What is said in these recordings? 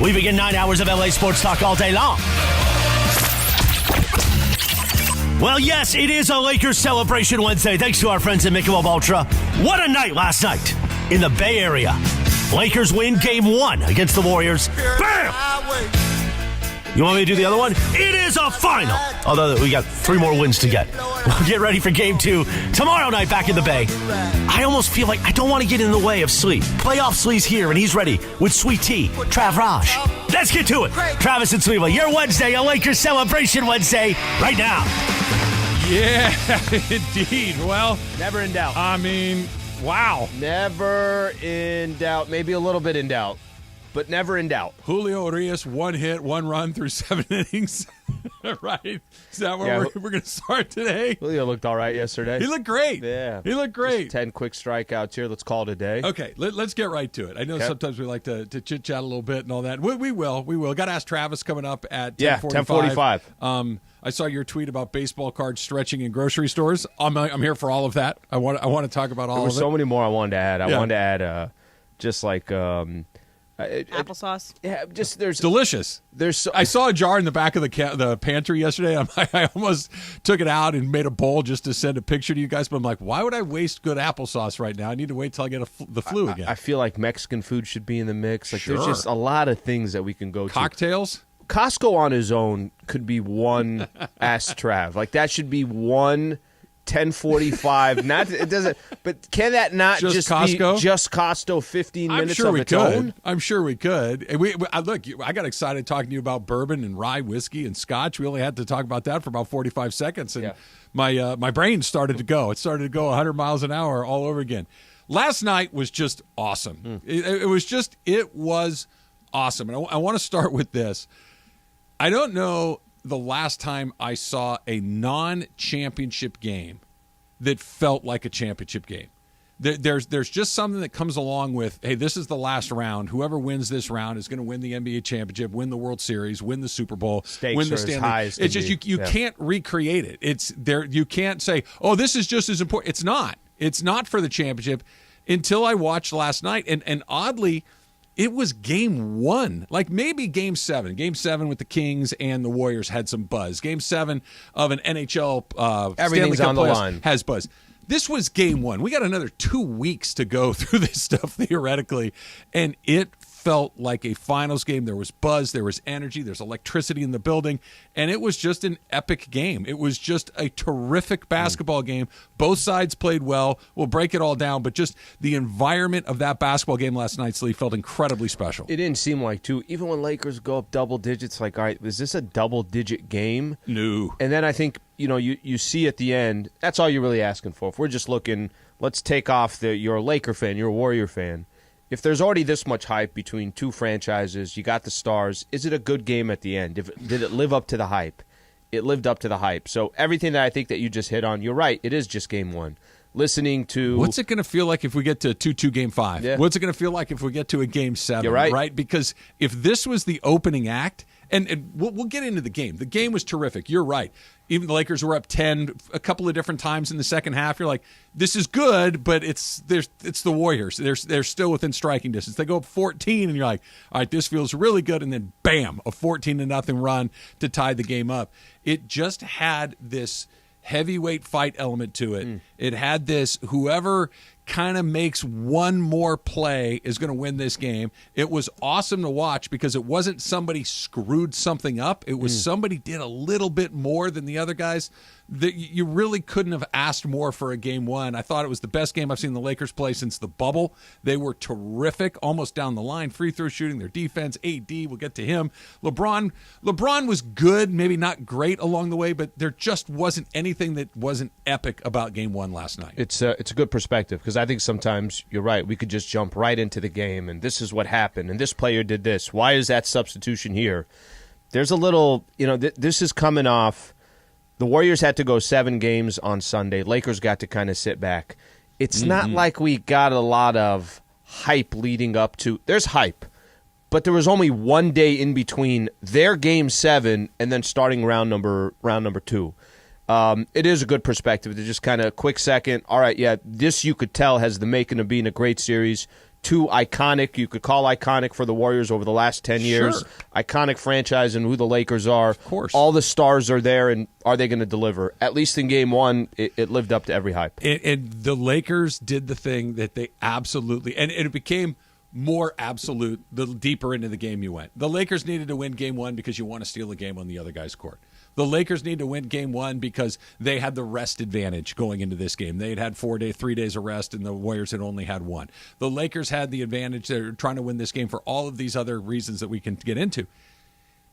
We begin 9 hours of LA sports talk all day long. Well, yes, it is a Lakers Celebration Wednesday. Thanks to our friends at Michelob Ultra. What a night last night in the Bay Area. Lakers win Game 1 against the Warriors. Bam! You want me to do the other one? It is a final. Although we got 3 more wins to get. We'll get ready for Game 2 tomorrow night back in the Bay. I almost feel like I don't want to get in the way of Slee. Playoff Slee's here, and he's ready with Sweet Tea, Trav Raj. Let's get to it. Travis and Sliwa, your Wednesday, a Lakers Celebration Wednesday, right now. Yeah, indeed. Well, never in doubt. I mean, wow. Never in doubt. Maybe a little bit in doubt, but never in doubt. Julio Urias, 1 hit, 1 run through 7 innings. Right? Is that where we're going to start today? Julio looked all right yesterday. He looked great. Yeah. He looked great. Just 10 quick strikeouts here. Let's call it a day. Okay, let's get right to it. I know sometimes we like to chit-chat a little bit and all that. We will. Got to ask Travis coming up at 10:45. 10:45. I saw your tweet about baseball cards stretching in grocery stores. I'm here for all of that. I want to talk about all of it. There were so many more I wanted to add. I wanted to add just like applesauce. Yeah, just there's delicious. I saw a jar in the back of the pantry yesterday. I almost took it out and made a bowl just to send a picture to you guys. But I'm like, why would I waste good applesauce right now? I need to wait till I get the flu again. I feel like Mexican food should be in the mix. Like Sure. There's just a lot of things that we can go to. Cocktails. Costco on his own could be one Ask Trav. Like that should be one 10:45. Not it doesn't. But can that not just Costco? be just Costco 15 minutes sure of we its could. own? I'm sure we could. And look. I got excited talking to you about bourbon and rye whiskey and scotch. We only had to talk about that for about 45 seconds, and my brain started to go. It started to go 100 miles an hour all over again. Last night was just awesome. It was awesome. And I want to start with this. I don't know the last time I saw a non-championship game that felt like a championship game. There's just something that comes along with, hey, this is the last round. Whoever wins this round is going to win the NBA championship, win the World Series, win the Super Bowl, Stakes win the are Stanley. as high as It's just you can't recreate it. It's there. You can't say, oh, this is just as important. It's not. It's not for the championship until I watched last night, and oddly, it was Game 1, like maybe Game 7. Game 7 with the Kings and the Warriors had some buzz. Game 7 of an NHL everything's Stanley Cup on the playoffs line has buzz. This was Game 1. We got another 2 weeks to go through this stuff theoretically, and it felt like a finals game. There was buzz, there was energy, there's electricity in the building, and it was just an epic game. It was just a terrific basketball game. Both sides played well. We'll break it all down, but just the environment of that basketball game last night, Slee, felt incredibly special. It didn't seem like, too. Even when Lakers go up double digits, like, all right, is this a double-digit game? No. And then I think, you see at the end, that's all you're really asking for. If we're just looking, let's take off you're a Laker fan, you're a Warrior fan. If there's already this much hype between two franchises, you got the stars, is it a good game at the end? Did it live up to the hype? It lived up to the hype. So everything that I think that you just hit on, you're right, it is just Game 1. Listening to... What's it going to feel like if we get to a 2-2 Game 5? Yeah. What's it going to feel like if we get to a Game 7? You're right. Right? Because if this was the opening act, and we'll get into the game. The game was terrific. You're right. Even the Lakers were up 10 a couple of different times in the second half. You're like, this is good, but it's the Warriors. They're still within striking distance. They go up 14, and you're like, all right, this feels really good. And then, bam, a 14-0 run to tie the game up. It just had this heavyweight fight element to it. It had this, whoever kind of makes one more play is going to win this game. It was awesome to watch because it wasn't somebody screwed something up. It was somebody did a little bit more than the other guys. That you really couldn't have asked more for a Game 1. I thought it was the best game I've seen the Lakers play since the bubble. They were terrific, almost down the line, free throw shooting, their defense, AD, we'll get to him. LeBron was good, maybe not great along the way, but there just wasn't anything that wasn't epic about Game 1 last night. It's a good perspective because I think sometimes you're right. We could just jump right into the game, and this is what happened, and this player did this. Why is that substitution here? There's a little, this is coming off. The Warriors had to go 7 games on Sunday. Lakers got to kind of sit back. It's not like we got a lot of hype leading up to. There's hype, but there was only 1 day in between their Game 7 and then starting round number 2. It is a good perspective to just kind of quick second. All right, yeah, this you could tell has the making of being a great series. two iconic, you could call iconic for the Warriors over the last 10 years, iconic franchise and who the Lakers are. Of course. All the stars are there, and are they going to deliver? At least in game one, it lived up to every hype. And the Lakers did the thing that they absolutely, and it became more absolute the deeper into the game you went. The Lakers needed to win game one because you want to steal a game on the other guy's court. The Lakers need to win game one because they had the rest advantage going into this game. They had 3 days of rest, and the Warriors had only had one. The Lakers had the advantage. They're trying to win this game for all of these other reasons that we can get into.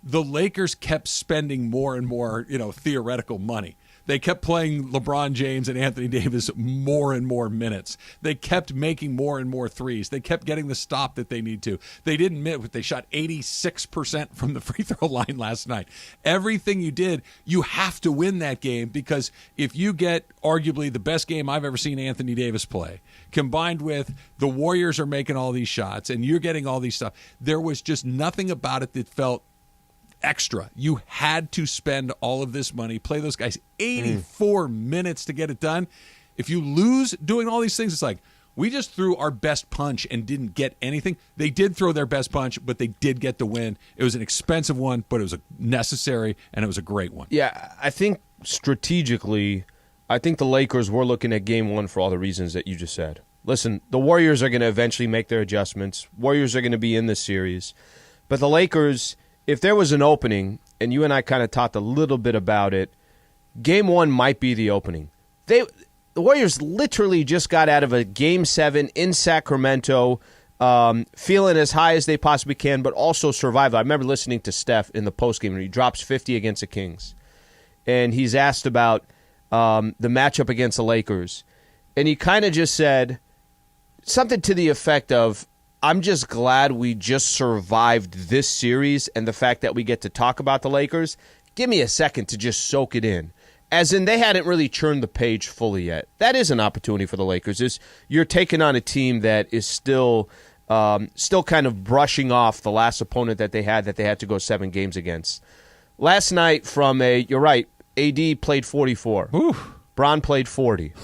The Lakers kept spending more and more, theoretical money. They kept playing LeBron James and Anthony Davis more and more minutes. They kept making more and more threes. They kept getting the stop that they need to. They didn't miss. They shot 86% from the free throw line last night. Everything you did, you have to win that game, because if you get arguably the best game I've ever seen Anthony Davis play, combined with the Warriors are making all these shots and you're getting all these stuff, there was just nothing about it that felt extra. You had to spend all of this money, play those guys 84 minutes to get it done. If you lose doing all these things, it's like, we just threw our best punch and didn't get anything. They did throw their best punch, but they did get the win. It was an expensive one, but it was necessary, and it was a great one. Yeah, I think strategically, the Lakers were looking at game one for all the reasons that you just said. Listen, the Warriors are going to eventually make their adjustments. Warriors are going to be in this series. But the Lakers, if there was an opening, and you and I kind of talked a little bit about it, game one might be the opening. The Warriors literally just got out of a game 7 in Sacramento, feeling as high as they possibly can, but also survival. I remember listening to Steph in the postgame when he drops 50 against the Kings, and he's asked about the matchup against the Lakers, and he kind of just said something to the effect of, I'm just glad we just survived this series and the fact that we get to talk about the Lakers. Give me a second to just soak it in. As in, they hadn't really churned the page fully yet. That is an opportunity for the Lakers. You're taking on a team that is still kind of brushing off the last opponent that they had to go 7 games against. Last night, you're right, AD played 44. Oof. Bron played 40.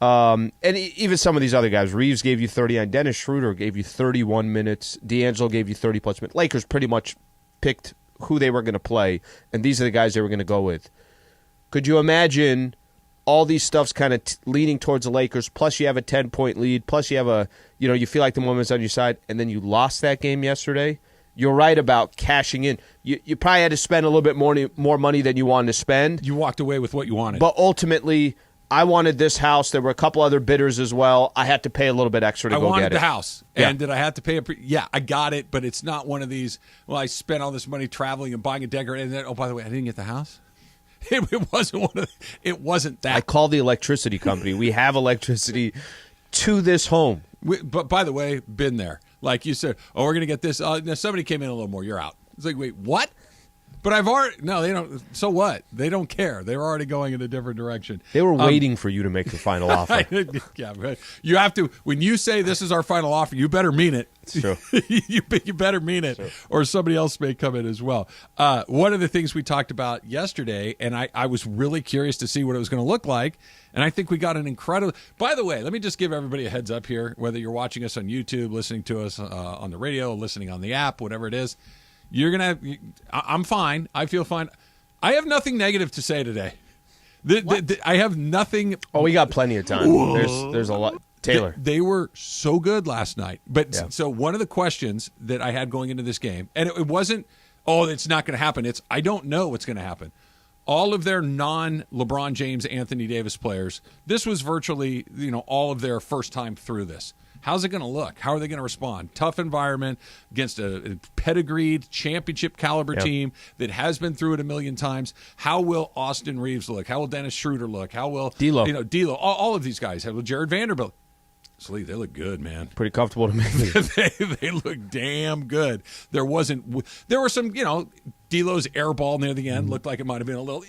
And even some of these other guys, Reeves gave you 39, Dennis Schroeder gave you 31 minutes, D'Angelo gave you 30-plus minutes. Lakers pretty much picked who they were going to play, and these are the guys they were going to go with. Could you imagine all these stuff's kind of leaning towards the Lakers, plus you have a 10-point lead, plus you have you feel like the momentum's on your side, and then you lost that game yesterday? You're right about cashing in. You probably had to spend a little bit more money than you wanted to spend. You walked away with what you wanted. But ultimately, I wanted this house. There were a couple other bidders as well. I had to pay a little bit extra to go get it. I wanted the house. Yeah. And did I have to pay yeah, I got it, but it's not one of these, I spent all this money traveling and buying a decorator, and then, oh, by the way, I didn't get the house? It wasn't that. I called the electricity company. We have electricity to this home. But by the way, been there. Like you said, we're going to get this. Now somebody came in a little more. You're out. It's like, wait, what? But they don't. So what? They don't care. They were already going in a different direction. They were waiting for you to make the final offer. Yeah, but you have to. When you say this is our final offer, you better mean it. It's true. you better mean it, or somebody else may come in as well. One of the things we talked about yesterday, and I was really curious to see what it was going to look like, and I think we got an incredible. By the way, let me just give everybody a heads up here. Whether you're watching us on YouTube, listening to us on the radio, listening on the app, whatever it is. I'm fine. I feel fine. I have nothing negative to say today. I have nothing. Oh, we got plenty of time. There's a lot. Taylor. They were so good last night. But yeah. So one of the questions that I had going into this game, and it wasn't, it's not going to happen. It's, I don't know what's going to happen. All of their non-LeBron James, Anthony Davis players, this was virtually, all of their first time through this. How's it going to look? How are they going to respond? Tough environment against a pedigreed championship caliber team that has been through it a million times. How will Austin Reeves look? How will Dennis Schroeder look? How will D'Lo? All of these guys. How will Jared Vanderbilt? Sleep, they look good, man. Pretty comfortable to me. they look damn good. There were some, D'Lo's air ball near the end looked like it might have been a little,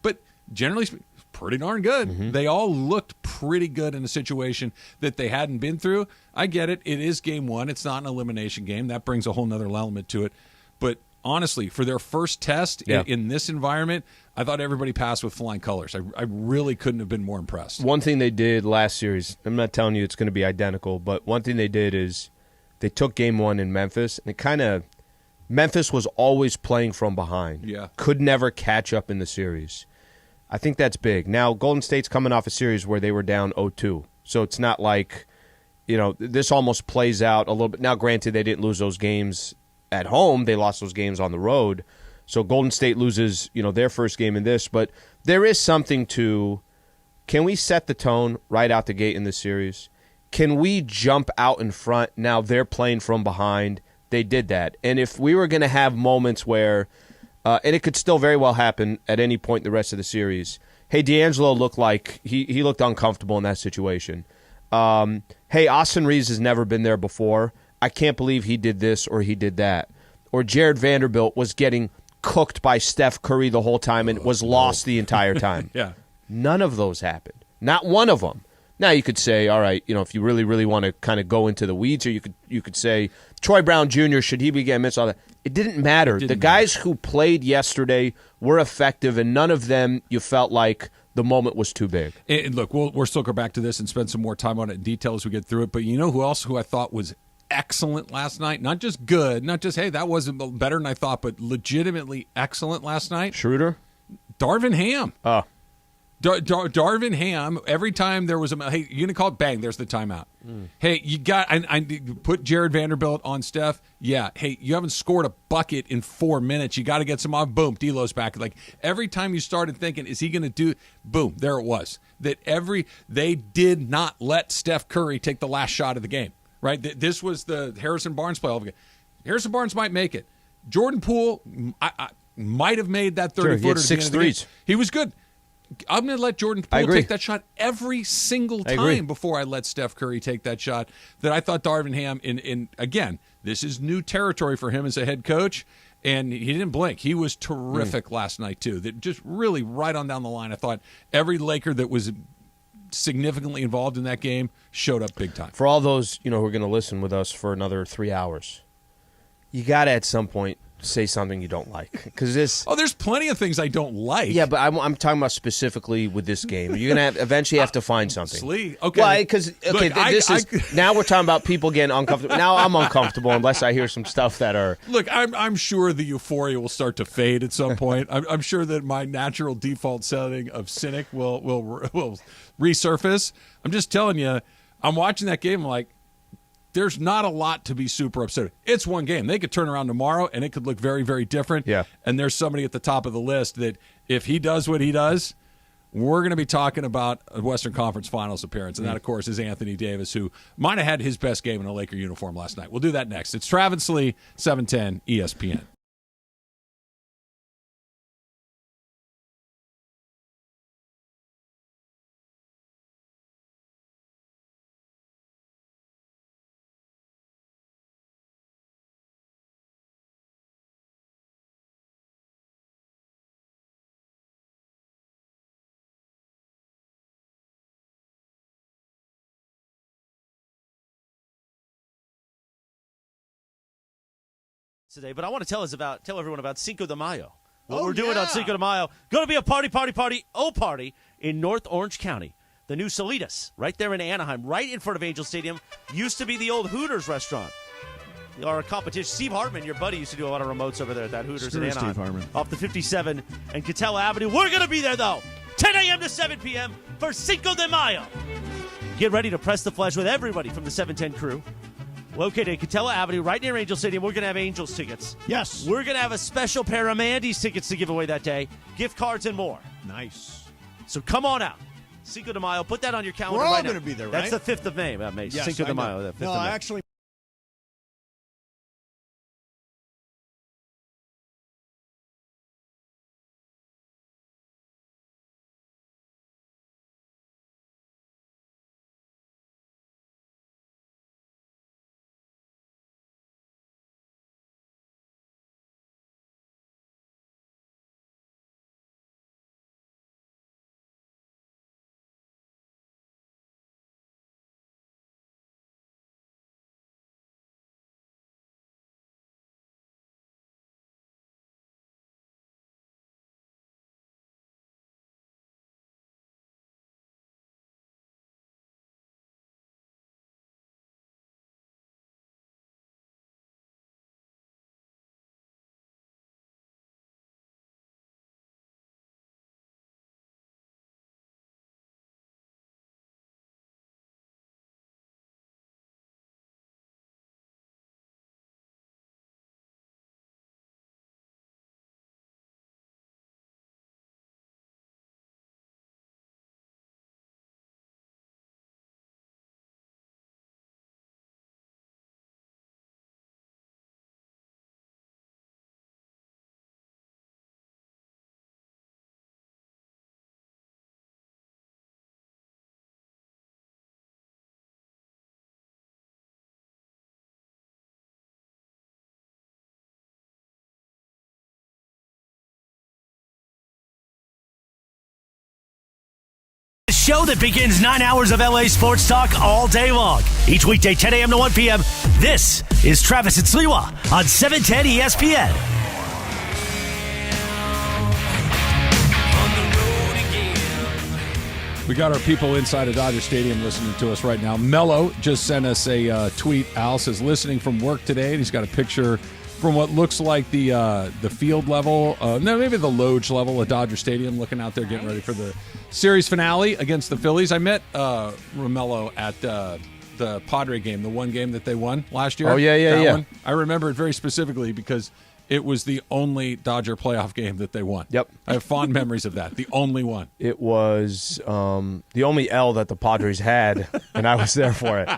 but generally speaking, pretty darn good. Mm-hmm. They all looked pretty good in a situation that they hadn't been through. I get it. It is game one. It's not an elimination game. That brings a whole nother element to it. But honestly, for their first test in this environment, I thought everybody passed with flying colors. I really couldn't have been more impressed. One thing they did last series, I'm not telling you it's going to be identical, but one thing they did is they took game 1 in Memphis, and Memphis was always playing from behind. Yeah. Could never catch up in the series. I think that's big. Now, Golden State's coming off a series where they were down 0-2, so it's not like, this almost plays out a little bit. Now, granted, they didn't lose those games at home. They lost those games on the road. So Golden State loses, their first game in this. But there is something to, can we set the tone right out the gate in this series? Can we jump out in front? Now they're playing from behind. They did that. And if we were going to have moments where, and it could still very well happen at any point in the rest of the series, hey, D'Angelo looked like he looked uncomfortable in that situation. Hey, Austin Reeves has never been there before. I can't believe he did this or he did that. Or Jared Vanderbilt was getting cooked by Steph Curry the whole time and was lost the entire time. Yeah. None of those happened. Not one of them. Now you could say, all right, if you really, really want to kind of go into the weeds, or you could say Troy Brown Jr. should he be getting minutes? All that. It didn't matter. The guys who played yesterday were effective, and none of them you felt like the moment was too big. And look, we'll still go back to this and spend some more time on it in detail as we get through it. But you know who I thought was excellent last night? Not just good, not just, hey, that wasn't better than I thought, but legitimately excellent last night? Schroeder? Darvin Ham. Oh. Darvin Ham, every time there was hey, you're going to call it, bang, there's the timeout. Hey, you got, I put Jared Vanderbilt on Steph. Yeah, hey, you haven't scored a bucket in 4 minutes. You got to get some off. Boom, D'Lo's back. Like, every time you started thinking, is he going to do, boom, there it was. They did not let Steph Curry take the last shot of the game, right? This was the Harrison Barnes play all again. Harrison Barnes might make it. Jordan Poole I might have made that 30-footer. He had 6 threes. He was good. I'm going to let Jordan Poole take that shot every single time before I let Steph Curry take that shot. That I thought Darvin Ham, in again, this is new territory for him as a head coach, and he didn't blink. He was terrific last night, too. That just really right on down the line. I thought every Laker that was significantly involved in that game showed up big time. For all those who are going to listen with us for another 3 hours, you got to at some point say something you don't like, because there's plenty of things I don't like. Yeah, but I'm talking about specifically with this game. You're gonna eventually have to find something. Okay. Why? Because now we're talking about people getting uncomfortable. Now I'm uncomfortable unless I hear some stuff that are. Look, I'm sure the euphoria will start to fade at some point. I'm sure that my natural default setting of cynic will resurface. I'm just telling you, I'm watching that game. I'm like, there's not a lot to be super upset. It's one game. They could turn around tomorrow, and it could look very, very different. Yeah. And there's somebody at the top of the list that if he does what he does, we're going to be talking about a Western Conference Finals appearance. And that, of course, is Anthony Davis, who might have had his best game in a Laker uniform last night. We'll do that next. It's Travis Lee, 710 ESPN. Today, but I want to tell everyone about Cinco de Mayo. What we're doing on Cinco de Mayo. Going to be a party in North Orange County. The new Salitas, right there in Anaheim, right in front of Angel Stadium. Used to be the old Hooters restaurant. Our competition, Steve Hartman, your buddy, used to do a lot of remotes over there at that Hooters in Anaheim. Steve Hartman. Off the 57 and Catella Avenue. We're going to be there, though, 10 a.m. to 7 p.m. for Cinco de Mayo. Get ready to press the flesh with everybody from the 710 crew. Located at Catella Avenue, right near Angel Stadium. We're going to have Angels tickets. Yes. We're going to have a special pair of Mandy's tickets to give away that day. Gift cards and more. Nice. So come on out. Cinco de Mayo. Put that on your calendar We're all right now. going to be there, right? That's the 5th of May. Yes, Cinco de I know. Mayo. The 5th No, of May. actually. show that begins 9 hours of LA sports talk all day long. Each weekday, 10 a.m. to 1 p.m. This is Travis and Sliwa on 710 ESPN. We got our people inside of Dodger Stadium listening to us right now. Mello just sent us a tweet. Al says, listening from work today, and he's got a picture from what looks like the field level, maybe the Loge level of Dodger Stadium, looking out there getting ready for the series finale against the Phillies. I met Romello at the Padre game, the one game that they won last year. Oh, yeah. One. I remember it very specifically because it was the only Dodger playoff game that they won. Yep. I have fond memories of that. The only one. It was the only L that the Padres had, and I was there for it.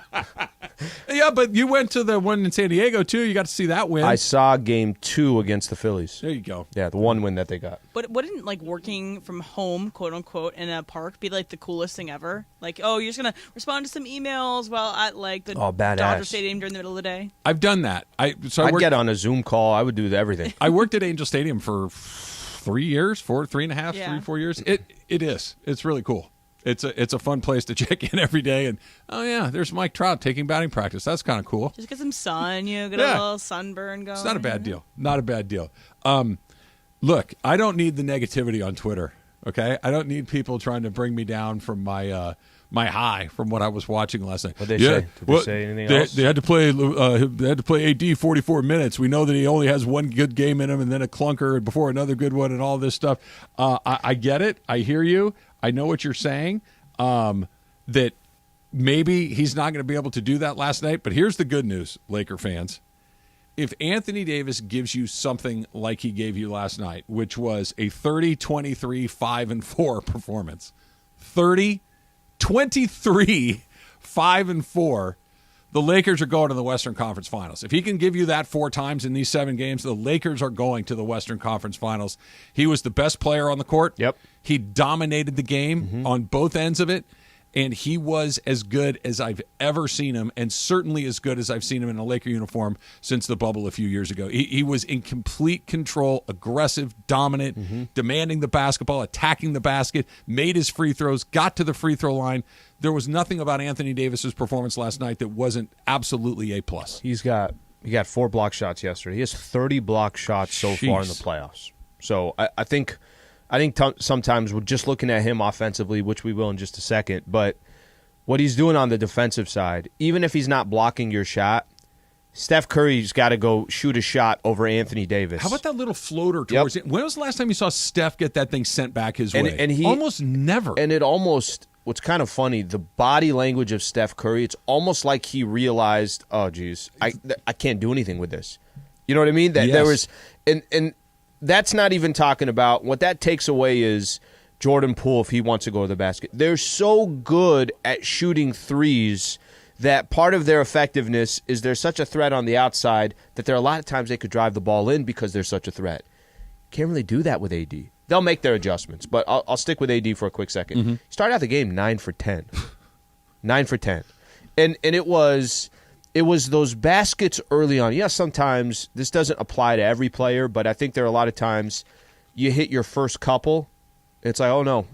Yeah, but you went to the one in San Diego, too. You got to see that win. I saw game 2 against the Phillies. There you go. Yeah, the one win that they got. But wouldn't working from home, quote unquote, in a park be the coolest thing ever? Oh, you're just gonna respond to some emails while at the Dodger Stadium during the middle of the day. I've done that. I'd get on a Zoom call. I would do everything. I worked at Angel Stadium for 3 years, 4 years. It is. It's really cool. It's a fun place to check in every day. And oh yeah, there's Mike Trout taking batting practice. That's kind of cool. Just get some sun, get a little sunburn going. It's not a bad deal. Not a bad deal. Look, I don't need the negativity on Twitter. Okay, I don't need people trying to bring me down from my my high from what I was watching last night. What they say? Did they say anything else? They had to play. They had to play AD 44 minutes. We know that he only has one good game in him, and then a clunker before another good one, and all this stuff. I get it. I hear you. I know what you're saying. That maybe he's not going to be able to do that last night. But here's the good news, Laker fans. If Anthony Davis gives you something like he gave you last night, which was a 30, 23, 5-4 performance, 30, 23, 5-4, the Lakers are going to the Western Conference Finals. If he can give you that 4 times in these 7 games, the Lakers are going to the Western Conference Finals. He was the best player on the court. Yep. He dominated the game on both ends of it. And he was as good as I've ever seen him, and certainly as good as I've seen him in a Laker uniform since the bubble a few years ago. He was in complete control, aggressive, dominant, demanding the basketball, attacking the basket, made his free throws, got to the free throw line. There was nothing about Anthony Davis's performance last night that wasn't absolutely A+. He got 4 block shots yesterday. He has 30 block shots so far in the playoffs. So I think sometimes we're just looking at him offensively, which we will in just a second, but what he's doing on the defensive side, even if he's not blocking your shot, Steph Curry's got to go shoot a shot over Anthony Davis. How about that little floater towards it? When was the last time you saw Steph get that thing sent back his way? And he almost never. And what's kind of funny, the body language of Steph Curry, it's almost like he realized, oh, geez, I can't do anything with this. You know what I mean? That there was, and that's not even talking about what that takes away is Jordan Poole if he wants to go to the basket. They're so good at shooting threes that part of their effectiveness is they're such a threat on the outside that there are a lot of times they could drive the ball in because they're such a threat. Can't really do that with AD. They'll make their adjustments, but I'll stick with AD for a quick second. He started out the game 9 for 10. 9 for 10. And it was those baskets early on. Yes, sometimes this doesn't apply to every player, but I think there are a lot of times you hit your first couple, it's like, oh, no.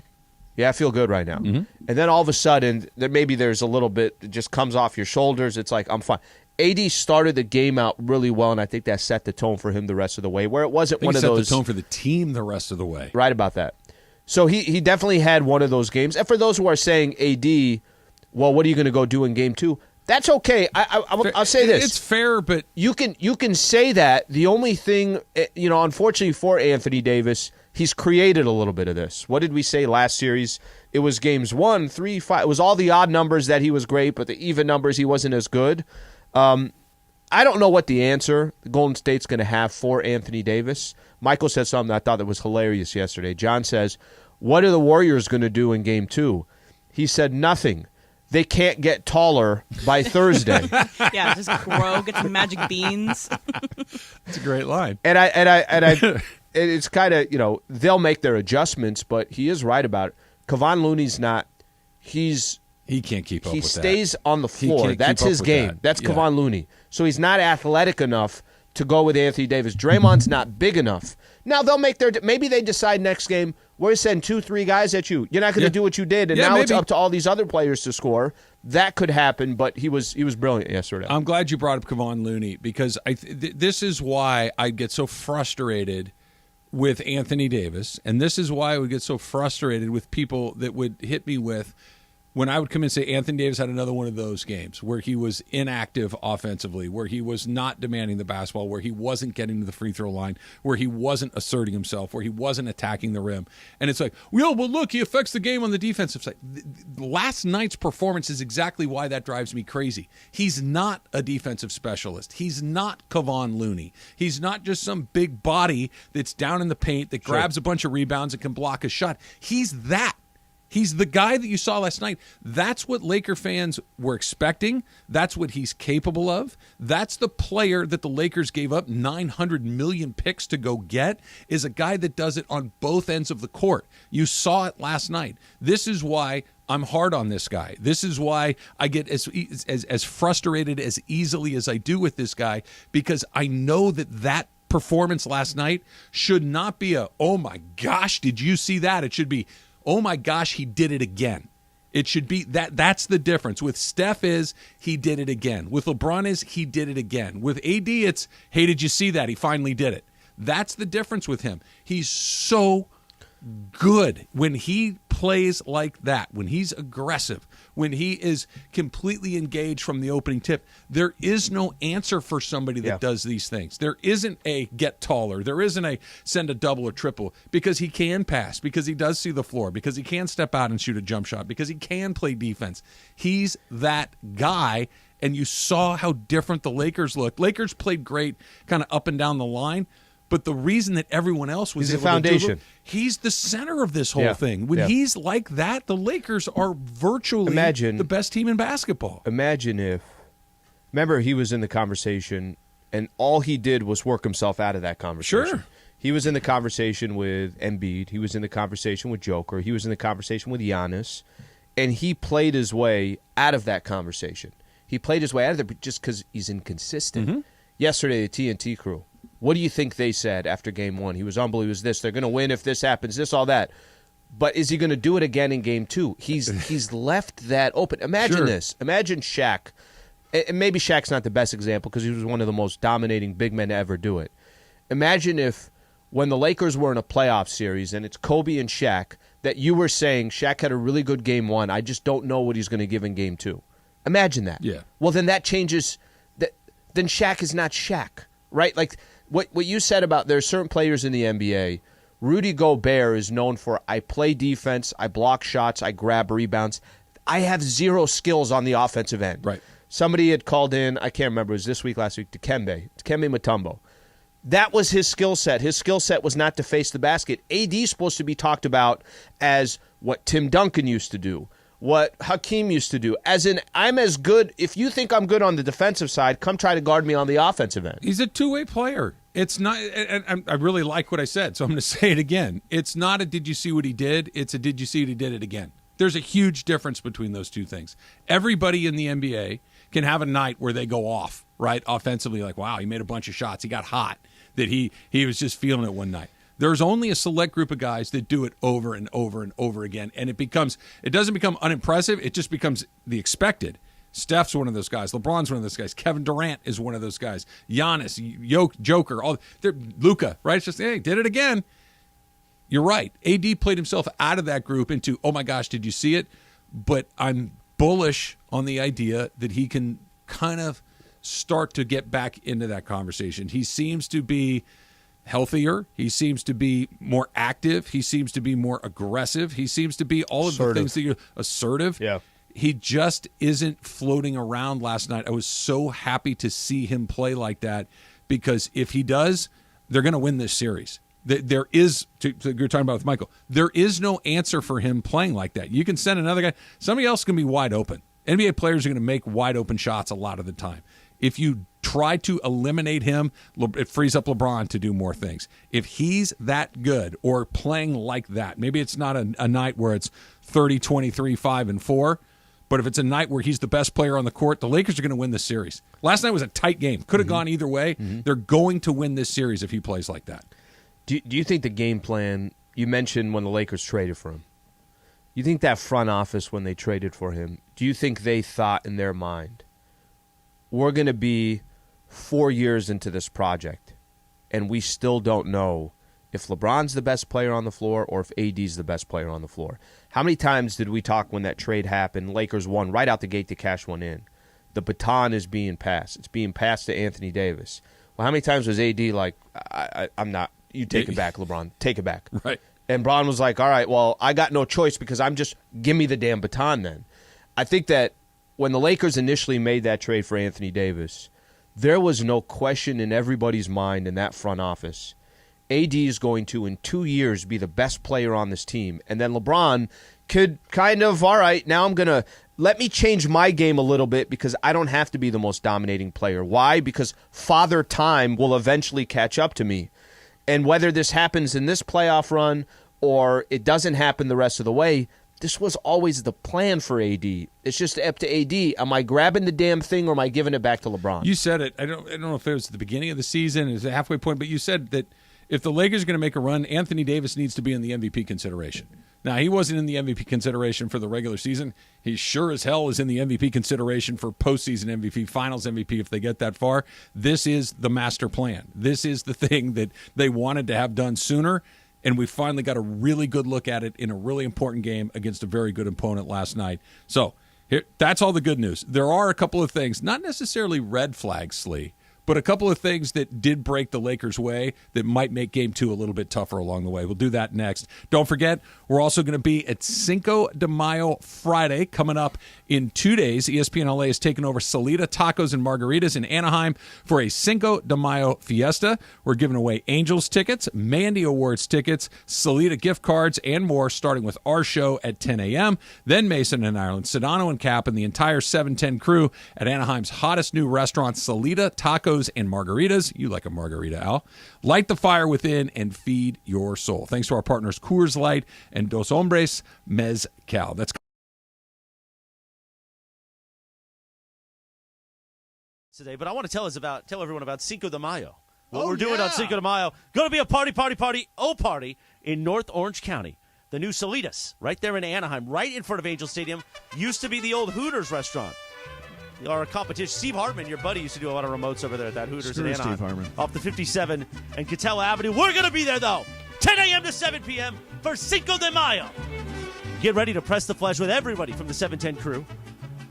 Yeah, I feel good right now. And then all of a sudden, there's a little bit that just comes off your shoulders. It's like, I'm fine. AD started the game out really well, and I think that set the tone for him the rest of the way, where it wasn't one of those. Set the tone for the team the rest of the way. Right about that. So he definitely had one of those games. And for those who are saying, AD, well, what are you going to go do in game 2? That's okay. I'll say this. It's fair, but you can say that. The only thing, unfortunately for Anthony Davis, he's created a little bit of this. What did we say last series? It was games 1, 3, 5. It was all the odd numbers that he was great, but the even numbers he wasn't as good. I don't know what the answer Golden State's going to have for Anthony Davis. Michael said something I thought that was hilarious yesterday. John says, what are the Warriors going to do in game 2? He said nothing. They can't get taller by Thursday. Yeah, just grow, get some magic beans. It's a great line. And it's kind of, they'll make their adjustments, but he is right about it. Kevon Looney's not, he can't keep up with that. He stays on the floor. That's his game. That's Kevon Looney. So he's not athletic enough to go with Anthony Davis. Draymond's not big enough. Now they'll make maybe they decide next game, we're sending 2-3 guys at you. You're not going to do what you did, and now it's up to all these other players to score. That could happen, but he was brilliant yesterday. I'm glad you brought up Kevon Looney, because this is why I get so frustrated with Anthony Davis, and this is why I would get so frustrated with people that would hit me with when I would come in and say Anthony Davis had another one of those games where he was inactive offensively, where he was not demanding the basketball, where he wasn't getting to the free throw line, where he wasn't asserting himself, where he wasn't attacking the rim. And it's like, well, look, he affects the game on the defensive side. Last night's performance is exactly why that drives me crazy. He's not a defensive specialist. He's not Kevon Looney. He's not just some big body that's down in the paint that grabs a bunch of rebounds and can block a shot. He's that. He's the guy that you saw last night. That's what Laker fans were expecting. That's what he's capable of. That's the player that the Lakers gave up 900 million picks to go get, is a guy that does it on both ends of the court. You saw it last night. This is why I'm hard on this guy. This is why I get as frustrated as easily as I do with this guy, because I know that performance last night should not be oh my gosh, did you see that? It should be, oh my gosh, he did it again. It should be that. That's the difference. With Steph is he did it again. With LeBron is he did it again. With AD it's, hey, did you see that? He finally did it. That's the difference with him. He's so good when he plays like that, when he's aggressive, when he is completely engaged from the opening tip. There is no answer for somebody that does these things. There isn't a get taller. There isn't a send a double or triple, because he can pass, because he does see the floor, because he can step out and shoot a jump shot, because he can play defense. He's that guy, and you saw how different the Lakers looked. Lakers played great kind of up and down the line, but the reason that everyone else was able to do it, he's the center of this whole thing. When he's like that, the Lakers are virtually the best team in basketball. Remember, he was in the conversation, and all he did was work himself out of that conversation. Sure. He was in the conversation with Embiid. He was in the conversation with Joker. He was in the conversation with Giannis, and he played his way out of that conversation. He played his way out of there just because he's inconsistent. Mm-hmm. Yesterday, the TNT crew, what do you think they said after game one? He was unbelievable. He was this. They're going to win if this happens, this, all that. But is he going to do it again in game two? He's left that open. Imagine this. Imagine Shaq. And maybe Shaq's not the best example because he was one of the most dominating big men to ever do it. Imagine if when the Lakers were in a playoff series and it's Kobe and Shaq, that you were saying Shaq had a really good game one. I just don't know what he's going to give in game two. Imagine that. Yeah. Well, then that changes. Then Shaq is not Shaq, right? Like what you said about there are certain players in the NBA. Rudy Gobert is known for, I play defense, I block shots, I grab rebounds. I have zero skills on the offensive end. Right. Somebody had called in, I can't remember, it was this week, last week, Dikembe Mutombo. That was his skill set. His skill set was not to face the basket. AD is supposed to be talked about as what Tim Duncan used to do, what Hakeem used to do. As in, I'm as good, if you think I'm good on the defensive side, come try to guard me on the offensive end. He's a two-way player. It's not, and I really like what I said, so I'm going to say it again. It's not a did you see what he did, it's a did you see what he did it again. There's a huge difference between those two things. Everybody in the NBA can have a night where they go off, right, offensively, like, wow, he made a bunch of shots, he got hot, that he was just feeling it one night. There's only a select group of guys that do it over and over and over again, and it doesn't become unimpressive, it just becomes the expected. Steph's one of those guys. LeBron's one of those guys. Kevin Durant is one of those guys. Giannis, Joker, Luka, right? It's just, hey, did it again. You're right. AD played himself out of that group into, oh my gosh, did you see it? But I'm bullish on the idea that he can kind of start to get back into that conversation. He seems to be healthier. He seems to be more active. He seems to be more aggressive. He seems to be all of the things that you're assertive. Yeah. He just isn't floating around last night. I was so happy to see him play like that because if he does, they're going to win this series. There is, you're talking about with Michael, there is no answer for him playing like that. You can send another guy. Somebody else can be wide open. NBA players are going to make wide open shots a lot of the time. If you try to eliminate him, it frees up LeBron to do more things. If he's that good or playing like that, maybe it's not a night where it's 30, 23, 5, and 4, But if it's a night where he's the best player on the court, the Lakers are going to win this series. Last night was a tight game. Could have gone either way. They're going to win this series if he plays like that. Do you think the game plan, you mentioned when the Lakers traded for him, you think that front office when they traded for him, do you think they thought in their mind, we're going to be 4 years into this project, and we still don't know if LeBron's the best player on the floor or if AD's the best player on the floor? How many times did we talk when that trade happened? Lakers won right out the gate to cash one in. The baton is being passed. It's being passed to Anthony Davis. Well, how many times was AD like, I'm not, you take it back, LeBron, take it back. Right. And Bron was like, all right, well, I got no choice because I'm just, give me the damn baton then. I think that when the Lakers initially made that trade for Anthony Davis, there was no question in everybody's mind in that front office. AD is going to, in 2 years, be the best player on this team. And then LeBron could kind of, all right, now I'm going to, let me change my game a little bit because I don't have to be the most dominating player. Why? Because Father Time will eventually catch up to me. And whether this happens in this playoff run or it doesn't happen the rest of the way, this was always the plan for AD. It's just up to AD. Am I grabbing the damn thing or am I giving it back to LeBron? You said it. I don't know if it was at the beginning of the season, it was a halfway point, but you said that if the Lakers are going to make a run, Anthony Davis needs to be in the MVP consideration. Now, he wasn't in the MVP consideration for the regular season. He sure as hell is in the MVP consideration for postseason MVP, finals MVP if they get that far. This is the master plan. This is the thing that they wanted to have done sooner, and we finally got a really good look at it in a really important game against a very good opponent last night. So that's all the good news. There are a couple of things, not necessarily red flags, Slee, but a couple of things that did break the Lakers' way that might make Game 2 a little bit tougher along the way. We'll do that next. Don't forget, we're also going to be at Cinco de Mayo Friday coming up in 2 days. ESPNLA is taking over Salida Tacos and Margaritas in Anaheim for a Cinco de Mayo fiesta. We're giving away Angels tickets, Mandy Awards tickets, Salida gift cards, and more, starting with our show at 10 a.m. Then Mason and Ireland, Sedano and Cap, and the entire 710 crew at Anaheim's hottest new restaurant, Salida Tacos and Margaritas. You like a margarita, Al. Light the fire within and feed your soul. Thanks to our partners Coors Light and Dos Hombres Mezcal. That's today, but I want to tell everyone about Cinco de Mayo. What we're doing on Cinco de Mayo. Going to be a party in North Orange County. The new Salitas, right there in Anaheim, right in front of Angel Stadium, used to be the old Hooters restaurant. Our competition, Steve Hartman, your buddy, used to do a lot of remotes over there at that Hooters in Anaheim. Steve Hartman. Off the 57 and Catella Avenue. We're going to be there, though, 10 a.m. to 7 p.m. for Cinco de Mayo. Get ready to press the flesh with everybody from the 710 crew.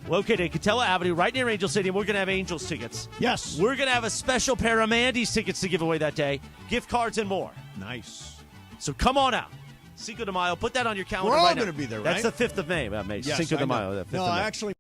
Located at Catella Avenue, right near Angel Stadium. We're going to have Angels tickets. Yes. We're going to have a special pair of Mandy's tickets to give away that day, gift cards and more. Nice. So come on out. Cinco de Mayo. Put that on your calendar. We're all right going now. to be there, right? That's the 5th of May. Yes, Cinco de I know. Mayo. The 5th No, of May. actually.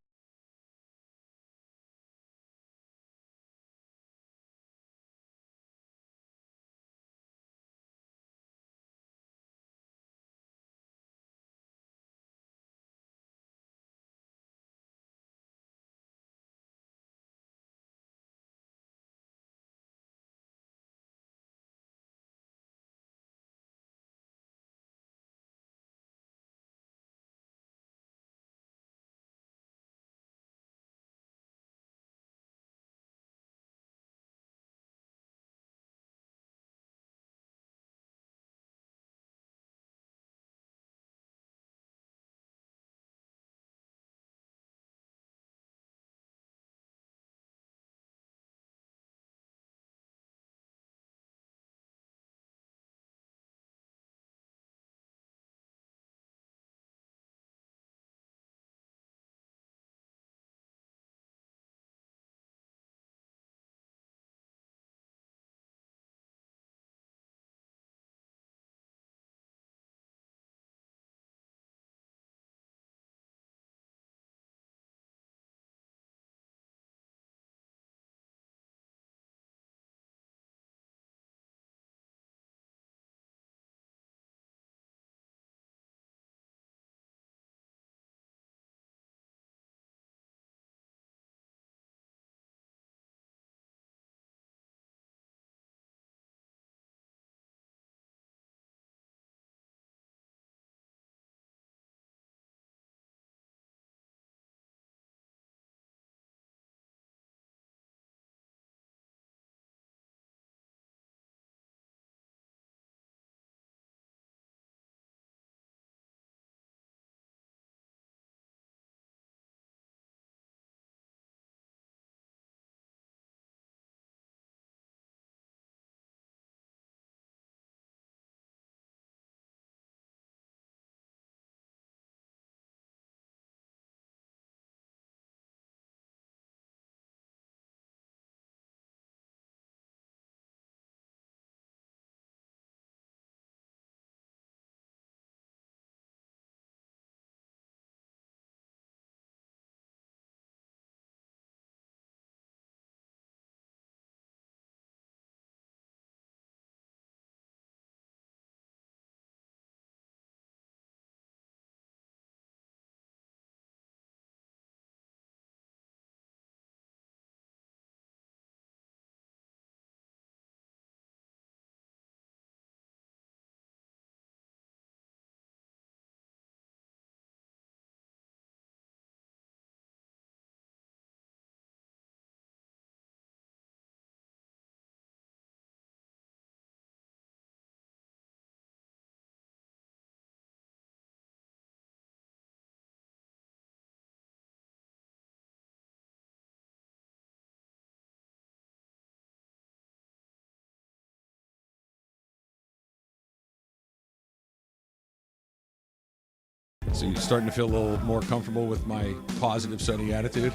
So you're starting to feel a little more comfortable with my positive, sunny attitude?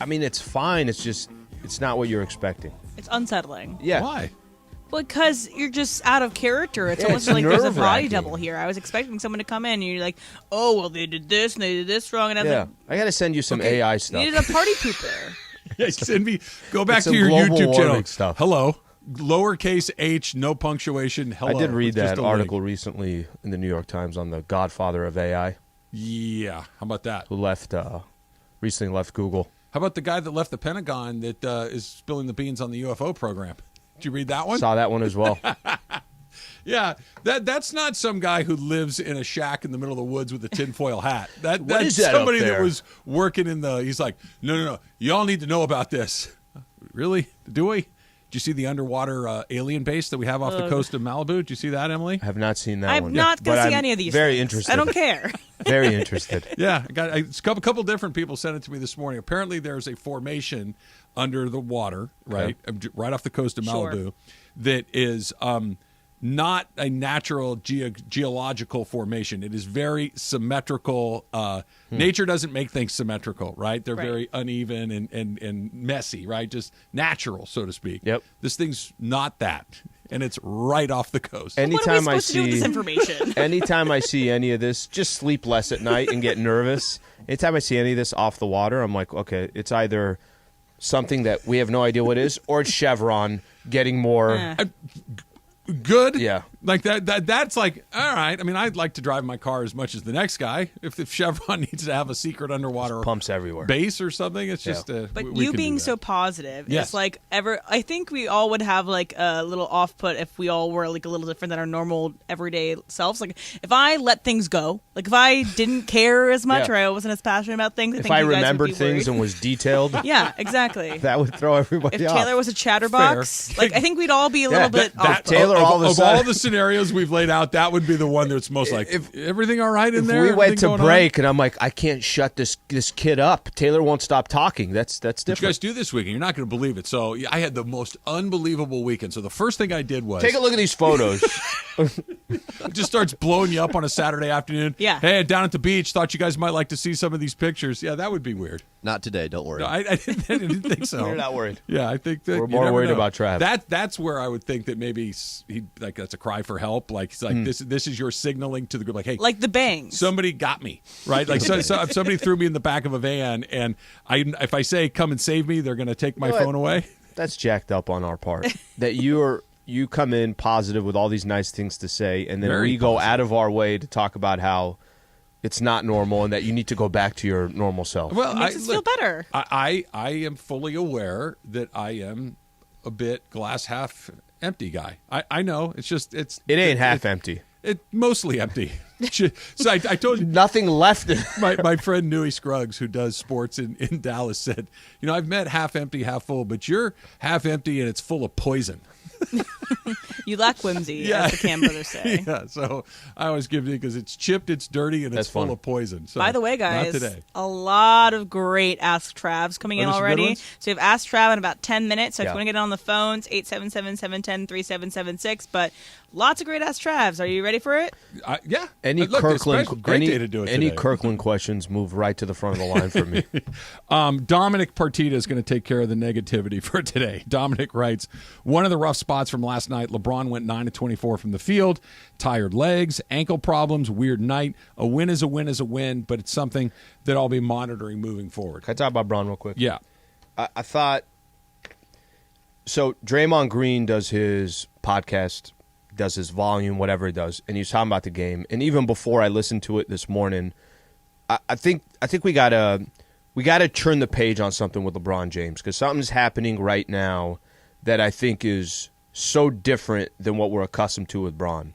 I mean, it's fine. It's just, it's not what you're expecting. It's unsettling. Yeah. Why? Because you're just out of character. It's almost like there's a body double here. I was expecting someone to come in and you're like, oh, well, they did this and they did this wrong. And I was like, I got to send you some AI stuff. needed a party pooper. Yeah, send me. Go back It's to some your global YouTube channel. warming stuff. Hello, lowercase h, no punctuation. Hello. I did read Just that a article link. recently in the New York Times on the godfather of AI, Yeah, how about that? who recently left Google. How about the guy that left the Pentagon that is spilling the beans on the UFO program? Did you read that one? Saw that one as well. Yeah, that's not some guy who lives in a shack in the middle of the woods with a tinfoil hat. That's is that up somebody that there? was working in the. He's like, no, y'all need to know about this. Really? Do we? Did you see the underwater alien base that we have off the coast of Malibu? Did you see that, Emily? I have not seen that I'm one. not going to But see I'm any of these Very things. interested. I don't care. Very interested. Yeah, a couple different people sent it to me this morning. Apparently, there's a formation under the water, right, right off the coast of Sure. Malibu, that is not a natural geological formation. It is very symmetrical. Nature doesn't make things symmetrical, right? They're Right. very uneven and messy, right? Just natural, so to speak. Yep. This thing's not that, and it's right off the coast. What are we Anytime I supposed to do with see this information? anytime I see any of this, just sleep less at night and get nervous. Anytime I see any of this off the water, I'm like, okay, it's either something that we have no idea what it is, or it's Chevron getting more. Eh. Good. Yeah. Like that's like, all right. I mean, I'd like to drive my car as much as the next guy. If Chevron needs to have a secret underwater Pumps everywhere. base or something, it's just But we you can being do so that. positive, Yes. it's like I think we all would have like a little off put if we all were like a little different than our normal everyday selves. Like if I let things go, like if I didn't care as much Yeah. or I wasn't as passionate about things, If think I you guys would remembered be things worried. and was detailed, Yeah, exactly. that would throw everybody If off. Taylor was a chatterbox, like I think we'd all be a little bit off. That, Taylor, of, all of a of sudden- all the scenarios we've laid out, that would be the one that's most like. If- everything all right in if there? we went Everything to going on? break and I'm like, I can't shut this kid up. Taylor won't stop talking. That's What you different. guys do this weekend? You're not going to believe it. So I had the most unbelievable weekend. So the first thing I did was Take a look at these photos. it just starts blowing you up on a Saturday afternoon. Yeah. Hey, down at the beach, thought you guys might like to see some of these pictures. Yeah, that would be weird. Not today, don't worry. No, I didn't think so. We're not worried. Yeah, I think that We're you more never worried know. about Trav. That's where I would think that maybe he like that's a cry for help. Like he's like this is your signaling to the group. Like, hey, Like the bangs. somebody got me, right? Like so if somebody threw me in the back of a van, and if I say come and save me, they're going to take my You know what? phone away. That's jacked up on our part. That you come in positive with all these nice things to say, and then Very we go positive. out of our way to talk about how it's not normal and that you need to go back to your normal self. Well, It makes us feel better. I am fully aware that I am a bit glass half empty guy. I know it's just it ain't half empty. It mostly empty. So I told you. Nothing left. My friend Nui Scruggs, who does sports in Dallas, said, I've met half empty, half full, but you're half empty and it's full of poison. You lack whimsy, as the Cam brothers say. Yeah, so I always give it because it's chipped, it's dirty, and That's it's full fun. of poison. So, By the way, guys, not today. a lot of great Ask Travs coming in Are there some good already. ones? So you have Ask Trav in about 10 minutes. So if Yeah. you want to get on the phones, 877-710-3776. But lots of great Ask Travs. Are you ready for it? Yeah. Any Look, Kirkland, especially- great day to do it any today. Kirkland questions move right to the front of the line for me. Dominic Partita is going to take care of the negativity for today. Dominic writes, one of the rough spots from last night, LeBron went 9-24 from the field, tired legs, ankle problems, weird night. A win is a win is a win, but it's something that I'll be monitoring moving forward. Can I talk about Braun real quick? Yeah. I thought so. Draymond Green does his podcast, does his volume, whatever he does, and he's talking about the game. And even before I listened to it this morning, I think we gotta turn the page on something with LeBron James, because something's happening right now that I think is so different than what we're accustomed to with Braun.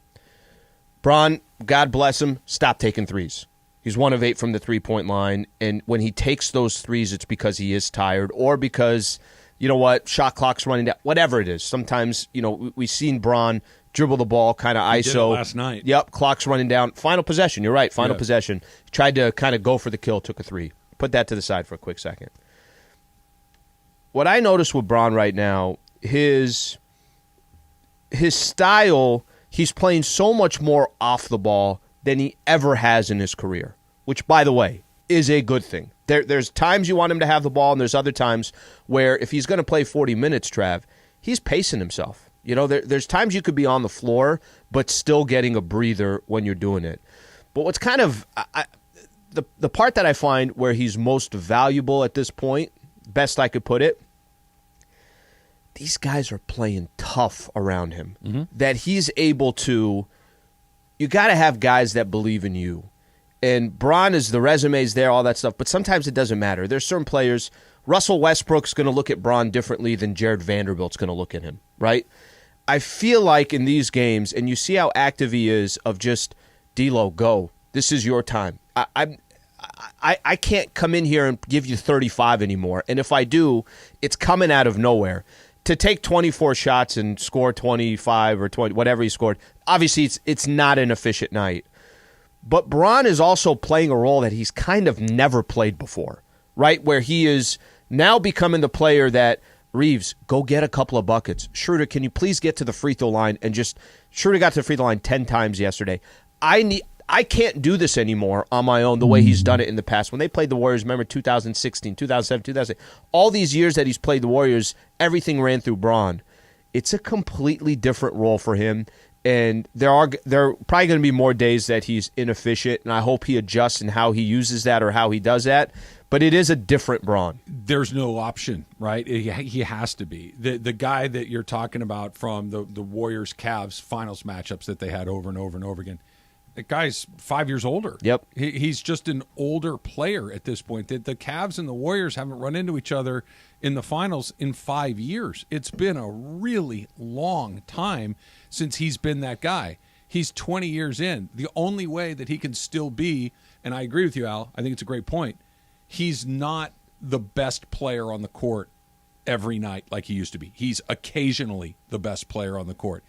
Braun, God bless him, stop taking threes. He's 1 of 8 from the three-point line, and when he takes those threes, it's because he is tired or because, you know what, shot clock's running down, whatever it is. Sometimes, we've seen Braun dribble the ball, kind of He did it ISO. last night. Yep, clock's running down. Final possession, you're right, final Yeah. possession. Tried to kind of go for the kill, took a three. Put that to the side for a quick second. What I notice with Braun right now, his style, he's playing so much more off the ball than he ever has in his career, which, by the way, is a good thing. There's times you want him to have the ball, and there's other times where if he's going to play 40 minutes, Trav, he's pacing himself. You know, there's times you could be on the floor, but still getting a breather when you're doing it. But what's kind of the part that I find where he's most valuable at this point, best I could put it, these guys are playing tough around him. That he's able to, you got to have guys that believe in you. And Bron is, the resume's there, all that stuff, but sometimes it doesn't matter. There's certain players, Russell Westbrook's going to look at Bron differently than Jared Vanderbilt's going to look at him, right? I feel like in these games, and you see how active he is of just, D'Lo, go. This is your time. I can't come in here and give you 35 anymore. And if I do, it's coming out of nowhere. To take 24 shots and score 25 or 20, whatever he scored, obviously it's not an efficient night. But Bron is also playing a role that he's kind of never played before, right? Where he is now becoming the player that, Reeves, go get a couple of buckets. Schroeder, can you please get to the free throw line? And just, Schroeder got to the free throw line 10 times yesterday. I can't do this anymore on my own the way he's done it in the past. When they played the Warriors, remember 2016, 2007, 2008, all these years that he's played the Warriors, everything ran through Bron. It's a completely different role for him, and there are probably going to be more days that he's inefficient, and I hope he adjusts in how he uses that or how he does that. But it is a different Bron. There's no option, right? He has to be. The guy that you're talking about from the Warriors-Cavs finals matchups that they had over and over and over again, that guy's 5 years older. Yep. He's just an older player at this point. The Cavs and the Warriors haven't run into each other in the finals in 5 years. It's been a really long time since he's been that guy. He's 20 years in. The only way that he can still be, and I agree with you, Al, I think it's a great point, he's not the best player on the court every night like he used to be. He's occasionally the best player on the court.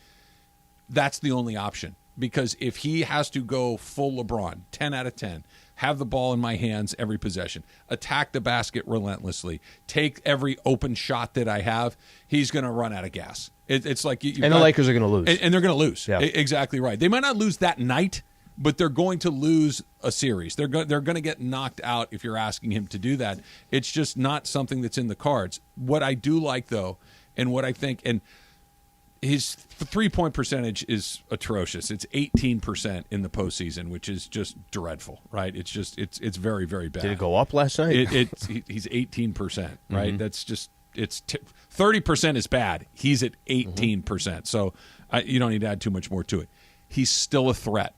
That's the only option. Because if he has to go full LeBron, 10 out of 10, have the ball in my hands every possession, attack the basket relentlessly, take every open shot that I have, he's going to run out of gas. It's like the Lakers are going to lose. And they're going to lose. Yeah. Exactly right. They might not lose that night, but they're going to lose a series. They're going to get knocked out if you're asking him to do that. It's just not something that's in the cards. What I do like, though, and what I think – and his three-point percentage is atrocious. It's 18% in the postseason, which is just dreadful, right? It's just it's very, very bad. Did it go up last night? He's 18%, right? That's just 30% is bad. He's at 18%, so you don't need to add too much more to it. He's still a threat,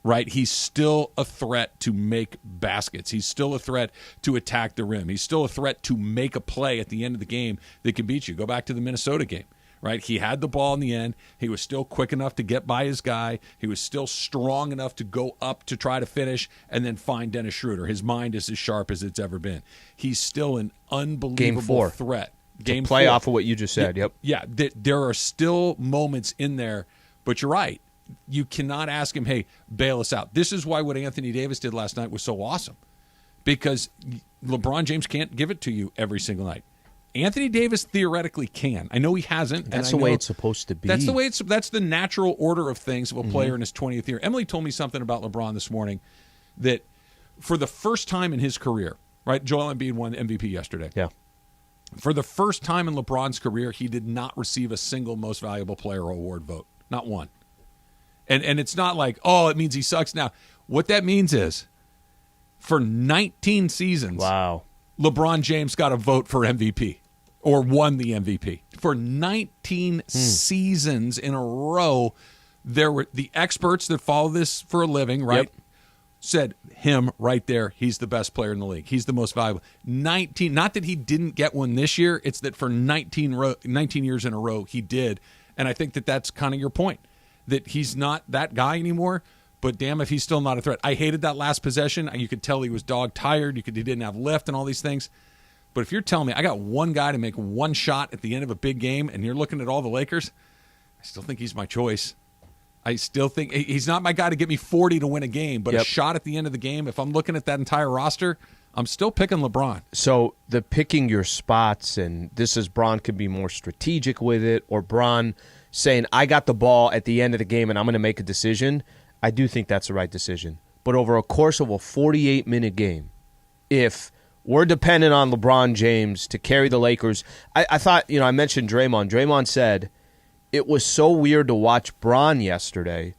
right? He's still a threat to make baskets. He's still a threat to attack the rim. He's still a threat to make a play at the end of the game that can beat you. Go back to the Minnesota game. Right, he had the ball in the end. He was still quick enough to get by his guy. He was still strong enough to go up to try to finish and then find Dennis Schroeder. His mind is as sharp as it's ever been. He's still an unbelievable threat. Game play 4. Off of what you just said. Yeah, there are still moments in there, but you're right. You cannot ask him, hey, bail us out. This is why what Anthony Davis did last night was so awesome, because LeBron James can't give it to you every single night. Anthony Davis theoretically can. I know he hasn't. That's the way it's supposed to be. That's the natural order of things of a player in his 20th year. Emily told me something about LeBron this morning that for the first time in his career, right? Joel Embiid won MVP yesterday. Yeah. For the first time in LeBron's career, he did not receive a single Most Valuable Player award vote. Not one. And it's not like, oh, it means he sucks now. What that means is for 19 seasons, wow, LeBron James got a vote for MVP or won the MVP. For 19 seasons in a row, there were the experts that follow this for a living, right? Yep. Said him right there, he's the best player in the league. He's the most valuable. 19, not that he didn't get one this year, it's that for 19 years in a row he did. And I think that that's kind of your point, that he's not that guy anymore. But damn if he's still not a threat. I hated that last possession. You could tell he was dog tired. He didn't have lift and all these things. But if you're telling me I got one guy to make one shot at the end of a big game and you're looking at all the Lakers, I still think he's my choice. I still think he's not my guy to get me 40 to win a game, but a shot at the end of the game, if I'm looking at that entire roster, I'm still picking LeBron. So the picking your spots, and this is Bron could be more strategic with it, or Bron saying, I got the ball at the end of the game and I'm going to make a decision. I do think that's the right decision. But over a course of a 48-minute game, if we're dependent on LeBron James to carry the Lakers, I thought, I mentioned Draymond. Draymond said it was so weird to watch Bron yesterday,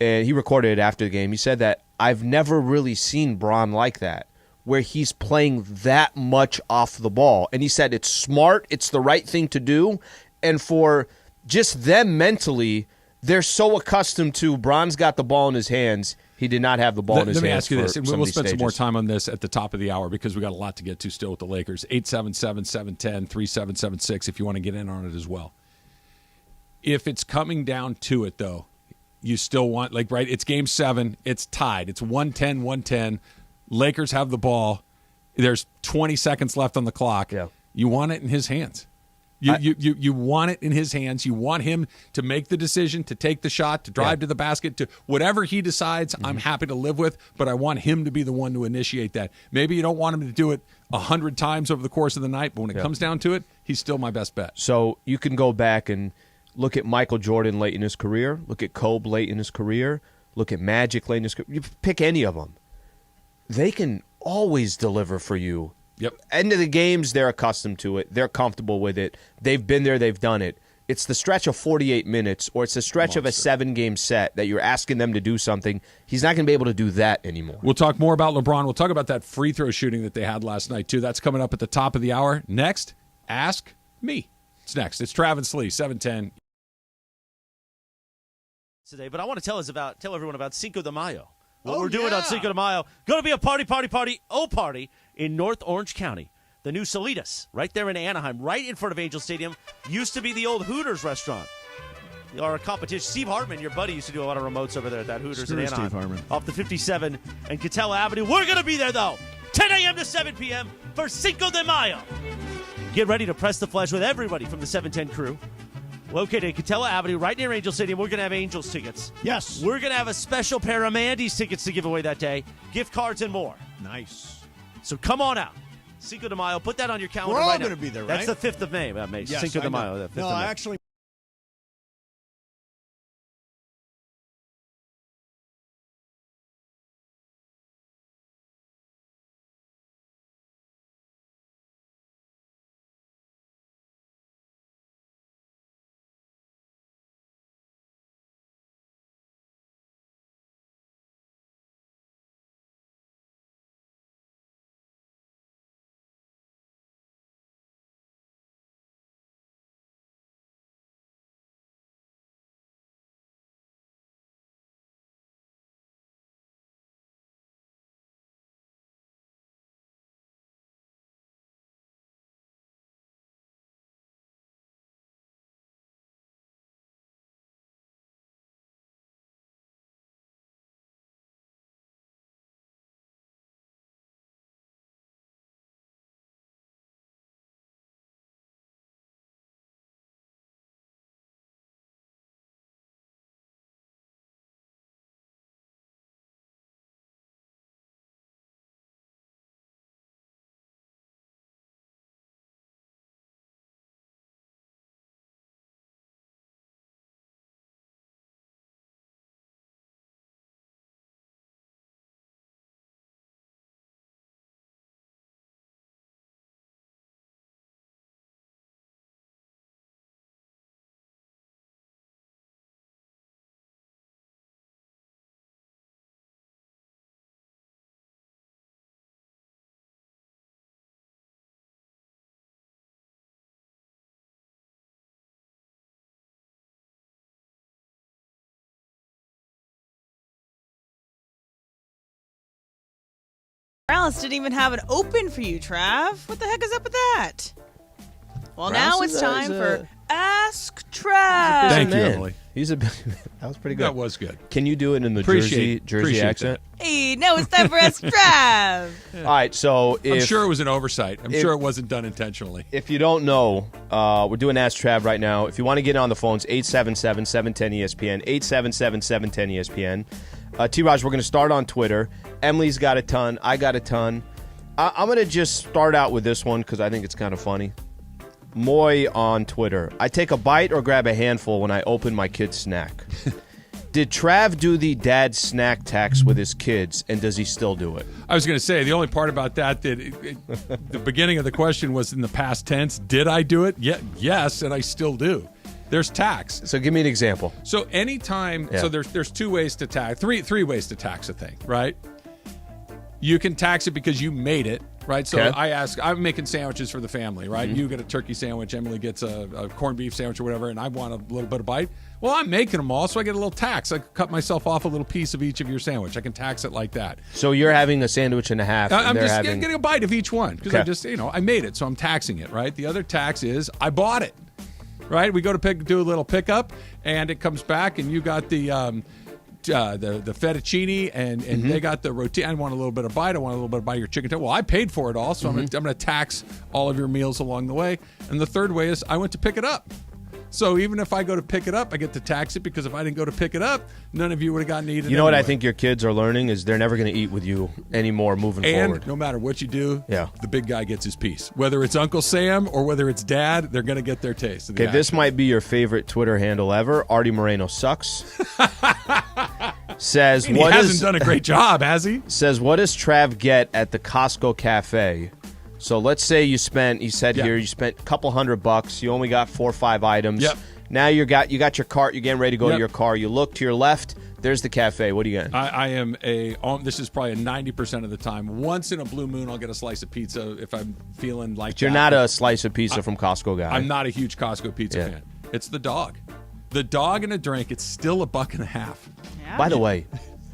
and he recorded it after the game. He said that I've never really seen Bron like that, where he's playing that much off the ball. And he said it's smart, it's the right thing to do, and for just them mentally, they're so accustomed to Bron's got the ball in his hands. He did not have the ball in his hands. Let me ask you this, and we'll spend stages. some more time on this at the top of the hour because we got a lot to get to still with the Lakers. 877-710-3776 if you want to get in on it as well. If it's coming down to it, though, you still want, right, it's Game 7, it's tied. It's 110-110. Lakers have the ball. There's 20 seconds left on the clock. Yeah. You want it in his hands. You want it in his hands. You want him to make the decision, to take the shot, to drive to the basket, to whatever he decides. I'm happy to live with, but I want him to be the one to initiate that. Maybe you don't want him to do it 100 times over the course of the night, but when it comes down to it, he's still my best bet. So you can go back and look at Michael Jordan late in his career, look at Kobe late in his career, look at Magic late in his career. You pick any of them. They can always deliver for you. Yep. End of the games, they're accustomed to it. They're comfortable with it. They've been there. They've done it. It's the stretch of 48 minutes, or it's the stretch of a 7-game set that you're asking them to do something. He's not going to be able to do that anymore. We'll talk more about LeBron. We'll talk about that free throw shooting that they had last night, too. That's coming up at the top of the hour. Next, Ask Me. It's next. It's Travis Lee, 710. Today, but I want to tell everyone about Cinco de Mayo. What we're doing on Cinco de Mayo, going to be a party in North Orange County. The new Salitas, right there in Anaheim, right in front of Angel Stadium, used to be the old Hooters restaurant. Our competition, Steve Hartman, your buddy, used to do a lot of remotes over there at that Hooters in Anaheim. Steve Hartman. Off the 57 and Catella Avenue. We're going to be there, though, 10 a.m. to 7 p.m. for Cinco de Mayo. Get ready to press the flesh with everybody from the 710 crew. Located at Catella Avenue, right near Angel Stadium. We're going to have Angels tickets. Yes. We're going to have a special pair of Mandy's tickets to give away that day, gift cards and more. Nice. So come on out. Cinco de Mayo. Put that on your calendar. We're all right going now. to be there, That's right? the 5th of May. Yes, Cinco de I know. Mayo. The 5th No, of May. actually. Morales didn't even have an open for you, Trav. What the heck is up with that? Well, now it's time for Ask Trav. Thank you, Man. Emily. That was pretty good. That was good. Can you do it in the Appreciate Jersey accent? Hey, no, it's time for Ask Trav. All right, so I'm sure it was an oversight. I'm sure it wasn't done intentionally. If you don't know, we're doing Ask Trav right now. If you want to get on the phones, 877-710-ESPN, 877-710-ESPN. T-Raj, we're going to start on Twitter. Emily's got a ton. I got a ton. I'm going to just start out with this one because I think it's kind of funny. Moy on Twitter. I take a bite or grab a handful when I open my kid's snack. Did Trav do the dad snack tax with his kids, and does he still do it? I was going to say, the only part about that the beginning of the question was in the past tense. Did I do it? Yes, and I still do. There's tax. So give me an example. So anytime, so there's two ways to tax, three ways to tax a thing, right? You can tax it because you made it, right? So I'm making sandwiches for the family, right? You get a turkey sandwich, Emily gets a corned beef sandwich or whatever, and I want a little bit of bite. Well, I'm making them all, so I get a little tax. I cut myself off a little piece of each of your sandwich. I can tax it like that. So you're having a sandwich and a half. I'm just getting a bite of each one because I just, I made it, so I'm taxing it, right? The other tax is I bought it, right? We go to do a little pickup, and it comes back, and you got the fettuccine, and they got the roti. I want a little bit of bite. I want a little bit of bite of your chicken. Well, I paid for it all, so I'm going to tax all of your meals along the way. And the third way is I went to pick it up. So even if I go to pick it up, I get to tax it because if I didn't go to pick it up, none of you would have gotten to eat it. You know what I think your kids are learning is they're never going to eat with you anymore moving forward. And no matter what you do, the big guy gets his piece. Whether it's Uncle Sam or whether it's Dad, they're going to get their taste. Okay, this might be your favorite Twitter handle ever. Artie Moreno sucks. Says he hasn't done a great job, has he? Says, what does Trav get at the Costco cafe? So let's say you spent a couple $100. You only got 4 or 5 items. Yep. Now you got your cart. You're getting ready to go to your car. You look to your left. There's the cafe. What do you get? I am this is probably 90% of the time. Once in a blue moon, I'll get a slice of pizza if I'm feeling like but you're not a slice of pizza from Costco guy. I'm not a huge Costco pizza fan. It's the dog. The dog and a drink, it's still $1.50. Yeah. By the way,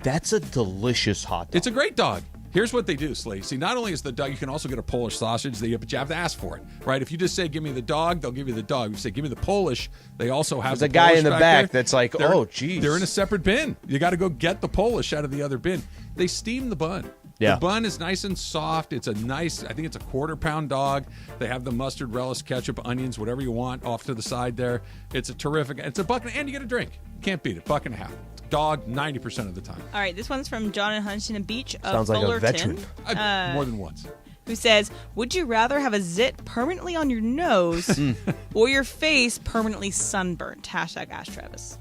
that's a delicious hot dog. It's a great dog. Here's what they do, Slee. See, not only is the dog, you can also get a Polish sausage, but you have to ask for it, right? If you just say, give me the dog, they'll give you the dog. If you say, give me the Polish, they also have There's a guy in the back that's like, oh, geez. They're in a separate bin. You got to go get the Polish out of the other bin. They steam the bun. Yeah. The bun is nice and soft. It's I think it's a 1/4 pound dog. They have the mustard, relish, ketchup, onions, whatever you want off to the side there. It's a terrific, it's $1.50, and you get a drink. Can't beat it. $1.50. Dog 90% of the time. All right, this one's from John in Huntington Beach of Sounds like Fullerton, a veteran. More than once. Who says, would you rather have a zit permanently on your nose or your face permanently sunburnt? Hashtag Ask Travis.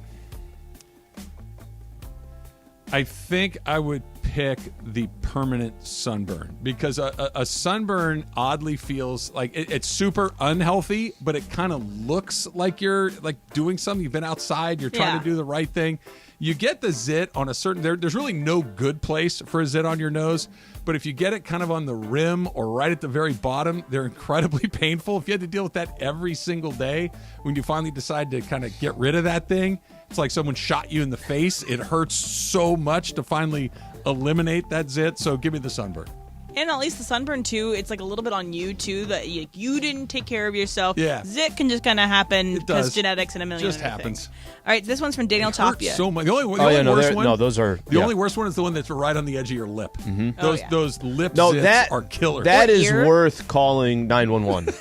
I think I would pick the permanent sunburn because a sunburn oddly feels like it's super unhealthy, but it kind of looks like you're like doing something. You've been outside, you're trying to do the right thing. You get the zit on a certain, there's really no good place for a zit on your nose, but if you get it kind of on the rim or right at the very bottom, they're incredibly painful. If you had to deal with that every single day, when you finally decide to kind of get rid of that thing, it's like someone shot you in the face. It hurts so much to finally eliminate that zit, so give me the sunburn. And at least the sunburn, too, it's like a little bit on you, too, that you didn't take care of yourself. Yeah. Zit can just kind of happen because genetics and a million just other happens. things. All right, this one's from Daniel Tapia. So much. The only worst one. No, those are. The only worst one is the one that's right on the edge of your lip. Mm-hmm. Those lip zits are killers. That is worth calling 911.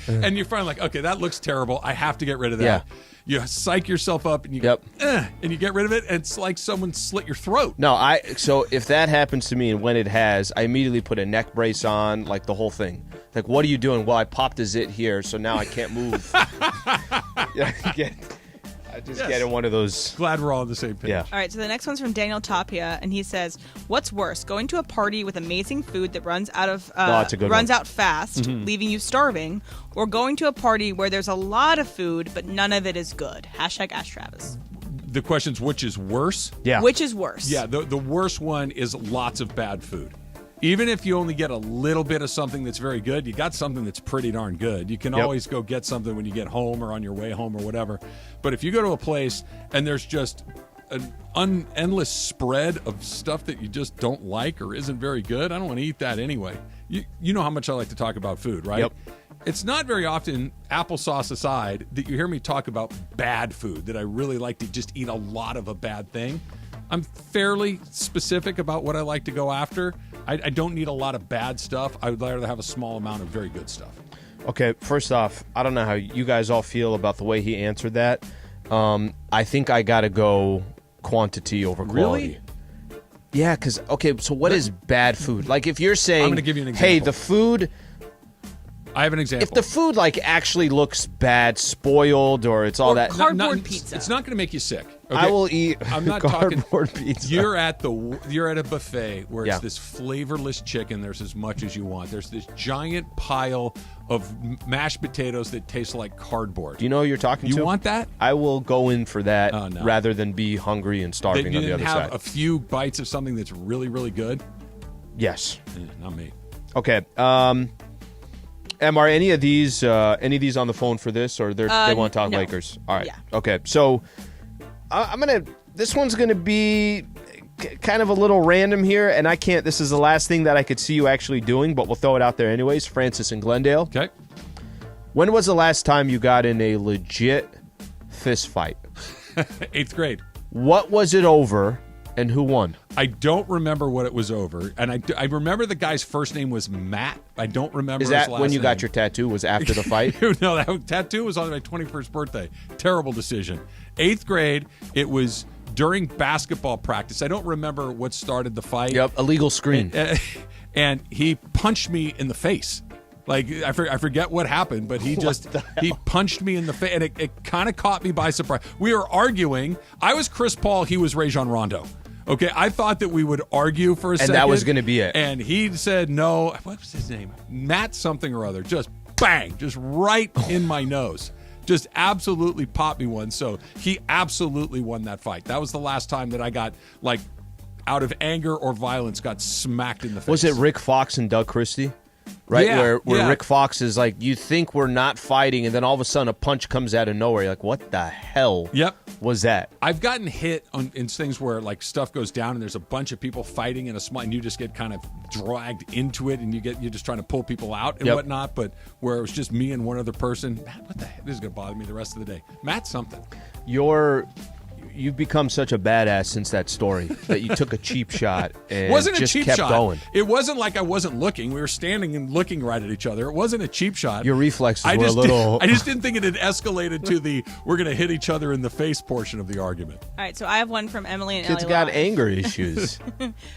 And you're finally like, okay, that looks terrible. I have to get rid of that. Yeah. You psych yourself up and you and you get rid of it, and it's like someone slit your throat. No, so if that happens to me, and when it has, I immediately put a neck brace on, like the whole thing. Like, what are you doing? Well, I popped a zit here, so now I can't move. I just get in one of those. Glad we're all on the same page. Yeah. All right, so the next one's from Daniel Tapia, and he says, "What's worse, going to a party with amazing food that runs out fast, leaving you starving, or going to a party where there's a lot of food but none of it is good?" Hashtag Ask Travis. The question's which is worse? Yeah. Which is worse? Yeah, the worst one is lots of bad food. Even if you only get a little bit of something that's very good, you got something that's pretty darn good. You can always go get something when you get home or on your way home or whatever. But if you go to a place and there's just an endless spread of stuff that you just don't like or isn't very good, I don't want to eat that anyway. You know how much I like to talk about food, right? Yep. It's not very often, applesauce aside, that you hear me talk about bad food, that I really like to just eat a lot of a bad thing. I'm fairly specific about what I like to go after. I don't need a lot of bad stuff. I would rather have a small amount of very good stuff. Okay, first off, I don't know how you guys all feel about the way he answered that. I think I got to go quantity over quality. Really? Yeah, because, okay, so what is bad food? Like if you're saying, I'm going to give you an example. hey, the food... I have an example. If the food actually looks bad, spoiled, or it's all that cardboard pizza, it's not going to make you sick. Okay? I will eat. I'm not cardboard talking. Pizza. You're at a buffet where it's this flavorless chicken. There's as much as you want. There's this giant pile of mashed potatoes that taste like cardboard. Do you know who you're talking to? You want that? I will go in for that rather than be hungry and starving on the other side. Have a few bites of something that's really, really good. Yes. Not me. Okay. Em, are any of these on the phone for this, or they want to talk no. Lakers? All right. Yeah. Okay. So this one's gonna be kind of a little random here, and I can't. This is the last thing that I could see you actually doing, but we'll throw it out there anyways. Francis and Glendale. Okay. When was the last time you got in a legit fist fight? 8th grade. What was it over, and who won? I don't remember what it was over, and I remember the guy's first name was Matt. I don't remember Is that his last when you name. got your tattoo? Was after the fight? No, that tattoo was on my 21st birthday. Terrible decision. 8th grade, it was during basketball practice. I don't remember what started the fight. Yep, illegal screen. And he punched me in the face. I forget what happened, but he punched me in the face, and it kind of caught me by surprise. We were arguing. I was Chris Paul. He was Rajon Rondo. Okay, I thought that we would argue for a second. And that was going to be it. And he said no. What was his name? Matt something or other. Just bang, just right in my nose. Just absolutely popped me one. So he absolutely won that fight. That was the last time that I got, out of anger or violence, got smacked in the face. Was it Rick Fox and Doug Christie? Right, Yeah, where Rick Fox is you think we're not fighting, and then all of a sudden a punch comes out of nowhere. You're like, what the hell was that? I've gotten hit in things where stuff goes down and there's a bunch of people fighting in a small, and you just get kind of dragged into it, and you're just trying to pull people out and whatnot. But where it was just me and one other person, Matt, what the heck? This is going to bother me the rest of the day. Matt something. You've become such a badass since that story that you took a cheap shot and wasn't just a cheap kept shot. going. It wasn't like I wasn't looking. We were standing and looking right at each other. It wasn't a cheap shot. Your reflexes were a little... I just didn't think it had escalated to the we're going to hit each other in the face portion of the argument. All right, so I have one from Emily and Kids Ellie got Live. anger issues.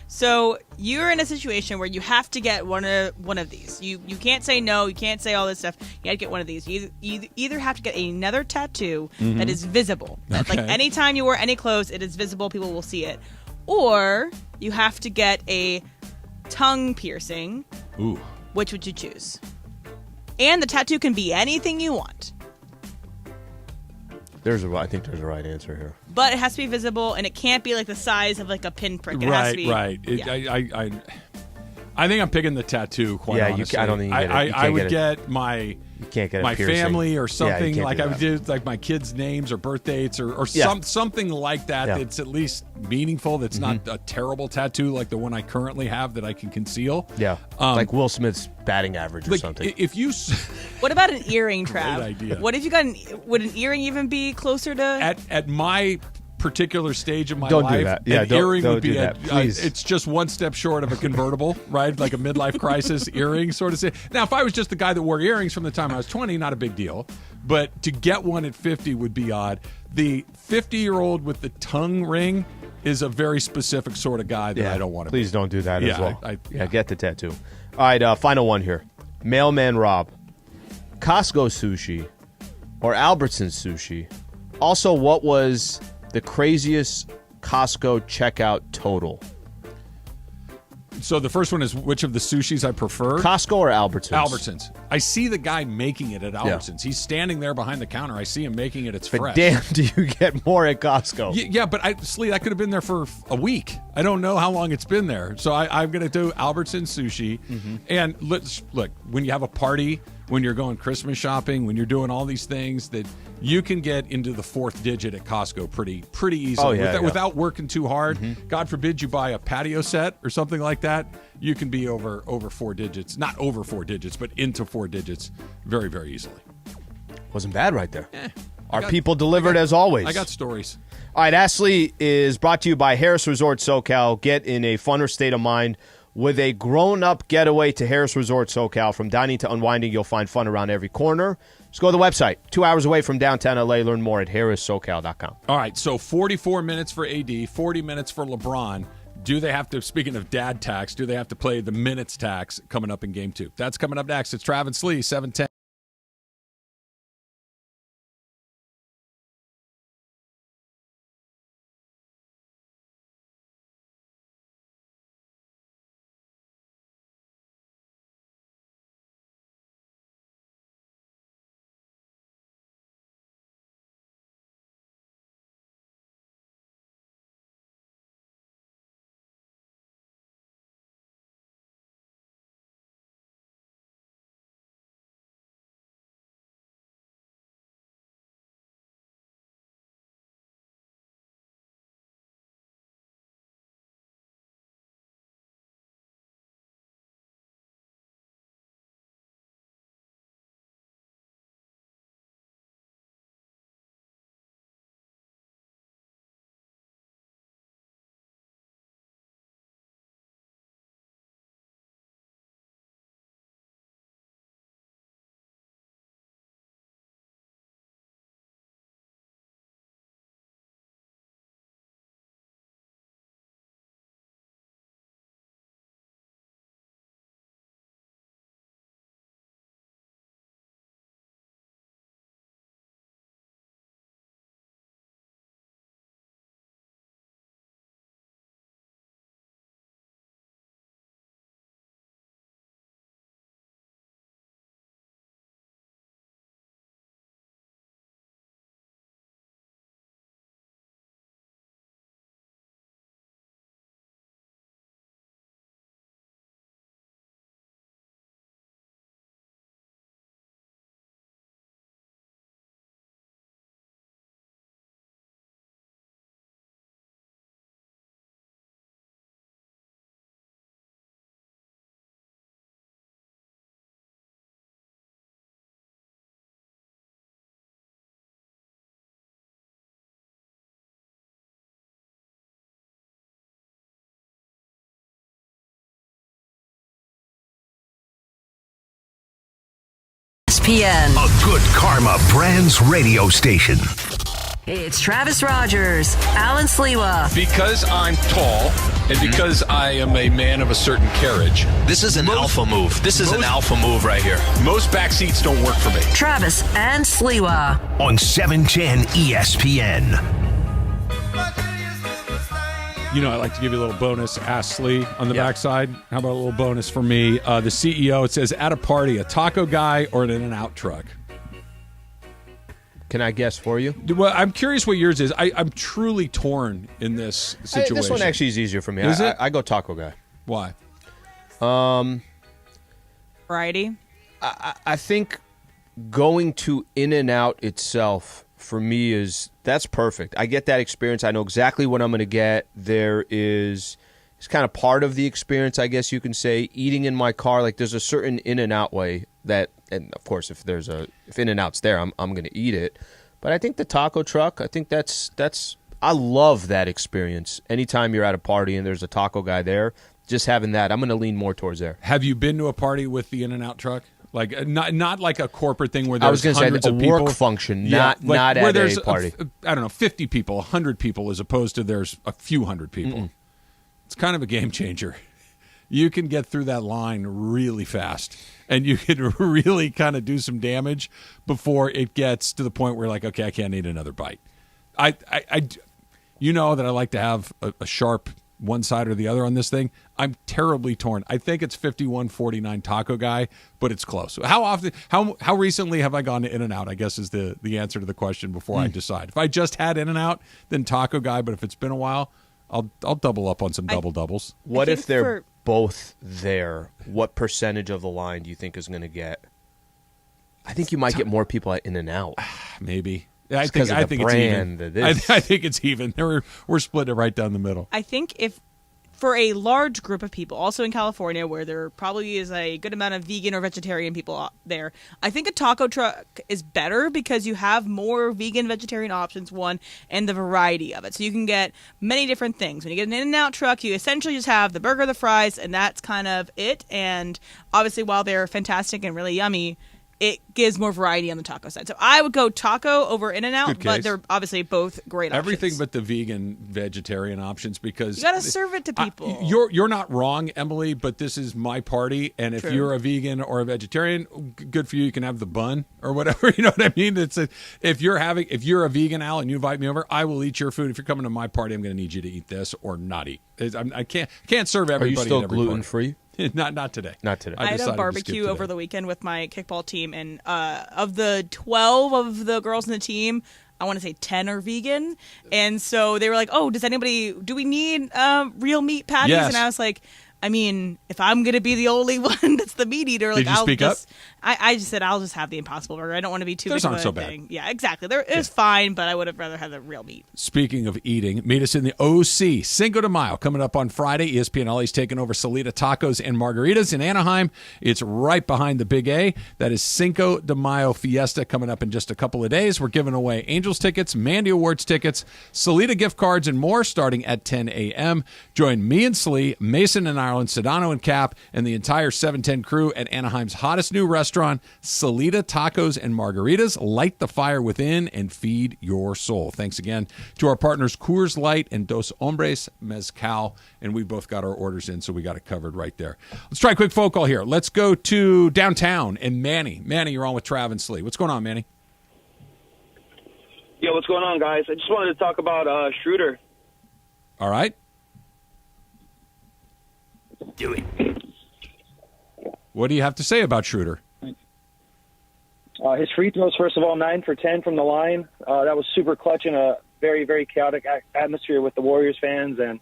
So you're in a situation where you have to get one of these. You can't say no. You can't say all this stuff. You got to get one of these. You either have to get another tattoo that is visible. That, anytime you wear any clothes, it is visible. People will see it. Or you have to get a tongue piercing. Ooh. Which would you choose? And the tattoo can be anything you want. I think there's a right answer here. But it has to be visible, and it can't be the size of a pinprick. It has to be, right. I think I'm picking the tattoo. Quite honestly. I don't think you get it. I would get my family or something. I would do my kids' names or birth dates or something like that. That's at least meaningful. That's not a terrible tattoo like the one I currently have that I can conceal. Yeah, like Will Smith's batting average or something. If you, what about an earring, Trav? Great idea. What if you got would an earring even be closer to at my particular stage of my don't life, do that. Yeah, an earring don't would be do that. Please. It's just one step short of a convertible, right? Like a midlife crisis earring sort of thing. Now, if I was just the guy that wore earrings from the time I was 20, not a big deal. But to get one at 50 would be odd. The 50-year-old with the tongue ring is a very specific sort of guy that I don't want to Please don't do that as well. Yeah, get the tattoo. All right, final one here. Mailman Rob. Costco sushi or Albertsons sushi? Also, what was the craziest Costco checkout total? So the first one is which of the sushis I prefer? Costco or Albertsons? Albertsons. I see the guy making it at Albertsons. He's standing there behind the counter. I see him making it. It's fresh. Damn, do you get more at Costco? Yeah, but Slee, I could have been there for a week. I don't know how long it's been there. So I'm going to do Albertsons sushi. And look, when you have a party, when you're going Christmas shopping, when you're doing all these things, that you can get into the fourth digit at Costco pretty easily without working too hard. God forbid you buy a patio set or something like that. You can be over 4 digits, not over 4 digits, but into 4 digits very, very easily. Wasn't bad right there. Our people delivered as always. I got stories. All right, Ashley is brought to you by Harris Resort SoCal. Get in a funner state of mind with a grown-up getaway to Harris Resort SoCal. From dining to unwinding, you'll find fun around every corner. Just go to the website. 2 hours away from downtown LA. Learn more at harrissocal.com. All right, so 44 minutes for AD, 40 minutes for LeBron. Do they have to, speaking of dad tax, do they have to play the minutes tax coming up in Game 2? That's coming up next. It's Travis Lee, 710. ESPN. A good karma brands radio station. It's Travis Rogers, Alan Sliwa. Because I'm tall and because I am a man of a certain carriage. This is an alpha move. This is an alpha move right here. Most back seats don't work for me. Travis and Sliwa. On 710 ESPN. You know, I like to give you a little bonus, Ask Lee, on the backside. How about a little bonus for me? The CEO, it says, at a party, a taco guy or an In-N-Out truck? Can I guess for you? Well, I'm curious what yours is. I'm truly torn in this situation. This one actually is easier for me. Is it? I go taco guy. Why? Variety. I think going to In-N-Out itself for me that's perfect. I get that experience. I know exactly what I'm going to get. It's kind of part of the experience, I guess you can say. Eating in my car, like there's a certain In-N-Out way that, and of course, if In-N-Out's there, I'm going to eat it. But I think the taco truck, I think I love that experience. Anytime you're at a party and there's a taco guy there, just having that, I'm going to lean more towards there. Have you been to a party with the In-N-Out truck? Like not like a corporate thing where I was there's going hundreds to say of a people. work function, Yeah, not where at there's a party. I don't know, 50 people, 100 people, as opposed to there's a few hundred people. It's kind of a game changer. You can get through that line really fast, and you can really kind of do some damage before it gets to the point where, like, okay, I can't eat another bite. You know that I like to have a sharp one side or the other on this thing. I'm terribly torn. I think it's 51-49 taco guy, but it's close. How often? How recently have I gone to In-N-Out? I guess is the answer to the question before I decide. If I just had In-N-Out, then taco guy. But if it's been a while, I'll double up on some double doubles. What if they're both there? What percentage of the line do you think is going to get? I think you might get more people at In-N-Out. Maybe. I think it's even. I think it's even. We're splitting it right down the middle. I think if for a large group of people, also in California, where there probably is a good amount of vegan or vegetarian people there, I think a taco truck is better because you have more vegan, vegetarian options, one, and the variety of it. So you can get many different things. When you get an In-N-Out truck, you essentially just have the burger, the fries, and that's kind of it. And obviously, while they're fantastic and really yummy, it gives more variety on the taco side. So I would go taco over In-N-Out, Good but case. they're obviously both great options. Everything but the vegan, vegetarian options, because you got to serve it to people. You're not wrong, Emily, but this is my party, and if True. you're a vegan or a vegetarian, good for you. You can have the bun or whatever. You know what I mean? If you're a vegan, Al, and you invite me over, I will eat your food. If you're coming to my party, I'm going to need you to eat this or not eat. I can't serve everybody. Are you still at every party. gluten free? Not today. Not today. I had a barbecue over the weekend with my kickball team, and of the 12 of the girls in the team, I want to say 10 are vegan. And so they were like, "Oh, do we need real meat patties?" Yes. And I was like, I mean, if I'm going to be the only one that's the meat eater, like, Did you speak up? I just said I'll just have the Impossible Burger. I don't want to be too Those big of aren't a so bad. thing. Yeah, exactly. It's fine, but I would have rather had the real meat. Speaking of eating, meet us in the OC. Cinco de Mayo coming up on Friday. ESPNLA is taking over Salida Tacos and Margaritas in Anaheim. It's right behind the Big A. That is Cinco de Mayo Fiesta coming up in just a couple of days. We're giving away Angels tickets, Mandy Awards tickets, Salida gift cards, and more starting at 10 a.m. Join me and Slee, Mason and Ireland, Sedano and Cap, and the entire 710 crew at Anaheim's hottest new restaurant, Salida Tacos and Margaritas. Light the fire within and feed your soul. Thanks again to our partners Coors Light and Dos Hombres Mezcal. And we both got our orders in, so we got it covered right there. Let's try a quick phone call here. Let's go to downtown and Manny. Manny, you're on with Trav and Slee. What's going on, Manny? Yo, what's going on, guys? I just wanted to talk about Schroeder. All right. Do it. What do you have to say about Schroeder? His free throws, first of all, 9 for 10 from the line. That was super clutch in a very, very chaotic atmosphere with the Warriors fans. And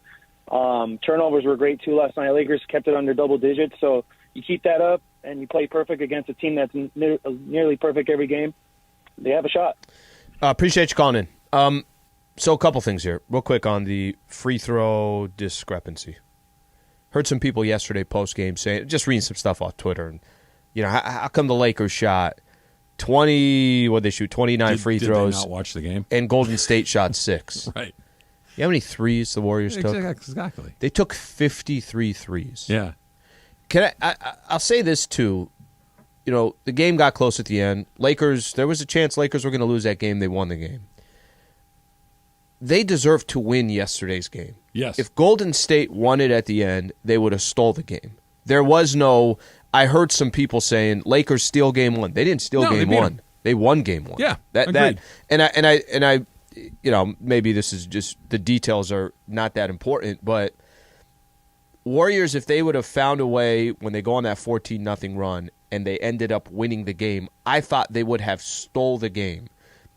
turnovers were great, too, last night. Lakers kept it under double digits. So you keep that up and you play perfect against a team that's nearly perfect every game. They have a shot. Appreciate you calling in. So a couple things here. Real quick on the free throw discrepancy. Heard some people yesterday post-game saying, just reading some stuff off Twitter, and how come the Lakers shot 29 free throws? Did they not watch the game? And Golden State shot 6. Right. You know how many threes the Warriors took? Exactly. They took 53 threes. Yeah. I'll say this, too. The game got close at the end. There was a chance Lakers were going to lose that game. They won the game. They deserved to win yesterday's game. Yes. If Golden State won it at the end, they would have stole the game. There was no. I heard some people saying Lakers steal game 1. They didn't steal game 1. They won game 1. Yeah, that and I maybe this is just the details are not that important, but Warriors, if they would have found a way when they go on that 14-0 run and they ended up winning the game, I thought they would have stole the game.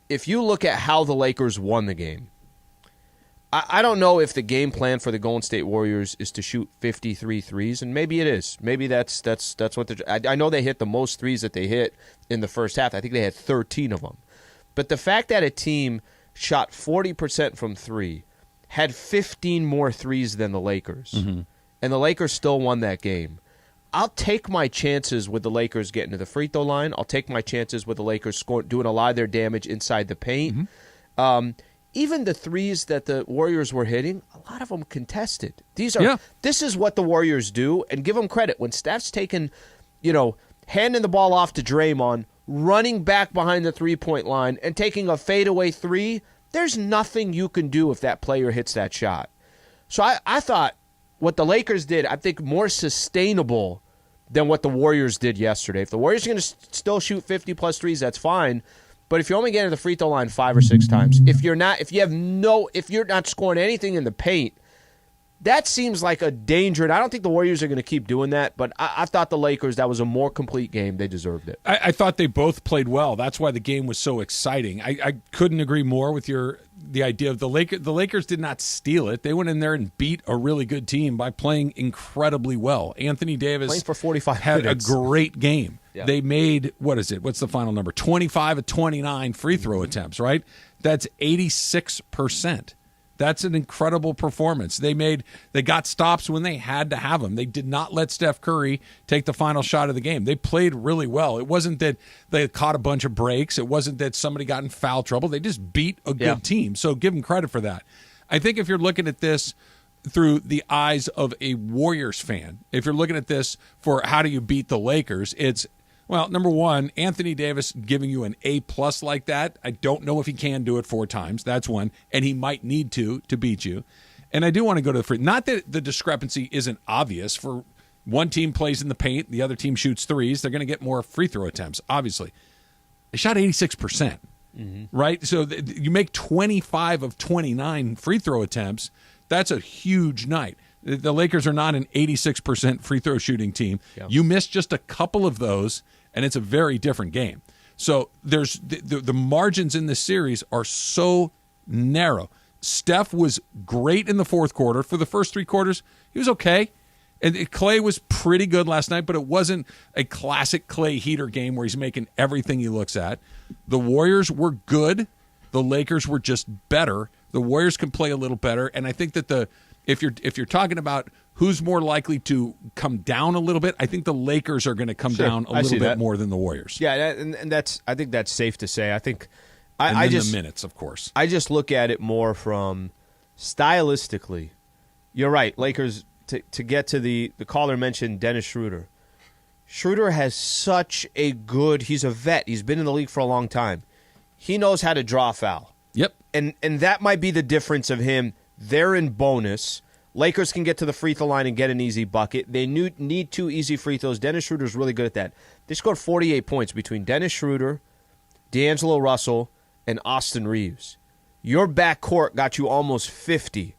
If you look at how the Lakers won the game, I don't know if the game plan for the Golden State Warriors is to shoot 53 threes, and maybe it is. Maybe that's what they're. I know they hit the most threes that they hit in the first half. I think they had 13 of them. But the fact that a team shot 40% from 3, had 15 more threes than the Lakers, and the Lakers still won that game, I'll take my chances with the Lakers getting to the free throw line. I'll take my chances with the Lakers doing a lot of their damage inside the paint. Even the threes that the Warriors were hitting, a lot of them contested. This is what the Warriors do, and give them credit. When Steph's taking, handing the ball off to Draymond, running back behind the three-point line, and taking a fadeaway 3, there's nothing you can do if that player hits that shot. So I thought what the Lakers did, I think, more sustainable than what the Warriors did yesterday. If the Warriors are going to still shoot 50-plus threes, that's fine. But if you only get to the free throw line 5 or 6 times, if you're not scoring anything in the paint, that seems like a danger. And I don't think the Warriors are going to keep doing that. But I thought the Lakers, that was a more complete game. They deserved it. I thought they both played well. That's why the game was so exciting. I couldn't agree more with the idea of the Lakers. The Lakers did not steal it. They went in there and beat a really good team by playing incredibly well. Anthony Davis playing for 45 had minutes. a great game. Yeah. They made, what is it? What's the final number? 25 of 29 free throw attempts, right? That's 86%. That's an incredible performance. They got stops when they had to have them. They did not let Steph Curry take the final shot of the game. They played really well. It wasn't that they caught a bunch of breaks. It wasn't that somebody got in foul trouble. They just beat a good team. So give them credit for that. I think if you're looking at this through the eyes of a Warriors fan, if you're looking at this for how do you beat the Lakers, it's Well, number one, Anthony Davis giving you an A+ like that, I don't know if he can do it 4 times. That's one. And he might need to beat you. And I do want to go to the free. Not that the discrepancy isn't obvious. For one team plays in the paint, the other team shoots threes, they're going to get more free throw attempts, obviously. They shot 86%, right? So you make 25 of 29 free throw attempts. That's a huge night. The Lakers are not an 86% free throw shooting team. Yeah. You miss just a couple of those, and it's a very different game. So there's the margins in this series are so narrow. Steph was great in the fourth quarter. For the first 3 quarters, he was okay. And Clay was pretty good last night, but it wasn't a classic Clay heater game where he's making everything he looks at. The Warriors were good. The Lakers were just better. The Warriors can play a little better, and I think that if you're talking about who's more likely to come down a little bit, I think the Lakers are going to come down a little bit more than the Warriors. Yeah, and I think that's safe to say. I think the minutes, of course. I just look at it more from stylistically. You're right, Lakers. To get to the caller mentioned Dennis Schroeder. Schroeder has such a good. He's a vet. He's been in the league for a long time. He knows how to draw a foul. Yep. And that might be the difference of him. They're in bonus. Lakers can get to the free throw line and get an easy bucket. They need 2 easy free throws. Dennis Schroeder's really good at that. They scored 48 points between Dennis Schroeder, D'Angelo Russell, and Austin Reeves. Your backcourt got you almost 50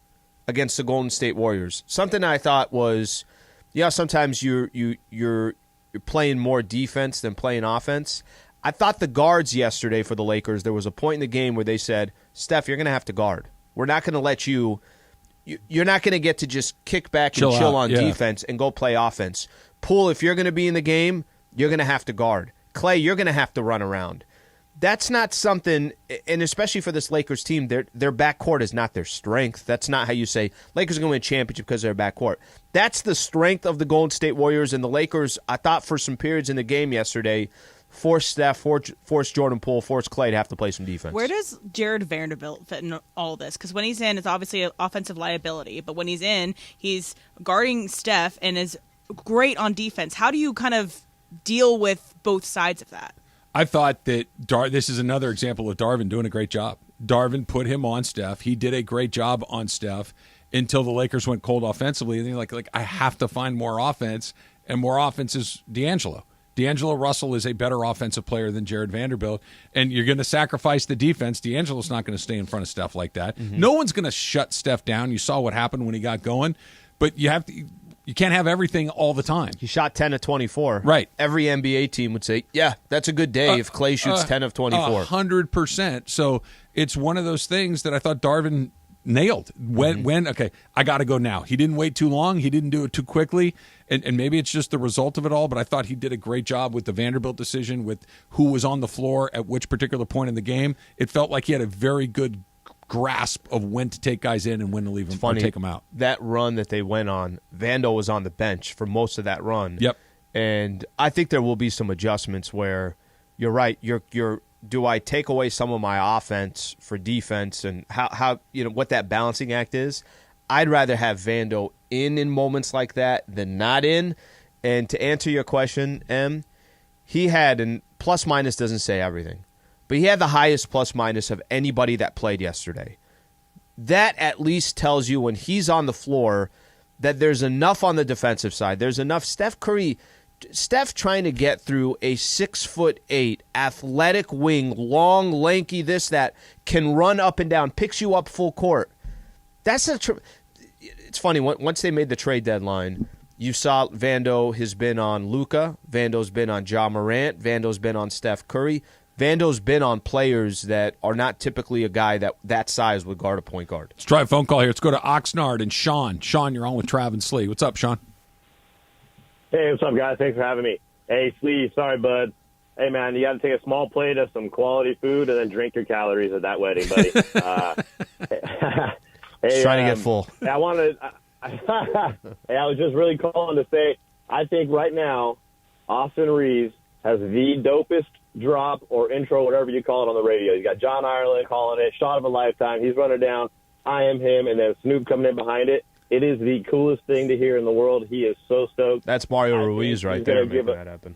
against the Golden State Warriors. Something I thought was, sometimes you're playing more defense than playing offense. I thought the guards yesterday for the Lakers, there was a point in the game where they said, Steph, you're going to have to guard. We're not going to let you're not going to get to just kick back and chill on defense and go play offense. Poole, if you're going to be in the game, you're going to have to guard. Clay, you're going to have to run around. That's not something, and especially for this Lakers team, their backcourt is not their strength. That's not how you say Lakers are going to win a championship because of their backcourt. That's the strength of the Golden State Warriors, and the Lakers, I thought for some periods in the game yesterday, forced Steph, forced Jordan Poole, forced Clay to have to play some defense. Where does Jared Vanderbilt fit in all this? Because when he's in, it's obviously an offensive liability, but when he's in, he's guarding Steph and is great on defense. How do you kind of deal with both sides of that? I thought that this is another example of Darvin doing a great job. Darvin put him on Steph. He did a great job on Steph until the Lakers went cold offensively. And they're like I have to find more offense, and more offense is D'Angelo. D'Angelo Russell is a better offensive player than Jared Vanderbilt, and you're going to sacrifice the defense. D'Angelo's not going to stay in front of Steph like that. Mm-hmm. No one's going to shut Steph down. You saw what happened when he got going, but you can't have everything all the time. He shot 10 of 24. Right. Every NBA team would say, yeah, that's a good day if Clay shoots 10 of 24. 100%. So it's one of those things that I thought Darvin nailed. Okay, I got to go now. He didn't wait too long. He didn't do it too quickly. And maybe it's just the result of it all, but I thought he did a great job with the Vanderbilt decision, with who was on the floor at which particular point in the game. It felt like he had a very good grasp of when to take guys in and when to leave them or take them out. That run that they went on, Vando was on the bench for most of that run. Yep. And I think there will be some adjustments where you're right. Do I take away some of my offense for defense, and how what that balancing act is? I'd rather have Vando in moments like that than not in. And to answer your question, M, he had, and plus minus doesn't say everything, but he had the highest plus minus of anybody that played yesterday. That at least tells you when he's on the floor that there's enough on the defensive side. There's enough. Steph trying to get through a 6'8" athletic wing, long, lanky, that can run up and down, picks you up full court. It's funny, once they made the trade deadline, you saw Vando has been on Luka, Vando's been on Ja Morant, Vando's been on Steph Curry. Vando's been on players that are not typically a guy that size would guard a point guard. Let's try a phone call here. Let's go to Oxnard and Sean. Sean, you're on with Trav and Slee. What's up, Sean? Hey, what's up, guys? Thanks for having me. Hey, Slee, sorry, bud. Hey, man, you got to take a small plate of some quality food and then drink your calories at that wedding, buddy. Just trying to get full. I was just really calling to say, I think right now, Austin Reeves has the dopest drop or intro, whatever you call it, on the radio. You got John Ireland calling it, shot of a lifetime. He's running down, I am him, and then Snoop coming in behind it. It is the coolest thing to hear in the world. He is so stoked. That's Mario Ruiz right there making that happen.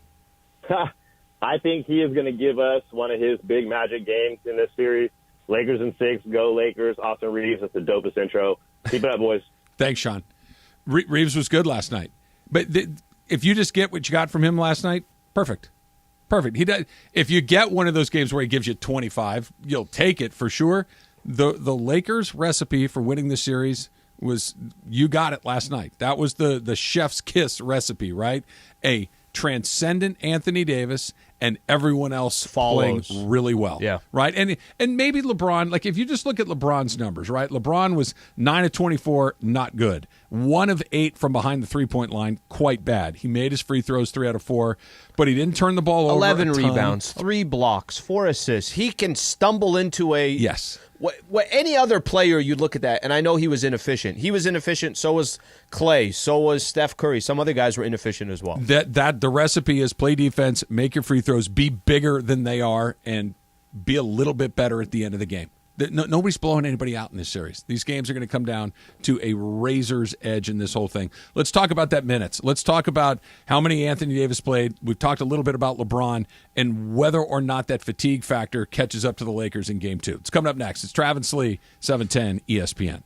I think he is going to give us one of his big magic games in this series. Lakers in 6, go Lakers. Austin Reeves, that's the dopest intro. Keep it up, boys. Thanks, Sean. Reeves was good last night. But if you just get what you got from him last night, perfect. Perfect. He does. If you get one of those games where he gives you 25, you'll take it for sure. The Lakers' recipe for winning the series was, you got it last night. That was the chef's kiss recipe, right? A transcendent Anthony Davis and everyone else follows playing really well. Yeah. Right? And maybe LeBron, like if you just look at LeBron's numbers, right? LeBron was 9 of 24, not good. 1 of 8 from behind the three-point line, quite bad. He made his free throws 3 out of 4, but he didn't turn the ball over. 11 rebounds, 3 blocks, 4 assists. He can stumble into a yes. What any other player, you'd look at that, and I know he was inefficient. He was inefficient. So was Clay. So was Steph Curry. Some other guys were inefficient as well. That the recipe is play defense, make your free throws, be bigger than they are, and be a little bit better at the end of the game. Nobody's blowing anybody out in this series. These games are going to come down to a razor's edge in this whole thing. Let's talk about that minutes. Let's talk about how many Anthony Davis played. We've talked a little bit about LeBron and whether or not that fatigue factor catches up to the Lakers in Game 2. It's coming up next. It's Trav and Slee, 710 ESPN.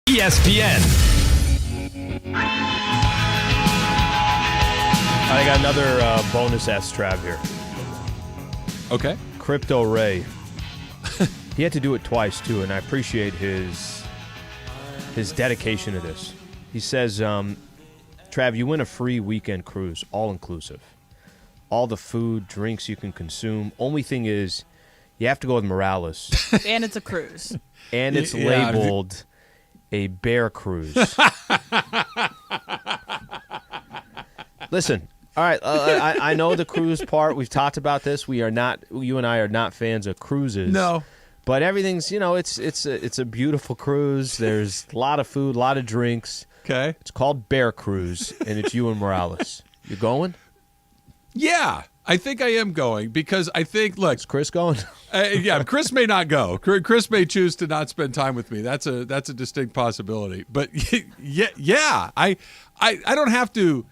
ESPN. I got another bonus S Trav here. Okay. Crypto Ray. He had to do it twice, too, and I appreciate his dedication to this. He says, Trav, you win a free weekend cruise, all-inclusive. All the food, drinks you can consume. Only thing is, you have to go with Morales. And it's a cruise. And it's labeled a bear cruise. Listen, all right, I know the cruise part. We've talked about this. You and I are not fans of cruises. No. But everything's, it's a beautiful cruise. There's a lot of food, a lot of drinks. Okay. It's called Bear Cruise, and it's you and Morales. You going? Yeah, I think I am going because I think, look. Is Chris going? Yeah, Chris may not go. Chris may choose to not spend time with me. That's a distinct possibility. But yeah, I don't have to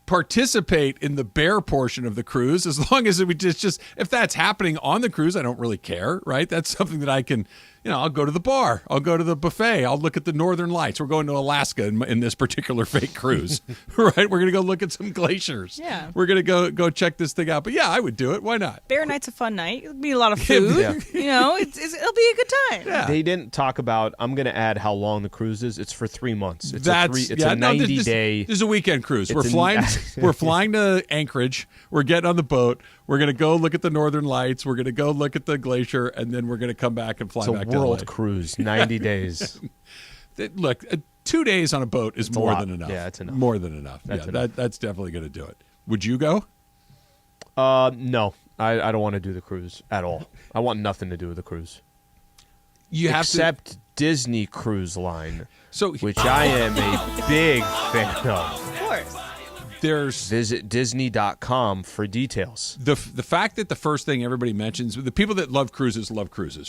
participate in the bear portion of the cruise as long as we just if that's happening on the cruise, I don't really care, right? That's something that I can, I'll go to the bar, I'll go to the buffet, I'll look at the northern lights. We're going to Alaska in this particular fake cruise, right? We're going to go look at some glaciers. Yeah. We're going to go check this thing out. But yeah, I would do it. Why not? Bear night's a fun night. It'll be a lot of food. Yeah. It'll be a good time. Yeah. They didn't talk about, I'm going to add how long the cruise is. It's for 3 months. It's a 90-day. This is a weekend cruise. We're flying to Anchorage. We're getting on the boat. We're going to go look at the northern lights. We're going to go look at the glacier, and then we're going to come back and fly back to LA. World cruise, 90 days. Look, 2 days on a boat is more than enough. Yeah, it's enough. More than enough. That's definitely going to do it. Would you go? No, I don't want to do the cruise at all. I want nothing to do with the cruise. Except Disney Cruise Line, which I am a big fan of. Of course. Visit Disney.com for details. The fact that the first thing everybody mentions, the people that love cruises,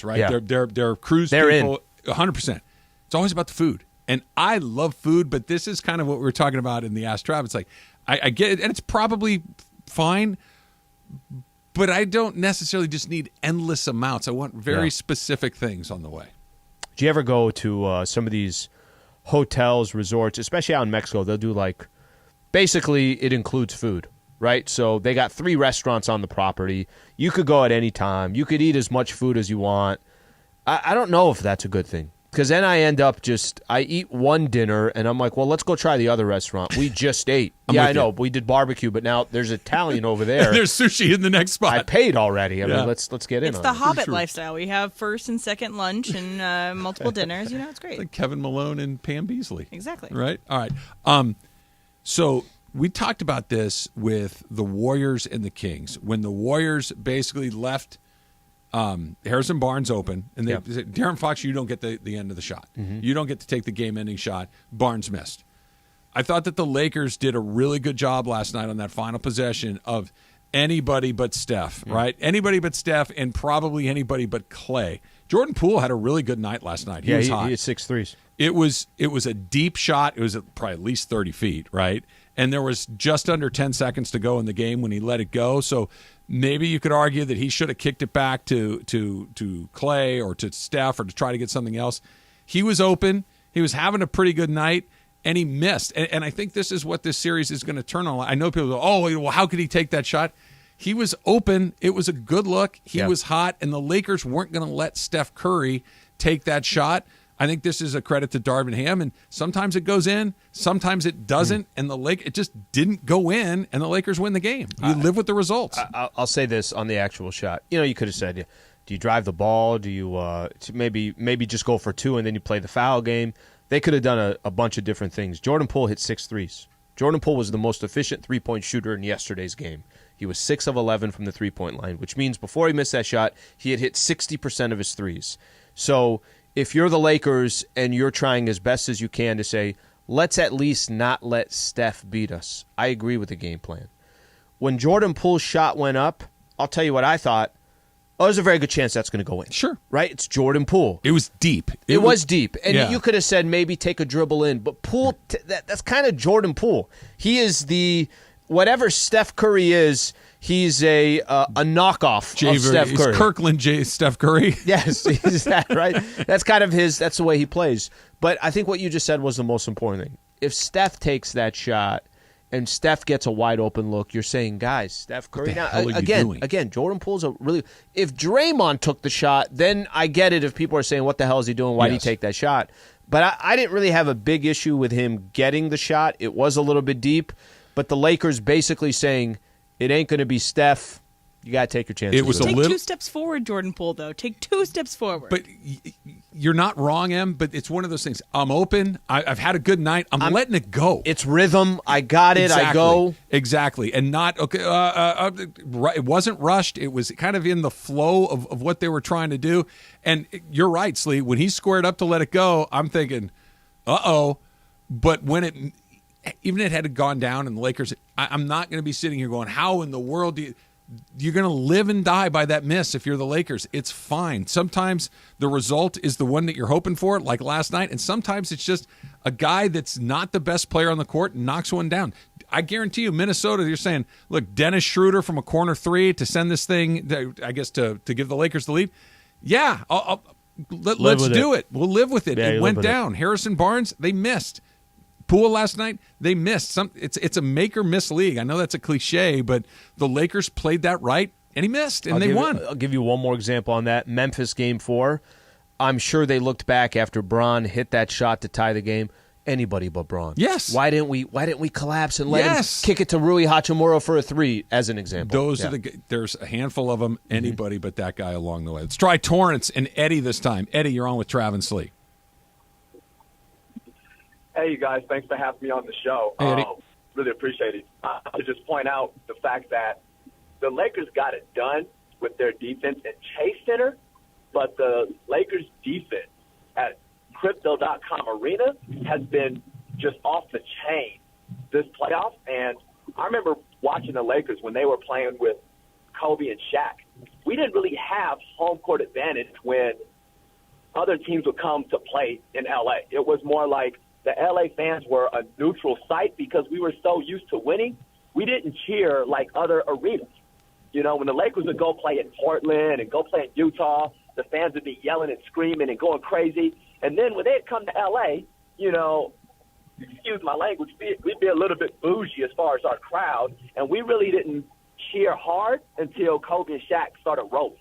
right? Yeah. They're cruise people, 100%. It's always about the food. And I love food, but this is kind of what we were talking about in the Ask Trav. It's like, I get it, and it's probably fine, but I don't necessarily just need endless amounts. I want very specific things on the way. Do you ever go to some of these hotels, resorts, especially out in Mexico? They'll do basically it includes food, right? So they got 3 restaurants on the property. You could go at any time. You could eat as much food as you want. I don't know if that's a good thing. Because then I end up I eat one dinner, and I'm like, well, let's go try the other restaurant. We just ate. Yeah, I know. We did barbecue, but now there's Italian over there. There's sushi in the next spot. I paid already. I mean, let's get in on it. It's the Hobbit lifestyle. We have first and second lunch and multiple dinners. It's great. It's like Kevin Malone and Pam Beasley. Exactly. Right? All right. So we talked about this with the Warriors and the Kings. When the Warriors basically left Harrison Barnes open, and they said, De'Aaron Fox, you don't get the end of the shot. Mm-hmm. You don't get to take the game-ending shot. Barnes missed. I thought that the Lakers did a really good job last night on that final possession of anybody but Steph, right? Anybody but Steph and probably anybody but Clay. Jordan Poole had a really good night last night. He was hot. He had 6 threes. It was a deep shot. It was probably at least 30 feet, right? And there was just under 10 seconds to go in the game when he let it go. So maybe you could argue that he should have kicked it back to Clay or to Steph or to try to get something else. He was open. He was having a pretty good night, and he missed. And I think this is what this series is going to turn on. I know people go, oh, well, how could he take that shot? He was open. It was a good look. He was hot, and the Lakers weren't going to let Steph Curry take that shot. I think this is a credit to Darvin Ham, and sometimes it goes in, sometimes it doesn't, and it just didn't go in, and the Lakers win the game. You live with the results. I'll say this on the actual shot. You could have said, do you drive the ball? Do you maybe just go for 2 and then you play the foul game? They could have done a bunch of different things. Jordan Poole hit 6 threes. Jordan Poole was the most efficient three-point shooter in yesterday's game. He was 6 of 11 from the three-point line, which means before he missed that shot, he had hit 60% of his threes. So if you're the Lakers and you're trying as best as you can to say, let's at least not let Steph beat us, I agree with the game plan. When Jordan Poole's shot went up, I'll tell you what I thought. Oh, there's a very good chance that's going to go in. Sure. Right? It's Jordan Poole. It was deep. It was deep. And you could have said maybe take a dribble in. But Poole, that's kind of Jordan Poole. He is whatever Steph Curry is, he's a knockoff of Steph Curry. He's Kirkland Steph Curry. Yes, he's that, right? That's kind of that's the way he plays. But I think what you just said was the most important thing. If Steph takes that shot and Steph gets a wide open look, you're saying, guys, Steph Curry. Now, again, Jordan Poole's if Draymond took the shot, then I get it if people are saying, what the hell is he doing? Why did he take that shot? But I didn't really have a big issue with him getting the shot. It was a little bit deep, but the Lakers basically saying, it ain't going to be Steph. You got to take your chances. It was Take 2 steps forward, Jordan Poole, though. Take 2 steps forward. But you're not wrong, Em, but it's one of those things. I'm open. I've had a good night. I'm letting it go. It's rhythm. I got it. Exactly. I go. Exactly. And not, okay, it wasn't rushed. It was kind of in the flow of what they were trying to do. And you're right, Slee. When he squared up to let it go, I'm thinking, uh-oh. But when even it had gone down and the Lakers, I'm not going to be sitting here going, how in the world do you... You're going to live and die by that miss if you're the Lakers. It's fine. Sometimes the result is the one that you're hoping for, like last night, and sometimes it's just a guy that's not the best player on the court and knocks one down. I guarantee you, Minnesota, you're saying, look, Dennis Schroeder from a corner three to send this thing, I guess, to give the Lakers the lead. Yeah, let's do it. We'll live with it. Yeah, it went down. Harrison Barnes, they missed. Poole last night, they missed. It's a make or miss league. I know that's a cliche, but the Lakers played that right, and he missed, and they won. I'll give you one more example on that. Memphis Game 4. I'm sure they looked back after Bron hit that shot to tie the game. Anybody but Bron. Yes. Why didn't we collapse and let him kick it to Rui Hachimura for a 3, as an example? There's a handful of them. Anybody but that guy along the way. Let's try Torrance and Eddie this time. Eddie, you're on with Travis Lee. Hey, you guys. Thanks for having me on the show. Hey, really appreciate it. To just point out the fact that the Lakers got it done with their defense at Chase Center, but the Lakers' defense at Crypto.com Arena has been just off the chain this playoff. And I remember watching the Lakers when they were playing with Kobe and Shaq. We didn't really have home court advantage when other teams would come to play in L.A. It was more like the L.A. fans were a neutral site because we were so used to winning. We didn't cheer like other arenas. You know, when the Lakers would go play in Portland and go play in Utah, the fans would be yelling and screaming and going crazy. And then when they'd come to L.A., you know, excuse my language, we'd be a little bit bougie as far as our crowd, and we really didn't cheer hard until Kobe and Shaq started rolling.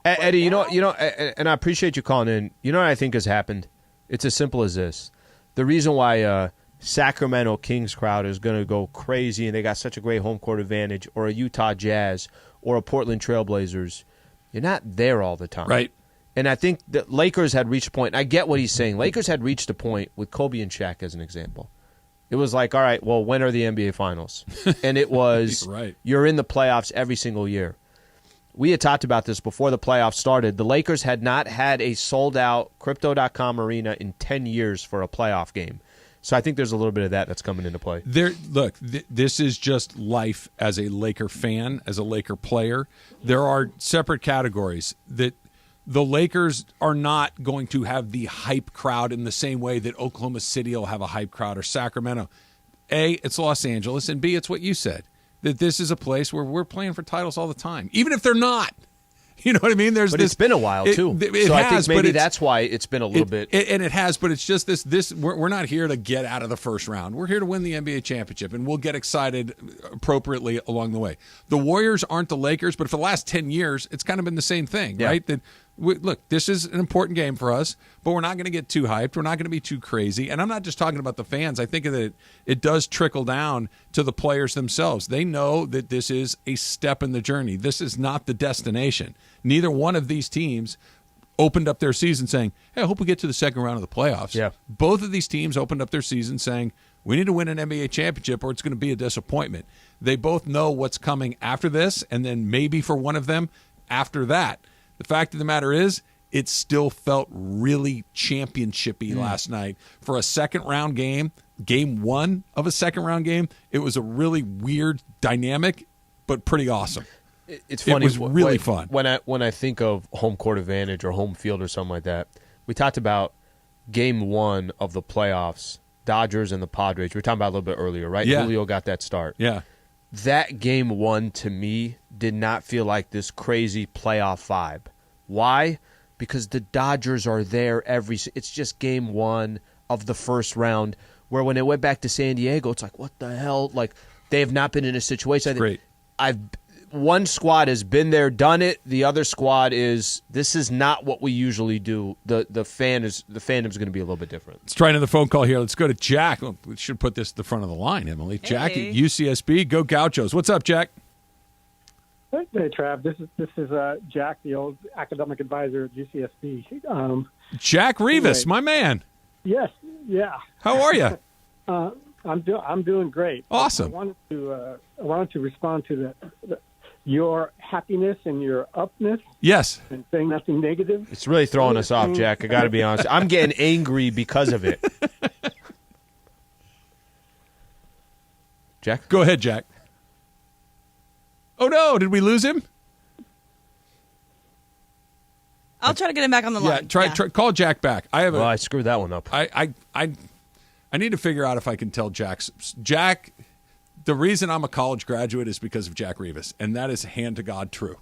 Eddie, you know, and I appreciate you calling in. You know what I think has happened? It's as simple as this. The reason why Sacramento Kings crowd is going to go crazy and they got such a great home court advantage, or a Utah Jazz or a Portland Trailblazers, you're not there all the time. Right. And I think the Lakers had reached a point. I get what he's saying. Lakers had reached a point with Kobe and Shaq as an example. It was like, all right, well, when are the NBA Finals? And it was, right. You're in the playoffs every single year. We had talked about this before the playoffs started. The Lakers had not had a sold-out Crypto.com arena in 10 years for a playoff game. So I think there's a little bit of that's coming into play. This is just life as a Laker fan, as a Laker player. There are separate categories that the Lakers are not going to have the hype crowd in the same way that Oklahoma City will have a hype crowd, or Sacramento. A, it's Los Angeles, and B, it's what you said, that this is a place where we're playing for titles all the time, even if they're not. You know what I mean? It's been a while, too. I think maybe that's why it's been a little bit. And it has, but it's just this. We're not here to get out of the first round. We're here to win the NBA championship, and we'll get excited appropriately along the way. The Warriors aren't the Lakers, but for the last 10 years, it's kind of been the same thing, right? That look, this is an important game for us, but we're not going to get too hyped. We're not going to be too crazy. And I'm not just talking about the fans. I think that it does trickle down to the players themselves. They know that this is a step in the journey. This is not the destination. Neither one of these teams opened up their season saying, hey, I hope we get to the second round of the playoffs. Yeah. Both of these teams opened up their season saying, we need to win an NBA championship or it's going to be a disappointment. They both know what's coming after this, and then maybe for one of them after that. The fact of the matter is, it still felt really championship-y last night. For a second-round game, game one of a second-round game, it was a really weird dynamic, but pretty awesome. It's funny. It was really fun. When I think of home court advantage or home field or something like that, we talked about game one of the playoffs, Dodgers and the Padres. We were talking about it a little bit earlier, right? Yeah. Julio got that start. Yeah. That game one, to me, did not feel like this crazy playoff vibe. Why? Because the Dodgers are there it's just game one of the first round, where when they went back to San Diego, it's like, what the hell? Like, they have not been in a situation. Great. One squad has been there, done it. The other squad this is not what we usually do. The fandom's going to be a little bit different. Let's try another phone call here. Let's go to Jack. Well, we should put this at the front of the line, Emily. Jack at UCSB. Go Gauchos. What's up, Jack? Hey, Trav. This is Jack, the old academic advisor at GCSB. Jack Rivas, my man. Yes, yeah. How are you? I'm doing great. Awesome. I wanted to respond to your happiness and your upness. Yes. And saying nothing negative. It's really throwing us off, Jack. I got to be honest. I'm getting angry because of it. Jack? Go ahead, Jack. Oh, no. Did we lose him? I'll try to get him back on the line. Try call Jack back. I screwed that one up. I need to figure out if I can tell Jack, the reason I'm a college graduate is because of Jack Rivas, and that is hand to God true.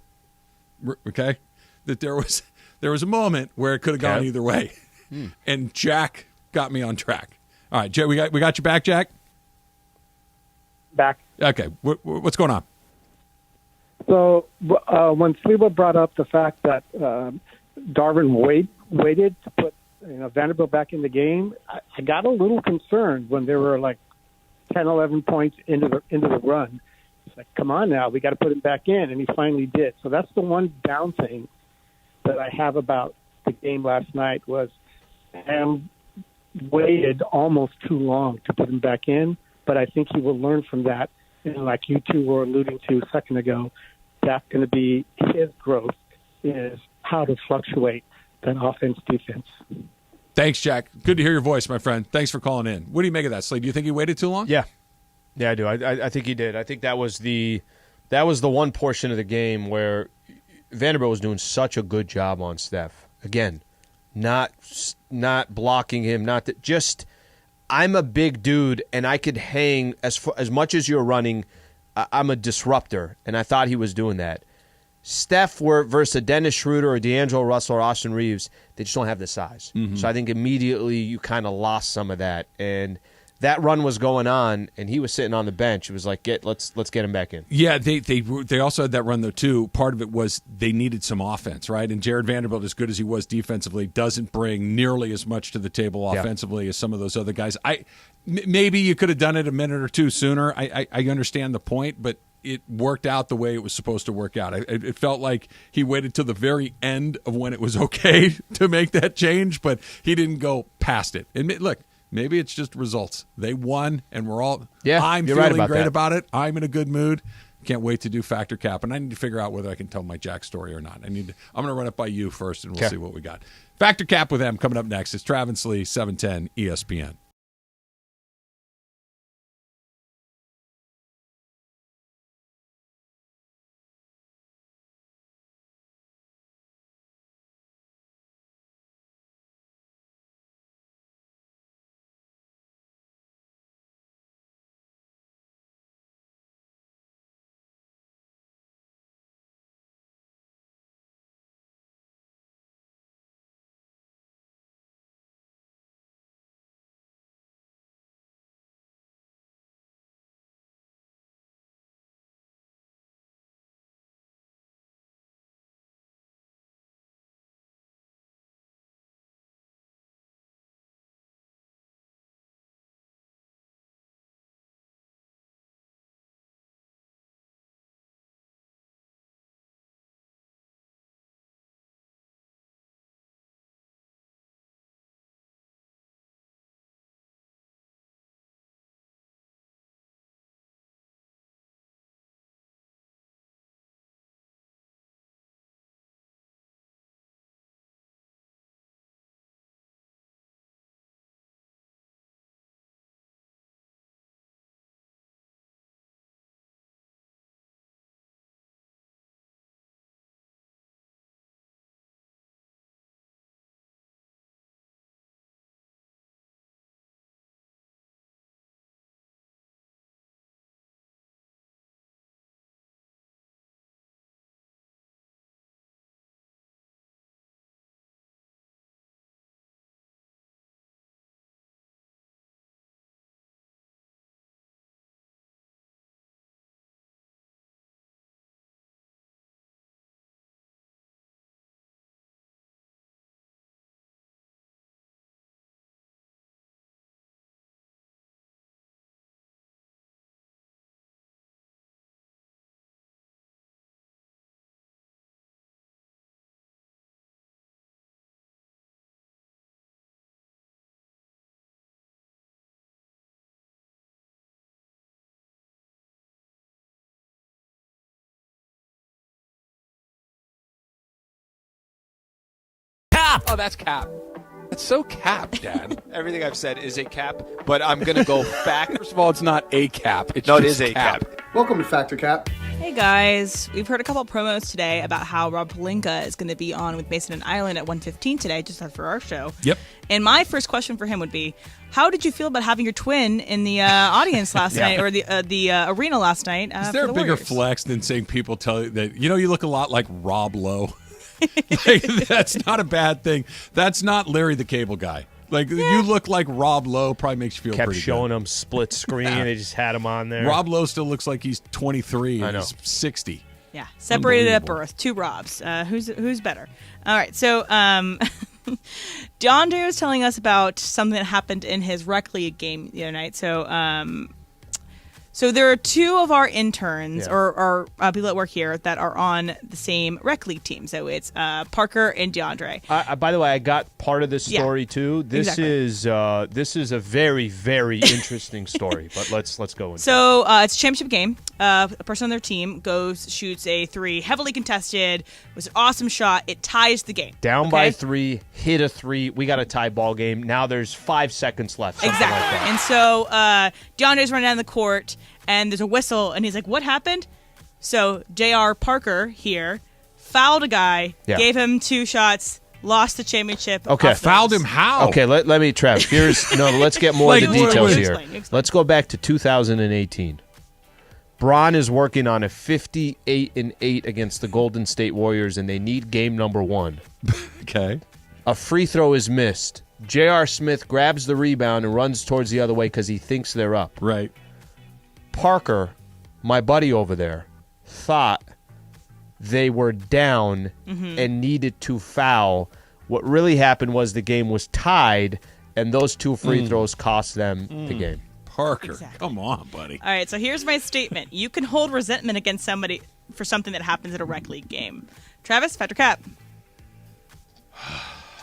Okay? That there was a moment where it could have gone either way. And Jack got me on track. All right, Jay, we got you back, Jack? Back. Okay. What's going on? So when Sliwa brought up the fact that Darvin waited to put Vanderbilt back in the game, I got a little concerned when there were like 10, 11 points into the run. It's like, come on now, we got to put him back in, and he finally did. So that's the one down thing that I have about the game last night was Ham waited almost too long to put him back in, but I think he will learn from that. And like you two were alluding to a second ago, that's going to be his growth is how to fluctuate that offense-defense. Thanks, Jack. Good to hear your voice, my friend. Thanks for calling in. What do you make of that, Slade? Do you think he waited too long? Yeah, I do. I think he did. I think that was the one portion of the game where Vanderbilt was doing such a good job on Steph. Again, not blocking him, I'm a big dude, and I could hang as much as you're running. I'm a disruptor, and I thought he was doing that. Steph versus a Dennis Schroeder or D'Angelo Russell or Austin Reeves, they just don't have the size. Mm-hmm. So I think immediately you kind of lost some of that. And that run was going on, and he was sitting on the bench. It was like, let's get him back in. Yeah, they also had that run, though, too. Part of it was they needed some offense, right? And Jared Vanderbilt, as good as he was defensively, doesn't bring nearly as much to the table offensively as some of those other guys. Maybe you could have done it a minute or two sooner. I understand the point, but it worked out the way it was supposed to work out. It felt like he waited till the very end of when it was okay to make that change, but he didn't go past it. And look, maybe it's just results. They won, and we're all I'm feeling great about it. I'm in a good mood. Can't wait to do Factor Cap, and I need to figure out whether I can tell my Jack story or not. I'm going to run it by you first, and we'll see what we got. Factor Cap with them coming up next. It's Travis Lee, 710 ESPN. Oh, that's cap. That's so cap, Dad. Everything I've said is a cap, but I'm going to go back. First of all, it's not a cap. It's no, it just is a cap. Welcome to Factor Cap. Hey guys, we've heard a couple promos today about how Rob Pelinka is going to be on with Mason and Island at 1:15 today, just for our show. Yep. And my first question for him would be, how did you feel about having your twin in the audience last night, or the arena last night? Is there a bigger Warriors? flex than saying people tell you that, you look a lot like Rob Lowe? Like, that's not a bad thing. That's not Larry the Cable Guy. Like, you look like Rob Lowe, probably makes you feel Kept pretty showing good. him split screen. They just had him on there. Rob Lowe still looks like he's 23 I and know. he's 60. Yeah, separated at birth, two Robs. Who's better? All right, so DeAndre was telling us about something that happened in his rec league game the other night. So there are two of our interns or people that work here that are on the same rec league team. So it's Parker and DeAndre. By the way, I got part of this story too. This exactly. this is a very, very interesting story. But let's go into So it's a championship game. A person on their team shoots a three, heavily contested. It was an awesome shot. It ties the game. Down by 3, hit a 3. We got a tie ball game. Now there's 5 seconds left. Exactly. Like that. And so DeAndre's running down the court, and there's a whistle, and he's like, what happened? So J.R. Parker here fouled a guy, gave him 2 shots, lost the championship. Okay. Fouled him how? Okay, let me, Trev. Let's get more of the details here. Explain. Let's go back to 2018. Bron is working on a 58-8 against the Golden State Warriors, and they need game number 1. Okay. A free throw is missed. J.R. Smith grabs the rebound and runs towards the other way because he thinks they're up. Right. Parker, my buddy over there, thought they were down and needed to foul. What really happened was the game was tied, and those 2 free throws cost them the game. Parker, Exactly. come on, buddy. All right, so here's my statement. You can hold resentment against somebody for something that happens at a rec league game. Travis, Factor Cap.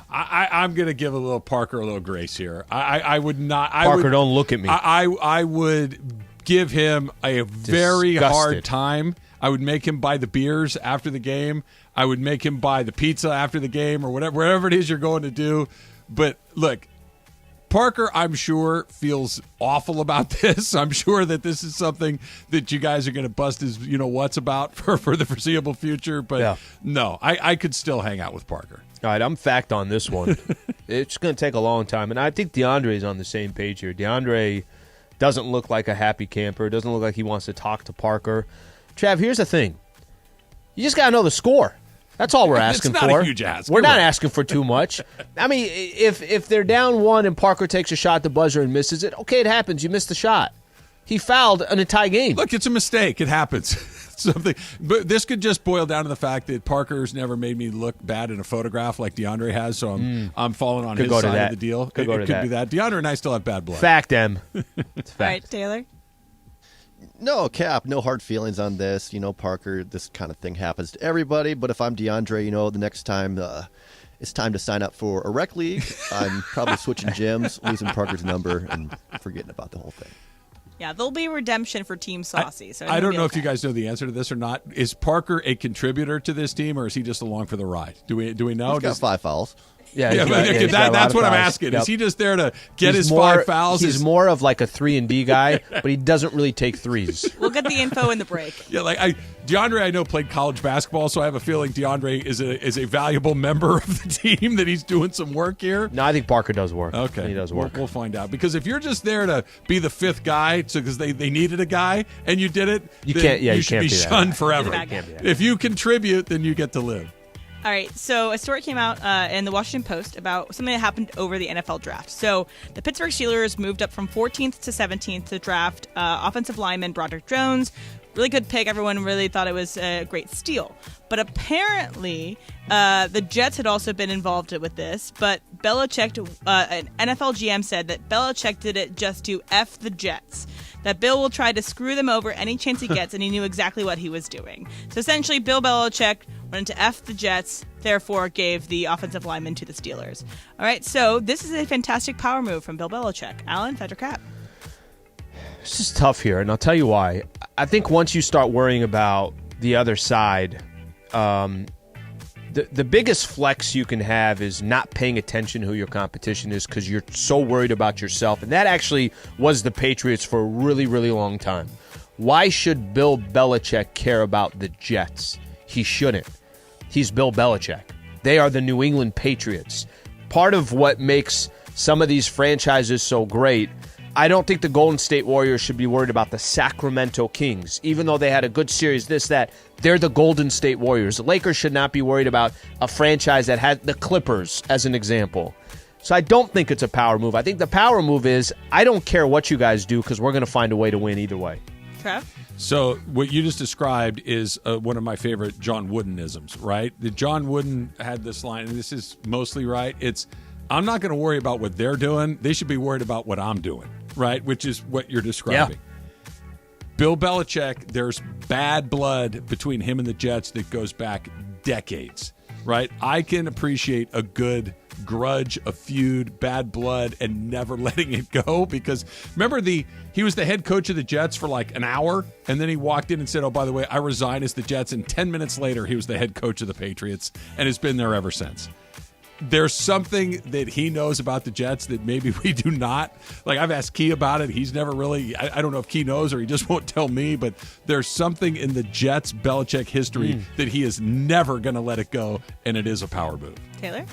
I'm going to give a little Parker a little grace here. I would not. Parker, don't look at me. I would give him a very hard time. I would make him buy the beers after the game. I would make him buy the pizza after the game or whatever it is you're going to do. But look, Parker, I'm sure, feels awful about this. I'm sure that this is something that you guys are going to bust his what's about for the foreseeable future. But no, I could still hang out with Parker. All right, I'm fact on this one. It's going to take a long time, and I think DeAndre is on the same page here. DeAndre doesn't look like a happy camper. Doesn't look like he wants to talk to Parker. Trav, here's the thing. You just got to know the score. That's all we're asking it's for. not a huge ask. We're not asking for too much. I mean, if they're down 1 and Parker takes a shot at the buzzer and misses it, okay, it happens. You missed the shot. He fouled in a tie game. Look, it's a mistake. It happens. But this could just boil down to the fact that Parker's never made me look bad in a photograph like DeAndre has, so I'm falling on his side of the deal. It could be that. DeAndre and I still have bad blood. Fact, M. It's fact. All right, Taylor. No, Cap, no hard feelings on this. Parker, this kind of thing happens to everybody. But if I'm DeAndre, the next time it's time to sign up for a rec league, I'm probably switching gyms, losing Parker's number, and forgetting about the whole thing. Yeah, there'll be redemption for Team Saucy. I don't know if you guys know the answer to this or not. Is Parker a contributor to this team, or is he just along for the ride? Do we know? He's got 5 fouls. That's what I'm asking. Yep. Is he just there to get his 5 fouls? He's more of like a 3-and-D guy, but he doesn't really take threes. We'll get the info in the break. Yeah, DeAndre, I know, played college basketball, so I have a feeling DeAndre is a valuable member of the team, that he's doing some work here. No, I think Parker does work. Okay. He does work. We'll find out. Because if you're just there to be the 5th guy, because they needed a guy, and you did it, you should be shunned forever. If you contribute, then you get to live. All right, so a story came out in the Washington Post about something that happened over the NFL draft. So the Pittsburgh Steelers moved up from 14th to 17th to draft offensive lineman Broderick Jones. Really good pick. Everyone really thought it was a great steal. But apparently, the Jets had also been involved with this. But Belichick, an NFL GM, said that Belichick did it just to F the Jets. That Bill will try to screw them over any chance he gets, and he knew exactly what he was doing. So essentially, Bill Belichick wanted to F the Jets, therefore gave the offensive lineman to the Steelers. All right, so this is a fantastic power move from Bill Belichick. Alan, Fedra Cap. This is tough here, and I'll tell you why. I think once you start worrying about the other side, The biggest flex you can have is not paying attention to who your competition is because you're so worried about yourself. And that actually was the Patriots for a really, really long time. Why should Bill Belichick care about the Jets? He shouldn't. He's Bill Belichick. They are the New England Patriots. Part of what makes some of these franchises so great, I don't think the Golden State Warriors should be worried about the Sacramento Kings. Even though they had a good series, they're the Golden State Warriors. The Lakers should not be worried about a franchise that had the Clippers, as an example. So I don't think it's a power move. I think the power move is, I don't care what you guys do because we're going to find a way to win either way. Trev? So what you just described is one of my favorite John Woodenisms, right? The John Wooden had this line, and this is mostly right. It's, I'm not going to worry about what they're doing. They should be worried about what I'm doing, right? Which is what you're describing. Yeah. Bill Belichick, there's bad blood between him and the Jets that goes back decades, right? I can appreciate a good grudge, a feud, bad blood, and never letting it go because remember he was the head coach of the Jets for like an hour, and then he walked in and said, oh, by the way, I resign as the Jets, and 10 minutes later he was the head coach of the Patriots and has been there ever since. There's something that he knows about the Jets that maybe we do not. Like, I've asked Key about it. He's never really, I don't know if Key knows or he just won't tell me, but there's something in the Jets Belichick history that he is never going to let it go, and it is a power move. Taylor?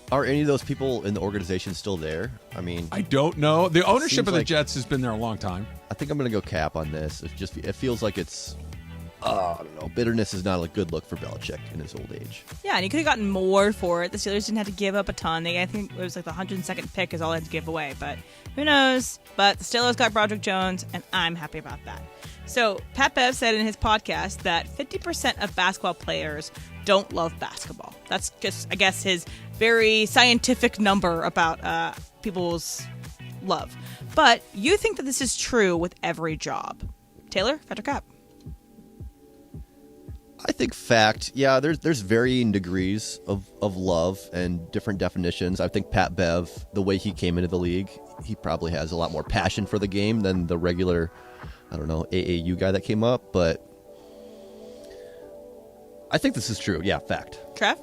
Are any of those people in the organization still there? I mean, I don't know. The ownership of the Jets has been there a long time. I think I'm going to go Cap on this. It feels like it's, I don't know. Bitterness is not a good look for Belichick in his old age. Yeah, and he could have gotten more for it. The Steelers didn't have to give up a ton. I think it was like the 102nd pick is all they had to give away. But who knows? But the Steelers got Broderick Jones, and I'm happy about that. So Pat Bev said in his podcast that 50% of basketball players don't love basketball. That's just, I guess, his very scientific number about people's love. But you think that this is true with every job. Taylor, Fetcher Cap. I think fact. Yeah, there's varying degrees of love and different definitions. I think Pat Bev, the way he came into the league, he probably has a lot more passion for the game than the regular, I don't know, AAU guy that came up. But I think this is true. Yeah, fact. Trev?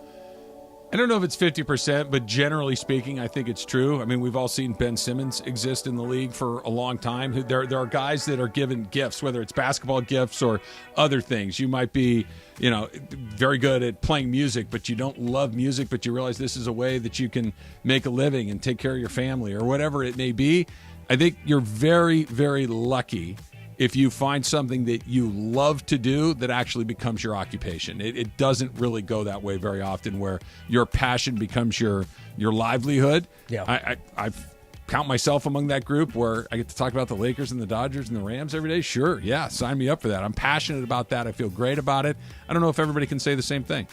I don't know if it's 50%, but generally speaking, I think it's true. I mean, we've all seen Ben Simmons exist in the league for a long time. There are guys that are given gifts, whether it's basketball gifts or other things. You might be, very good at playing music, but you don't love music, but you realize this is a way that you can make a living and take care of your family or whatever it may be. I think you're very, very lucky if you find something that you love to do that actually becomes your occupation. It doesn't really go that way very often where your passion becomes your livelihood. Yeah. I count myself among that group where I get to talk about the Lakers and the Dodgers and the Rams every day. Sure, yeah, sign me up for that. I'm passionate about that. I feel great about it. I don't know if everybody can say the same thing.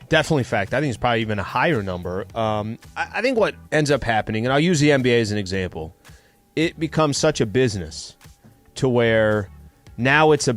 Definitely fact. I think it's probably even a higher number. I think what ends up happening, and I'll use the NBA as an example, it becomes such a business to where now it's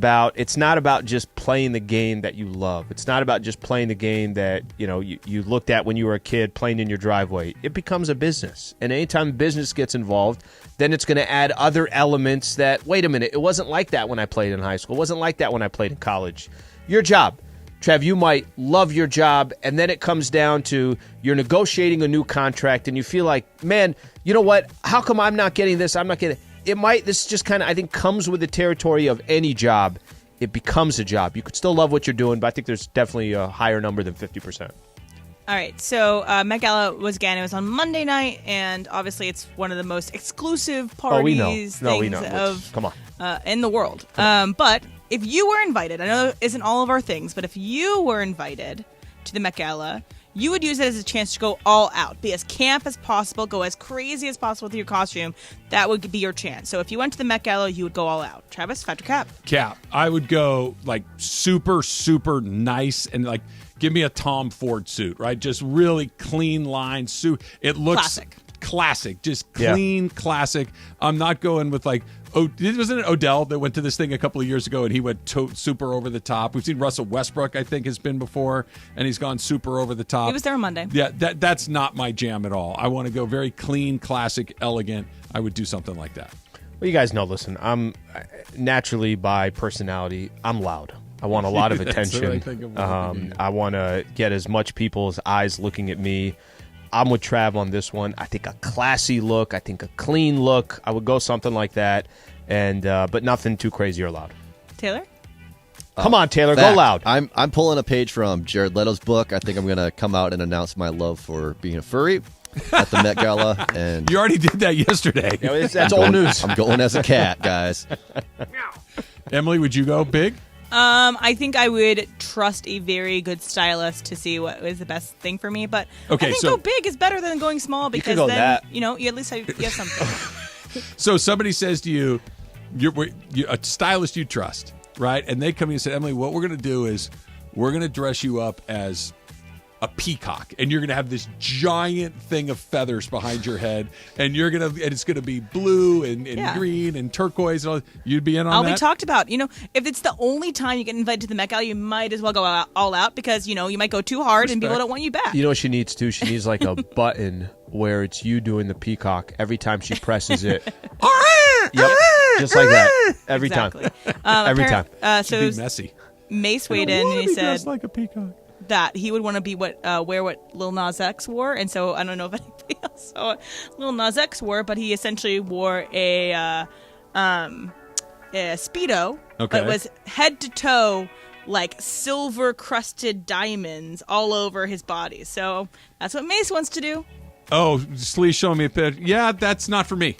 not about just playing the game that you love. It's not about just playing the game that you looked at when you were a kid playing in your driveway. It becomes a business. And anytime business gets involved, then it's going to add other elements that, wait a minute, it wasn't like that when I played in high school. It wasn't like that when I played in college. Your job. Trev, you might love your job, and then it comes down to you're negotiating a new contract, and you feel like, man, you know what? How come I'm not getting this? I'm not getting it. This just kind of, I think, comes with the territory of any job. It becomes a job. You could still love what you're doing, but I think there's definitely a higher number than 50%. All right, so Met Gala was on Monday night, and obviously it's one of the most exclusive parties Come on. In the world. But if you were invited, I know it isn't all of our things, but if you were invited to the Met Gala, you would use it as a chance to go all out, be as camp as possible, go as crazy as possible with your costume. That would be your chance. So if you went to the Met Gala, you would go all out. Travis, Fetcher Cap. Cap. I would go like super, super nice and like give me a Tom Ford suit, right? Just really clean line suit. It looks classic, just clean, classic. I'm not going with like, wasn't it Odell that went to this thing a couple of years ago and he went super over the top? We've seen Russell Westbrook, I think, has been before, and he's gone super over the top. He was there on Monday. Yeah, that's not my jam at all. I want to go very clean, classic, elegant. I would do something like that. Well, you guys know, listen, I'm naturally by personality, I'm loud. I want a lot of That's what I attention. think of when I want to get as much people's eyes looking at me. I'm with Trav on this one. I think a classy look. I think a clean look. I would go something like that, and but nothing too crazy or loud. Taylor? Come on, Taylor, Fact, go loud. I'm pulling a page from Jared Leto's book. I think I'm going to come out and announce my love for being a furry at the Met Gala. And You already did that yesterday. Yeah, that's old news. I'm going as a cat, guys. Emily, would you go big? I think I would trust a very good stylist to see what is the best thing for me. But Okay, I think so- go big is better than going small because go then that. you at least you have something. So somebody says to you, you're a stylist you trust, right? And they come in and say, Emily, what we're going to do is we're going to dress you up as a peacock, and you're going to have this giant thing of feathers behind your head, and it's going to be blue and Yeah. green and turquoise and all. You'd be in on I'll that? be talked about. If it's the only time you get invited to the Met Gala, you might as well go all out because you might go too hard and people don't want you back. You know what she needs too? She needs like a button where it's you doing the peacock every time she presses it. Yep, just like that every Exactly. time. Every time. So It'd be messy. Mace I weighed don't in wanna and he be said dressed like a peacock. that he would want to be wear what Lil Nas X wore, and so I don't know if anybody else saw what Lil Nas X wore, but he essentially wore a Speedo, Okay. but it was head to toe like silver crusted diamonds all over his body. So that's what Mace wants to do. Oh, Slee showing me a picture. Yeah, that's not for me.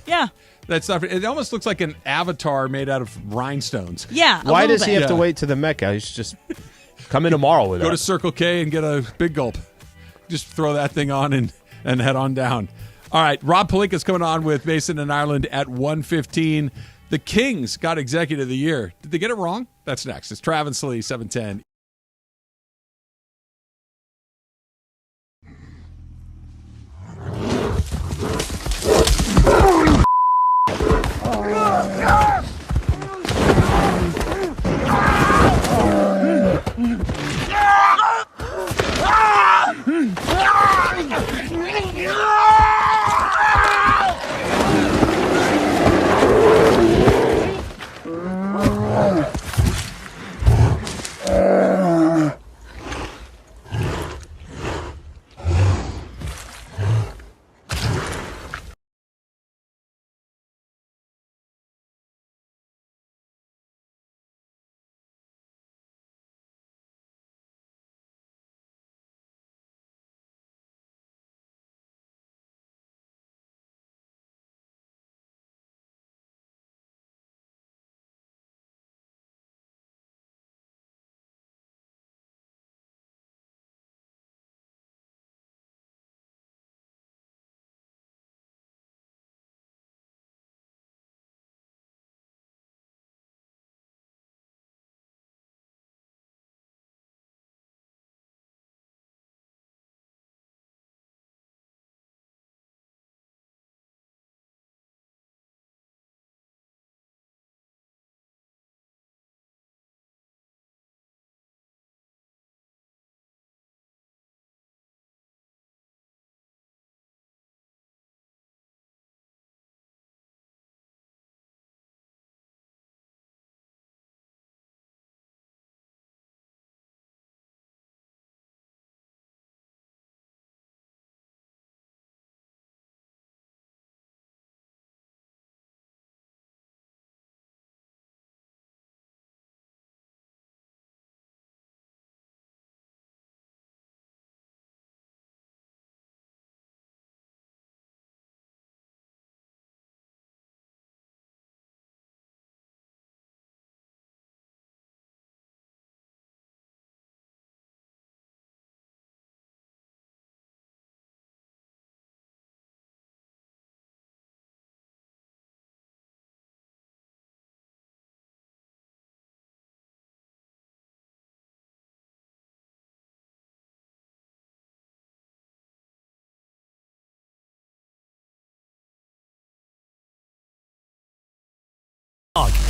Yeah. That's not. It almost looks like an avatar made out of rhinestones. Yeah. Why does he have to Yeah. wait to the Met Gala? He should just come in tomorrow with Go it. to Circle K and get a big gulp. Just throw that thing on and head on down. All right, Rob Pelinka's coming on with Mason and Ireland at 1:15. The Kings got Executive of the Year. Did they get it wrong? That's next. It's Travis Slee, 710.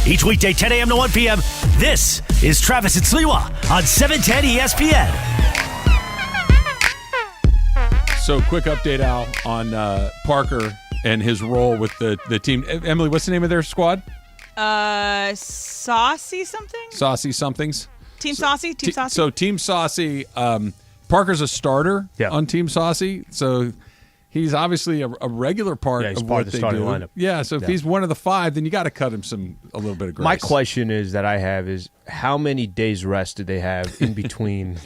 Each weekday, 10 a.m. to 1 p.m., this is Travis and Sliwa on 710 ESPN. So, quick update, Al, on Parker and his role with the team. Emily, what's the name of their squad? Saucy something? Saucy somethings. Team Saucy? Team Saucy? So Team Saucy, Parker's a starter on Team Saucy, so he's obviously a regular part of what they do. Lineup. Yeah, so if he's one of the 5, then you got to cut him a little bit of grace. My question is that I have is how many days rest did they have in between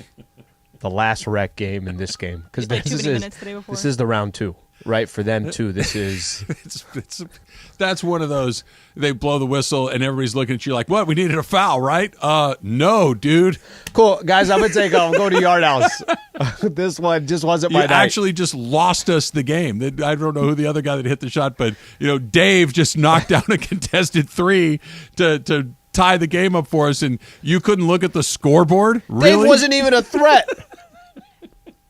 the last rec game and this game? Because this is the round 2. Right, for them, too. This is... that's one of those, they blow the whistle, and everybody's looking at you like, what, we needed a foul, right? No, dude. Cool. Guys, I'm going to take off. Go to Yard House. This one just wasn't my night. You actually just lost us the game. I don't know who the other guy that hit the shot, but, Dave just knocked down a contested 3 to tie the game up for us, and you couldn't look at the scoreboard? Really? Dave wasn't even a threat.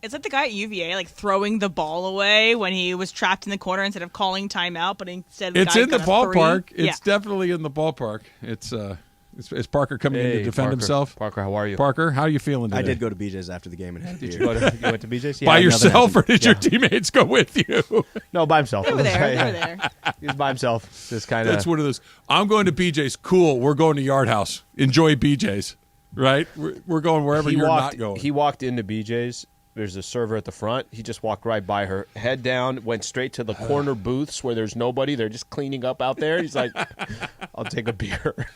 It's like the guy at UVA, throwing the ball away when he was trapped in the corner instead of calling timeout, but instead it's in the ballpark. 3. It's definitely in the ballpark. Is Parker coming in to defend himself? Parker, how are you? Parker, how are you feeling today? I did go to BJ's after the game and had a beer. Did you went to BJ's? By yourself, or did your teammates go with you? No, by himself. Over there. He's by himself. Just kind of. That's one of those. I'm going to BJ's. Cool. We're going to Yard House. Enjoy BJ's. Right? We're going wherever you're not going. He walked into BJ's. There's a server at the front. He just walked right by her, head down, went straight to the corner booths where there's nobody. They're just cleaning up out there. He's like, I'll take a beer.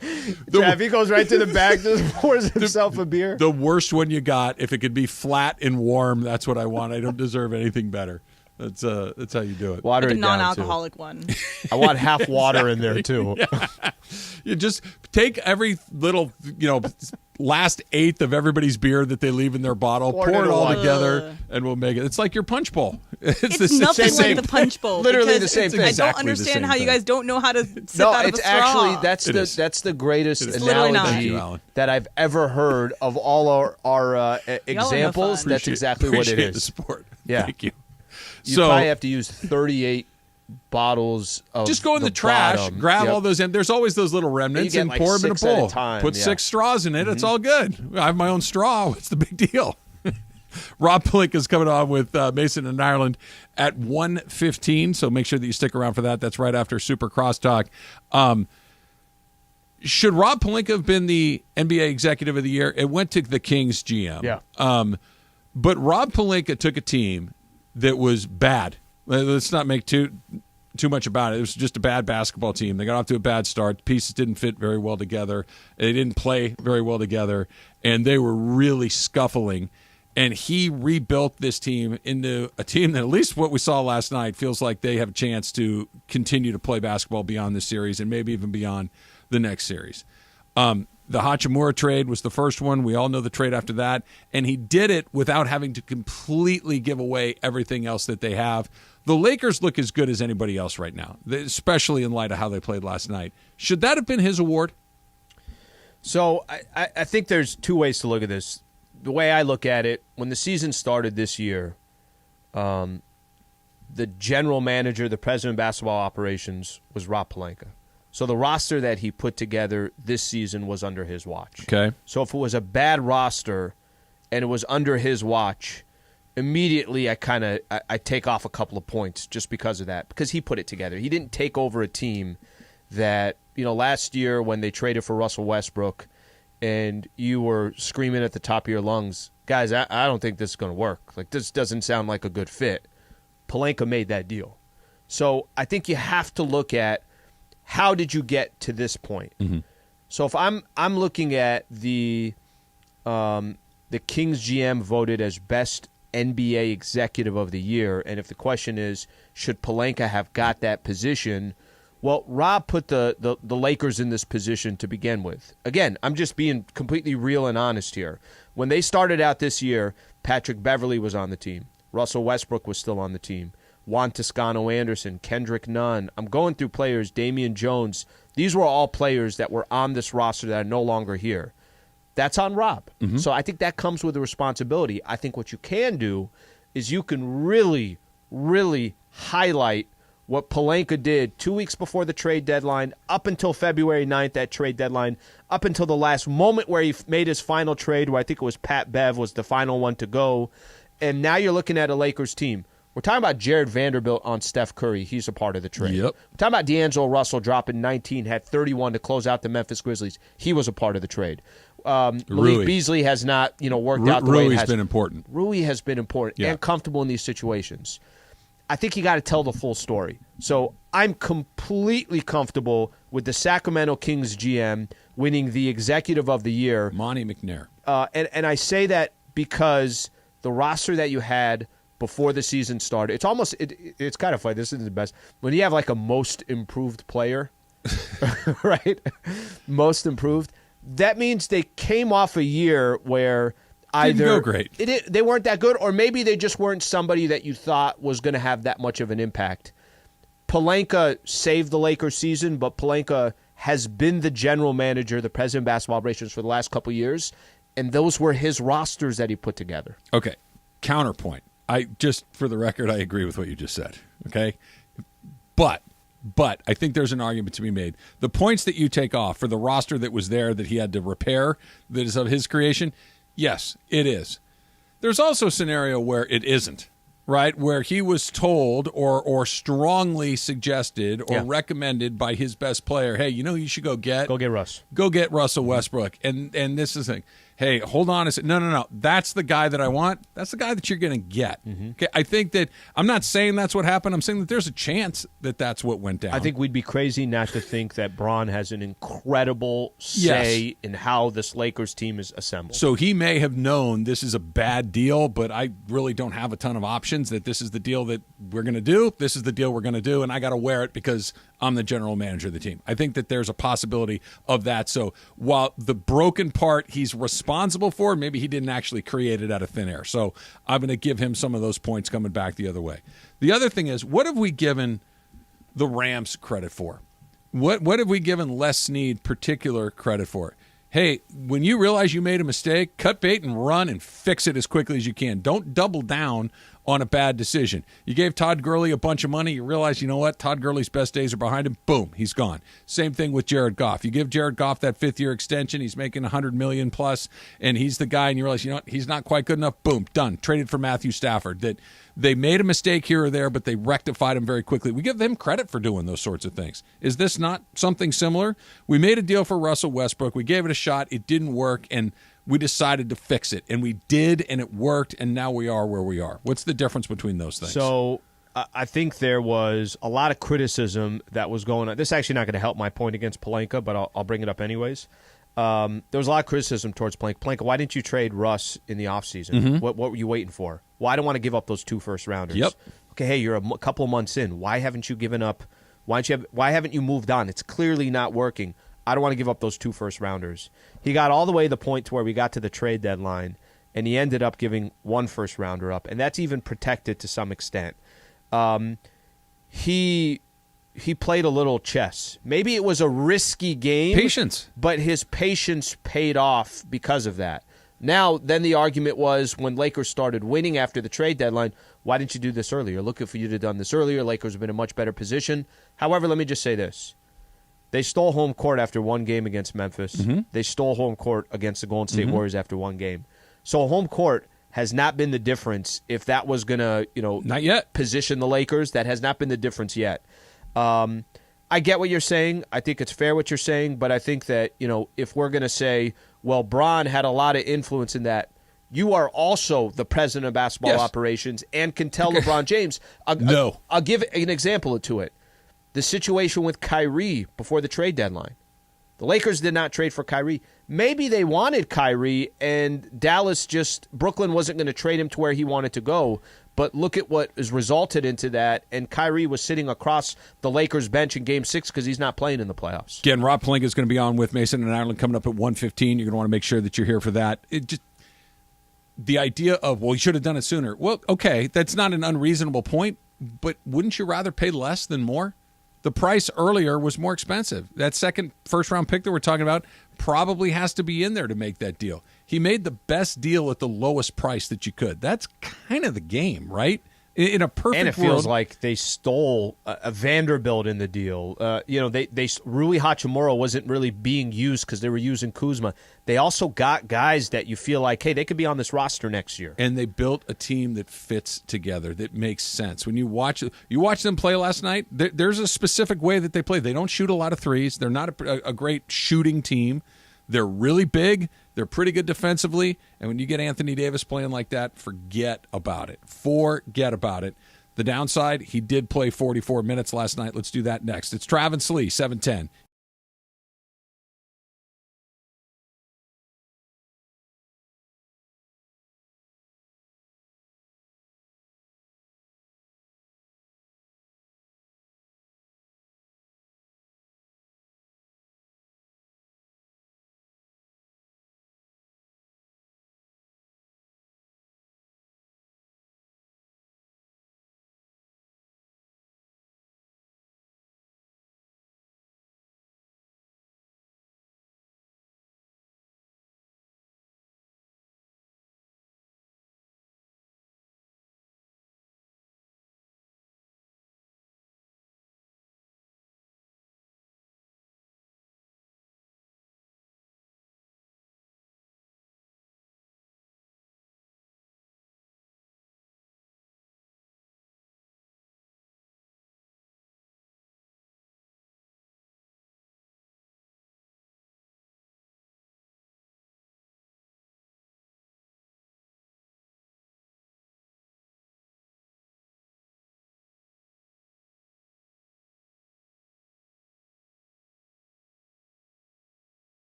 He goes right to the back, just pours himself a beer. The worst one you got, if it could be flat and warm, that's what I want. I don't deserve anything better. That's how you do it. Water like it a down, non-alcoholic one. I want half water in there, too. Yeah. You just take every little, last eighth of everybody's beer that they leave in their bottle, pour it all together, and we'll make it. It's like your punch bowl. It's nothing like the punch bowl. Literally the same thing. I don't understand how you guys don't know how to sip out of a straw. Actually, that's the greatest analogy that I've ever heard of all our examples. That's exactly what it is. The sport. Yeah. Thank you. You probably have to use 38 bottles of just go in the trash, bottom. grab all those in. There's always those little remnants and pour them in a bowl. Put 6 straws in it. It's all good. I have my own straw. What's the big deal? Rob Pelinka is coming on with Mason and Ireland at 1:15, so make sure that you stick around for that. That's right after Super Crosstalk. Should Rob Pelinka have been the NBA Executive of the Year? It went to the Kings GM. Yeah. But Rob Pelinka took a team that was bad. Let's not make too much about it. It was just a bad basketball team. They got off to a bad start. Pieces didn't fit very well together. They didn't play very well together, and they were really scuffling. And he rebuilt this team into a team that, at least what we saw last night, feels like they have a chance to continue to play basketball beyond this series and maybe even beyond the next series. The Hachimura trade was the first one. We all know the trade after that. And he did it without having to completely give away everything else that they have. The Lakers look as good as anybody else right now, especially in light of how they played last night. Should that have been his award? So I think there's 2 ways to look at this. The way I look at it, when the season started this year, the general manager, the president of basketball operations, was Rob Pelinka. So the roster that he put together this season was under his watch. Okay. So if it was a bad roster and it was under his watch, immediately I take off a couple of points just because of that, because he put it together. He didn't take over a team that, last year when they traded for Russell Westbrook and you were screaming at the top of your lungs, guys, I don't think this is going to work. Like, this doesn't sound like a good fit. Pelinka made that deal. So I think you have to look at, how did you get to this point? Mm-hmm. So if I'm looking at the Kings GM voted as best NBA executive of the year, and if the question is, should Pelinka have got that position? Well, Rob put the Lakers in this position to begin with. Again, I'm just being completely real and honest here. When they started out this year, Patrick Beverley was on the team. Russell Westbrook was still on the team. Juan Toscano-Anderson, Kendrick Nunn. I'm going through players, Damian Jones. These were all players that were on this roster that are no longer here. That's on Rob. Mm-hmm. So I think that comes with a responsibility. I think what you can do is you can really, really highlight what Pelinka did 2 weeks before the trade deadline, up until February 9th, that trade deadline, up until the last moment where he made his final trade, where I think it was Pat Bev was the final one to go. And now you're looking at a Lakers team. We're talking about Jared Vanderbilt on Steph Curry. He's a part of the trade. Yep. We're talking about D'Angelo Russell dropping 19, had 31 to close out the Memphis Grizzlies. He was a part of the trade. Malik Beasley has not, worked out the way it has. Rui's been important. Rui has been important and comfortable in these situations. I think you got to tell the full story. So I'm completely comfortable with the Sacramento Kings GM winning the Executive of the Year, Monty McNair. And I say that because the roster that you had before the season started, it's kind of funny. This isn't the best. When you have like a most improved player, right? Most improved. That means they came off a year where either didn't go great. They weren't that good, or maybe they just weren't somebody that you thought was going to have that much of an impact. Pelinka saved the Lakers season, but Pelinka has been the general manager, the president of basketball operations for the last couple of years, and those were his rosters that he put together. Okay, counterpoint. For the record, I agree with what you just said, okay? But I think there's an argument to be made. The points that you take off for the roster that was there that he had to repair, that is of his creation, yes, it is. There's also a scenario where it isn't, right? Where he was told or strongly suggested or recommended by his best player, hey, you should go get Russ. Go get Russell Westbrook. And this is the thing. Hey, hold on a second. No. That's the guy that I want. That's the guy that you're going to get. Okay. I think that I'm not saying that's what happened. I'm saying that there's a chance that that's what went down. I think we'd be crazy not to think that Bron has an incredible say in how this Lakers team is assembled. So he may have known this is a bad deal, but I really don't have a ton of options, that this is the deal that we're going to do. This is the deal we're going to do, and I got to wear it because I'm the general manager of the team. I think that there's a possibility of that. So while the broken part he's responsible for, maybe he didn't actually create it out of thin air. So I'm going to give him some of those points coming back the other way. The other thing is, what have we given the Rams credit for? What have we given Les Snead particular credit for? Hey, when you realize you made a mistake, cut bait and run and fix it as quickly as you can. Don't double down on a bad decision. You gave Todd Gurley a bunch of money. You realize, you know what? Todd Gurley's best days are behind him. Boom, he's gone. Same thing with Jared Goff. You give Jared Goff that fifth-year extension. He's making $100 million plus, and he's the guy, and you realize, you know what? He's not quite good enough. Boom, done. Traded for Matthew Stafford. That they made a mistake here or there, but they rectified him very quickly. We give them credit for doing those sorts of things. Is this not something similar? We made a deal for Russell Westbrook. We gave it a shot. It didn't work, and we decided to fix it, and we did, and it worked, and now we are where we are. What's the difference between those things? So I think there was a lot of criticism that was going on. This is actually not going to help my point against Pelinka, but I'll bring it up anyways. There was a lot of criticism towards Pelinka. Pelinka, why didn't you trade Russ in the offseason? Mm-hmm. What were you waiting for? Well, I don't want to give up those 2 first-rounders. Yep. Okay, hey, you're a couple months in. Why haven't you given up? Why haven't you moved on? It's clearly not working. I don't want to give up those 2 first-rounders. He got all the way to the point to where we got to the trade deadline, and he ended up giving 1 first-rounder up, and that's even protected to some extent. He played a little chess. Maybe it was a risky game. Patience. But his patience paid off because of that. Now, then the argument was when Lakers started winning after the trade deadline, why didn't you do this earlier? Looking for you to have done this earlier. Lakers have been in a much better position. However, let me just say this. They stole home court after 1 game against Memphis. Mm-hmm. They stole home court against the Golden State Warriors after 1 game. So home court has not been the difference. If that was going to, not yet position the Lakers, that has not been the difference yet. I get what you're saying. I think it's fair what you're saying, but I think that, if we're going to say, well, Bron had a lot of influence in that, you are also the president of basketball operations and can tell LeBron James. I'll give an example to it. The situation with Kyrie before the trade deadline. The Lakers did not trade for Kyrie. Maybe they wanted Kyrie, and Brooklyn wasn't going to trade him to where he wanted to go. But look at what has resulted into that, and Kyrie was sitting across the Lakers bench in Game 6 because he's not playing in the playoffs. Again, Rob Pelinka is going to be on with Mason and Ireland coming up at 1:15. You're going to want to make sure that you're here for that. The idea of, well, you should have done it sooner. Well, okay, that's not an unreasonable point, but wouldn't you rather pay less than more? The price earlier was more expensive. That second first-round pick that we're talking about probably has to be in there to make that deal. He made the best deal at the lowest price that you could. That's kind of the game, right? In a perfect and it world, feels like they stole a Vanderbilt in the deal. Rui Hachimura wasn't really being used because they were using Kuzma. They also got guys that you feel like, hey, they could be on this roster next year. And they built a team that fits together, that makes sense. When you watch them play last night, there's a specific way that they play. They don't shoot a lot of threes. They're not a great shooting team. They're really big. They're pretty good defensively. And when you get Anthony Davis playing like that, forget about it. Forget about it. The downside, he did play 44 minutes last night. Let's do that next. It's Travis Lee, 710.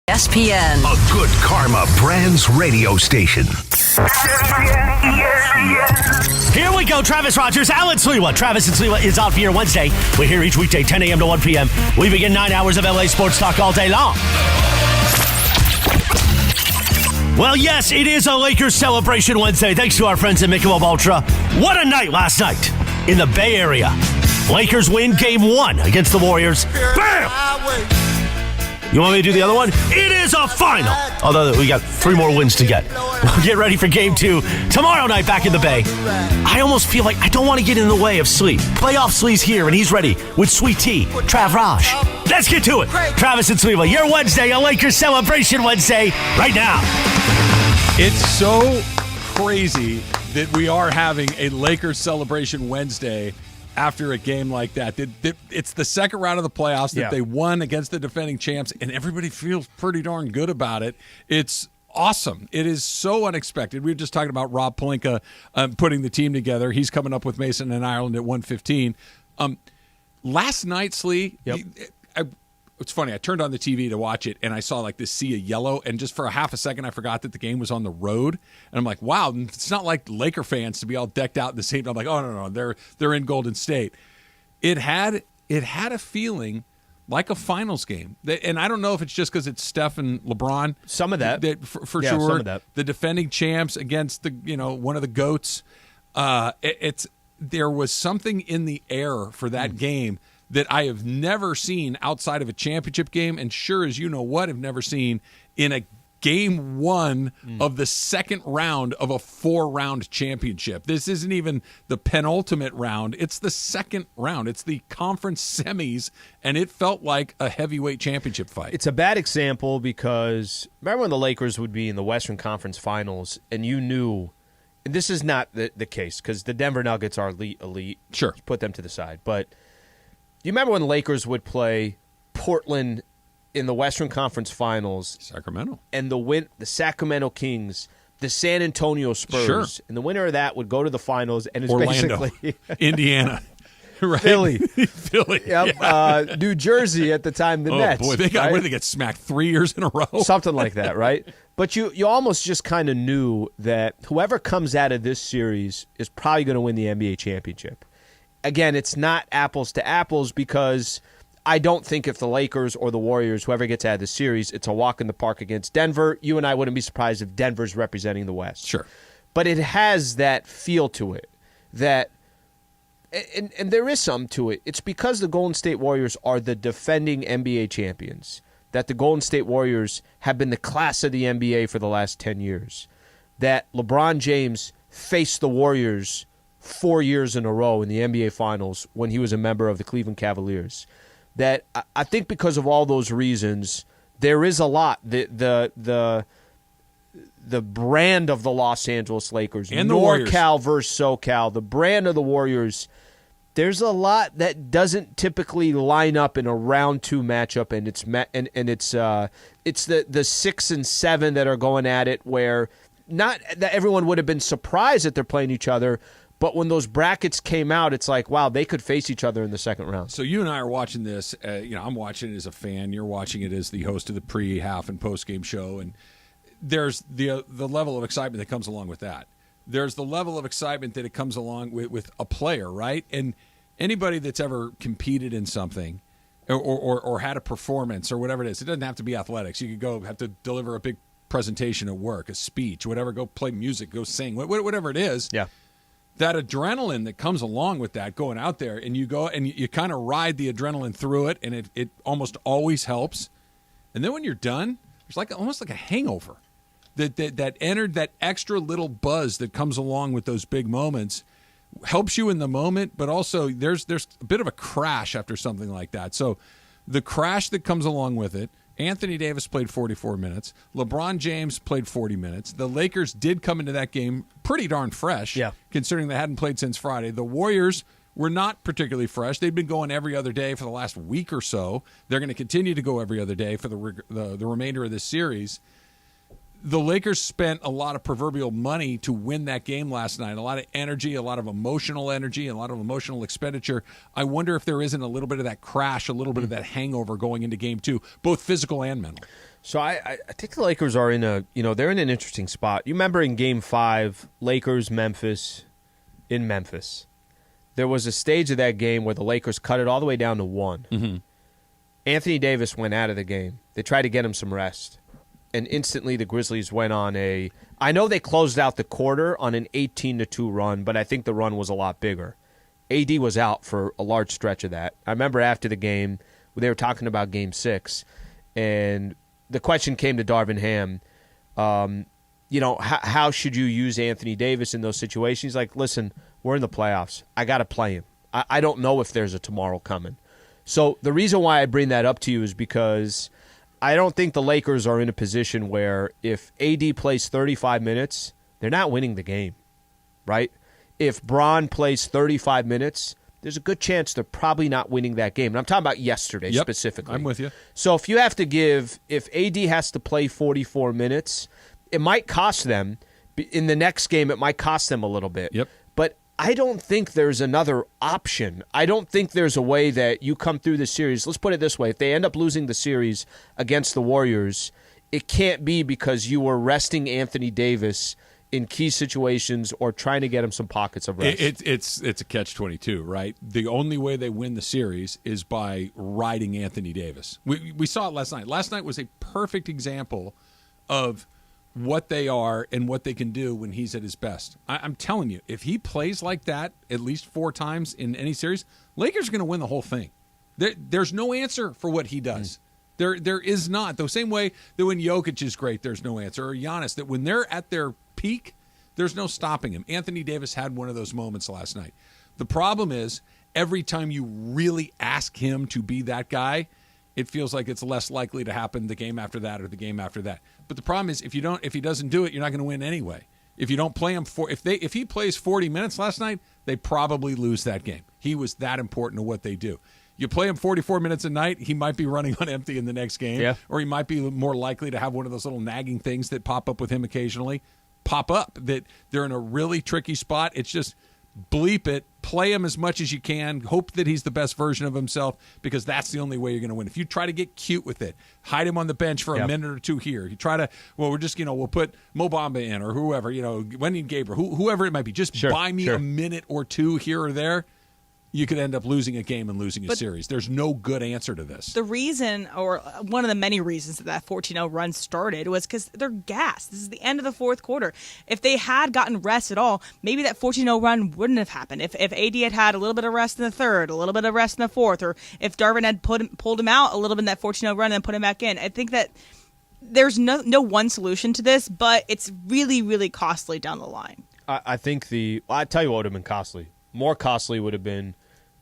ESPN. A good karma brands radio station. Here we go, Travis Rogers, Alan Sliwa. Travis and Sliwa is out for your Wednesday. We're here each weekday, 10 a.m. to 1 p.m. We begin 9 hours of LA sports talk all day long. Well, yes, it is a Lakers celebration Wednesday. Thanks to our friends at Michelob Ultra. What a night last night in the Bay Area. Lakers win game 1 against the Warriors. Bam! You want me to do the other one? It is a final. Although we got 3 more wins to get. We'll get ready for game 2 tomorrow night back in the Bay. I almost feel like I don't want to get in the way of Slee. Playoff Slee's here, and he's ready with Sweet Tea, Trav Raj. Let's get to it. Travis and Sliwa, your Wednesday, a Lakers celebration Wednesday, right now. It's so crazy that we are having a Lakers celebration Wednesday after a game like that. It's the second round of the playoffs that they won against the defending champs, and everybody feels pretty darn good about it. It's awesome. It is so unexpected. We were just talking about Rob Pelinka putting the team together. He's coming up with Mason and Ireland at 1:15. Last night, Slee, it's funny. I turned on the TV to watch it, and I saw like this sea of yellow, and just for a half a second, I forgot that the game was on the road. And I'm like, wow, it's not like Laker fans to be all decked out in the same. I'm like, oh no, they're in Golden State. It had a feeling like a finals game, and I don't know if it's just because it's Steph and LeBron. Some of that, for yeah, sure. Some of that. The defending champs against the one of the goats. There was something in the air for that game that I have never seen outside of a championship game, and sure as you know what, I've never seen in a game 1 of the second round of a 4-round championship. This isn't even the penultimate round. It's the second round. It's the conference semis, and it felt like a heavyweight championship fight. It's a bad example because remember when the Lakers would be in the Western Conference Finals, and you knew and this is not the case because the Denver Nuggets are elite. Sure. Put them to the side. But do you remember when the Lakers would play Portland in the Western Conference Finals? Sacramento. And the Sacramento Kings, the San Antonio Spurs. Sure. And the winner of that would go to the finals. And it's Orlando, basically Indiana. Right. Philly. Philly. Yep. Yeah. New Jersey at the time, the Nets. Oh, boy. They got, right? Where did they get smacked 3 years in a row? Something like that, right? But you almost just kind of knew that whoever comes out of this series is probably going to win the NBA championship. Again, it's not apples to apples because I don't think if the Lakers or the Warriors, whoever gets out of the series, it's a walk in the park against Denver. You and I wouldn't be surprised if Denver's representing the West. Sure. But it has that feel to it that and there is some to it. It's because the Golden State Warriors are the defending NBA champions that the Golden State Warriors have been the class of the NBA for the last 10 years. That LeBron James faced the Warriors 4 years in a row in the NBA Finals when he was a member of the Cleveland Cavaliers. That I think because of all those reasons, there is a lot. The brand of the Los Angeles Lakers, and the Warriors. NorCal versus SoCal, the brand of the Warriors, there's a lot that doesn't typically line up in a round 2 matchup, and it's the 6 and 7 that are going at it, where not that everyone would have been surprised that they're playing each other, but when those brackets came out, it's like, wow, they could face each other in the second round. So you and I are watching this. I'm watching it as a fan. You're watching it as the host of the pre, half, and post-game show, and there's the level of excitement that comes along with that. There's the level of excitement that it comes along with a player, right? And anybody that's ever competed in something or had a performance or whatever it is, it doesn't have to be athletics. You could have to deliver a big presentation at work, a speech, whatever, go play music, go sing, whatever it is. Yeah. That adrenaline that comes along with that, going out there, and you go and you kind of ride the adrenaline through it, and it almost always helps. And then when you're done, there's almost like a hangover. That extra little buzz that comes along with those big moments helps you in the moment, but also there's a bit of a crash after something like that. So the crash that comes along with it, Anthony Davis played 44 minutes. LeBron James played 40 minutes. The Lakers did come into that game pretty darn fresh, considering they hadn't played since Friday. The Warriors were not particularly fresh. They've been going every other day for the last week or so. They're going to continue to go every other day for the remainder of this series. The Lakers spent a lot of proverbial money to win that game last night, a lot of energy, a lot of emotional energy, a lot of emotional expenditure. I wonder if there isn't a little bit of that crash, a little bit of that hangover going into game 2, both physical and mental. So I think the Lakers are they're in an interesting spot. You remember in game 5, Lakers-Memphis in Memphis. There was a stage of that game where the Lakers cut it all the way down to 1. Mm-hmm. Anthony Davis went out of the game. They tried to get him some rest. And instantly the Grizzlies went on I know they closed out the quarter on an 18-2 run, but I think the run was a lot bigger. AD was out for a large stretch of that. I remember after the game, they were talking about Game 6, and the question came to Darvin Ham, how should you use Anthony Davis in those situations? He's like, listen, we're in the playoffs. I got to play him. I don't know if there's a tomorrow coming. So the reason why I bring that up to you is because I don't think the Lakers are in a position where if AD plays 35 minutes, they're not winning the game, right? If Bron plays 35 minutes, there's a good chance they're probably not winning that game. And I'm talking about yesterday specifically. I'm with you. So if if AD has to play 44 minutes, it might cost them. In the next game, it might cost them a little bit. Yep. But I don't think there's another option. I don't think there's a way that you come through the series. Let's put it this way. If they end up losing the series against the Warriors, it can't be because you were resting Anthony Davis in key situations or trying to get him some pockets of rest. It's a catch-22, right? The only way they win the series is by riding Anthony Davis. We saw it last night. Last night was a perfect example of what they are and what they can do when he's at his best. I'm telling you, if he plays like that at least 4 times in any series, Lakers are going to win the whole thing. There's no answer for what he does. There is not. The same way that when Jokic is great, there's no answer. Or Giannis, that when they're at their peak, there's no stopping him. Anthony Davis had one of those moments last night. The problem is, every time you really ask him to be that guy, it feels like it's less likely to happen the game after that or the game after that. But the problem is, if he doesn't do it, you're not going to win anyway. If you don't play him if he plays 40 minutes last night, they probably lose that game. He was that important to what they do. You play him 44 minutes a night, he might be running on empty in the next game, or he might be more likely to have one of those little nagging things that pop up with him occasionally pop up, that they're in a really tricky spot. It's just bleep it, play him as much as you can, hope that he's the best version of himself, because that's the only way you're going to win. If you try to get cute with it, hide him on the bench for a minute or two here. You try to, we're just, we'll put Mo Bamba in or whoever, Wendy Gabriel, whoever it might be. Just buy me a minute or two here or there. You could end up losing a game and losing a series. There's no good answer to this. The reason, or one of the many reasons that 14-0 run started was because they're gassed. This is the end of the fourth quarter. If they had gotten rest at all, maybe that 14-0 run wouldn't have happened. If AD had a little bit of rest in the third, a little bit of rest in the fourth, or if Darvin had pulled him out a little bit in that 14-0 run and then put him back in. I think that there's no one solution to this, but it's really, really costly down the line. I think I tell you what would have been costly. More costly would have been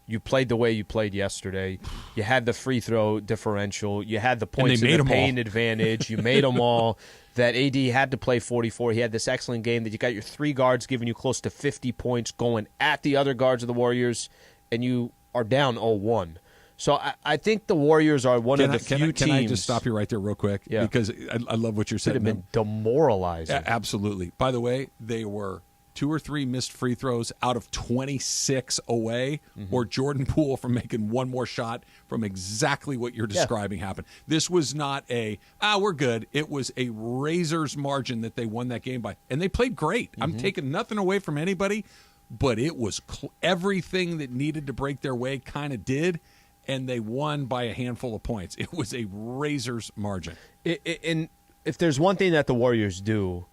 you played the way you played yesterday. You had the free throw differential. You had the points in the paint advantage. You made them all. That AD had to play 44. He had this excellent game that you got your three guards giving you close to 50 points going at the other guards of the Warriors, and you are down 0-1. So I think the Warriors are one of the few teams. Can I just stop you right there real quick? Yeah. Because I love what you're saying. Could have been demoralizing. Absolutely. By the way, they were 2 or 3 missed free throws out of 26 away, or Jordan Poole from making one more shot from exactly what you're describing happened. This was not we're good. It was a razor's margin that they won that game by. And they played great. I'm taking nothing away from anybody, but it was everything that needed to break their way kind of did, and they won by a handful of points. It was a razor's margin. And if there's one thing that the Warriors do,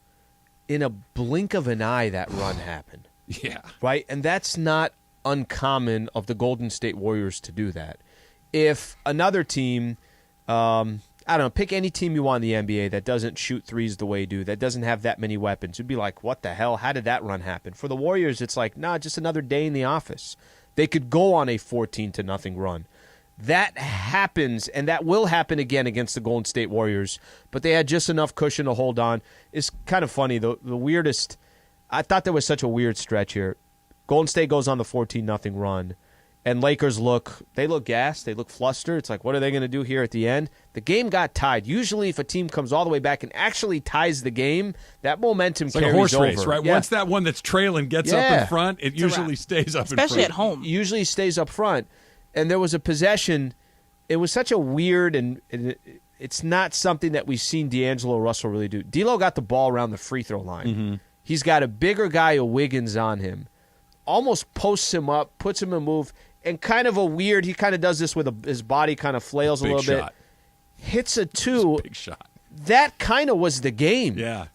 in a blink of an eye, that run happened. Yeah. Right? And that's not uncommon of the Golden State Warriors to do that. If another team, I don't know, pick any team you want in the NBA that doesn't shoot threes the way you do, that doesn't have that many weapons, you'd be like, what the hell? How did that run happen? For the Warriors, it's like, just another day in the office. They could go on a 14-0 run. That happens, and that will happen again against the Golden State Warriors, but they had just enough cushion to hold on. It's kind of funny. The weirdest, I thought there was such a weird stretch here. Golden State goes on the 14-0 run, and Lakers look gassed. They look flustered. It's like, what are they going to do here at the end? The game got tied. Usually if a team comes all the way back and actually ties the game, that momentum carries over. It's like a horse race, right? Yeah. Once that one that's trailing gets up in front, it usually stays up in front. Especially at home. Usually stays up front. And there was a possession. It was such a weird, and it's not something that we've seen D'Angelo Russell really do. D'Lo got the ball around the free throw line. He's got a bigger guy, a Wiggins, on him. Almost posts him up, puts him in a move, and kind of a weird, he kind of does this with his body kind of flails a little bit. Hits a two. Big shot. That kind of was the game. Yeah.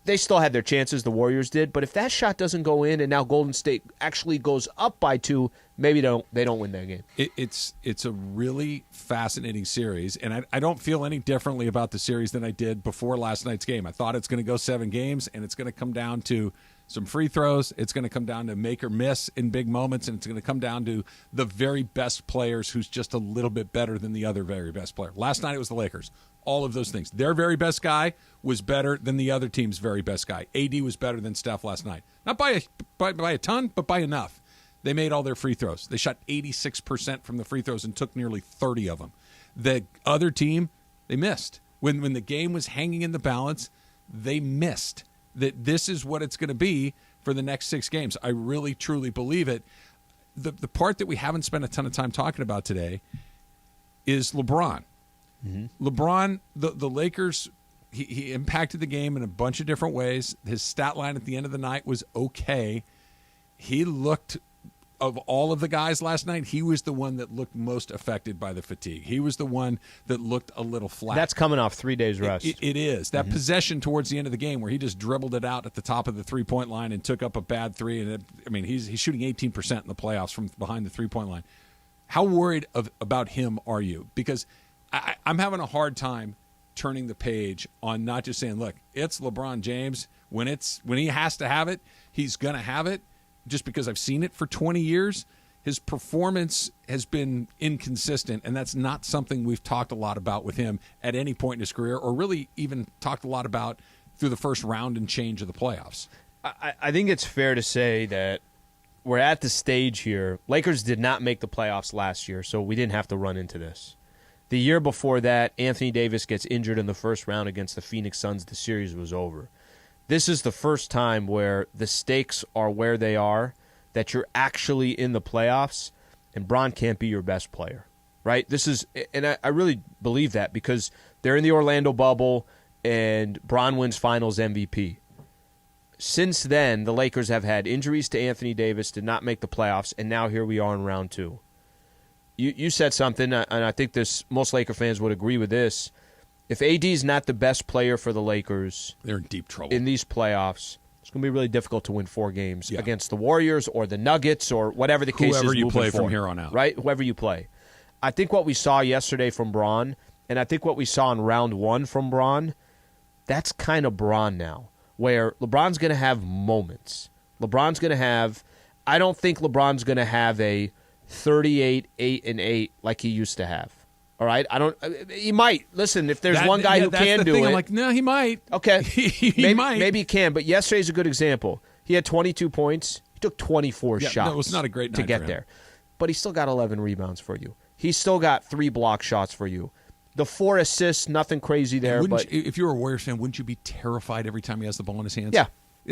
They still had their chances, the Warriors did, but if that shot doesn't go in and now Golden State actually goes up by 2, maybe they don't win that game. It's a really fascinating series, and I don't feel any differently about the series than I did before last night's game. I thought it's going to go 7 games, and it's going to come down to some free throws. It's going to come down to make or miss in big moments, and it's going to come down to the very best players who's just a little bit better than the other very best player. Last night it was the Lakers. All of those things. Their very best guy was better than the other team's very best guy. AD was better than Steph last night. Not by a ton, but by enough. They made all their free throws. They shot 86% from the free throws and took nearly 30 of them. The other team, they missed. When the game was hanging in the balance, they missed. That this is what it's going to be for the next 6 games. I really, truly believe it. The part that we haven't spent a ton of time talking about today is LeBron. LeBron, the Lakers, he impacted the game in a bunch of different ways. His stat line at the end of the night was okay. He looked, of all of the guys last night, he was the one that looked most affected by the fatigue. He was the one that looked a little flat. That's coming off 3 days rest. It is. That possession towards the end of the game where he just dribbled it out at the top of the three-point line and took up a bad three. And he's shooting 18% in the playoffs from behind the three-point line. How worried about him are you? Because I'm having a hard time turning the page on not just saying, look, it's LeBron James. When he has to have it, he's going to have it. Just because I've seen it for 20 years, his performance has been inconsistent, and that's not something we've talked a lot about with him at any point in his career, or really even talked a lot about through the first round and change of the playoffs. I think it's fair to say that we're at the stage here. Lakers did not make the playoffs last year, so we didn't have to run into this. The year before that, Anthony Davis gets injured in the first round against the Phoenix Suns. The series was over. This is the first time where the stakes are where they are, that you're actually in the playoffs, and Bron can't be your best player, right? This is, and I really believe that because they're in the Orlando bubble, and Bron wins Finals MVP. Since then, the Lakers have had injuries to Anthony Davis, did not make the playoffs, and now here we are in round 2. You said something, and I think most Laker fans would agree with this. If AD is not the best player for the Lakers, they're in deep trouble in these playoffs. It's going to be really difficult to win 4 games against the Warriors or the Nuggets or whatever the case is. Whoever you play forward, from here on out. Right? Whoever you play. I think what we saw yesterday from Bron, and I think what we saw in round 1 from Bron, that's kind of Bron now, where LeBron's going to have moments. I don't think LeBron's going to have a 38, 8-8 like he used to have. All right? He might. Listen, if there's one guy who can do it. I'm like, no, he might. Okay. he might. Maybe he can, but yesterday's a good example. He had 22 points. He took 24 shots. It was not a great night to get there. But he still got 11 rebounds for you. He still got 3 block shots for you. The 4 assists, nothing crazy there. But if you were a Warriors fan, wouldn't you be terrified every time he has the ball in his hands? Yeah,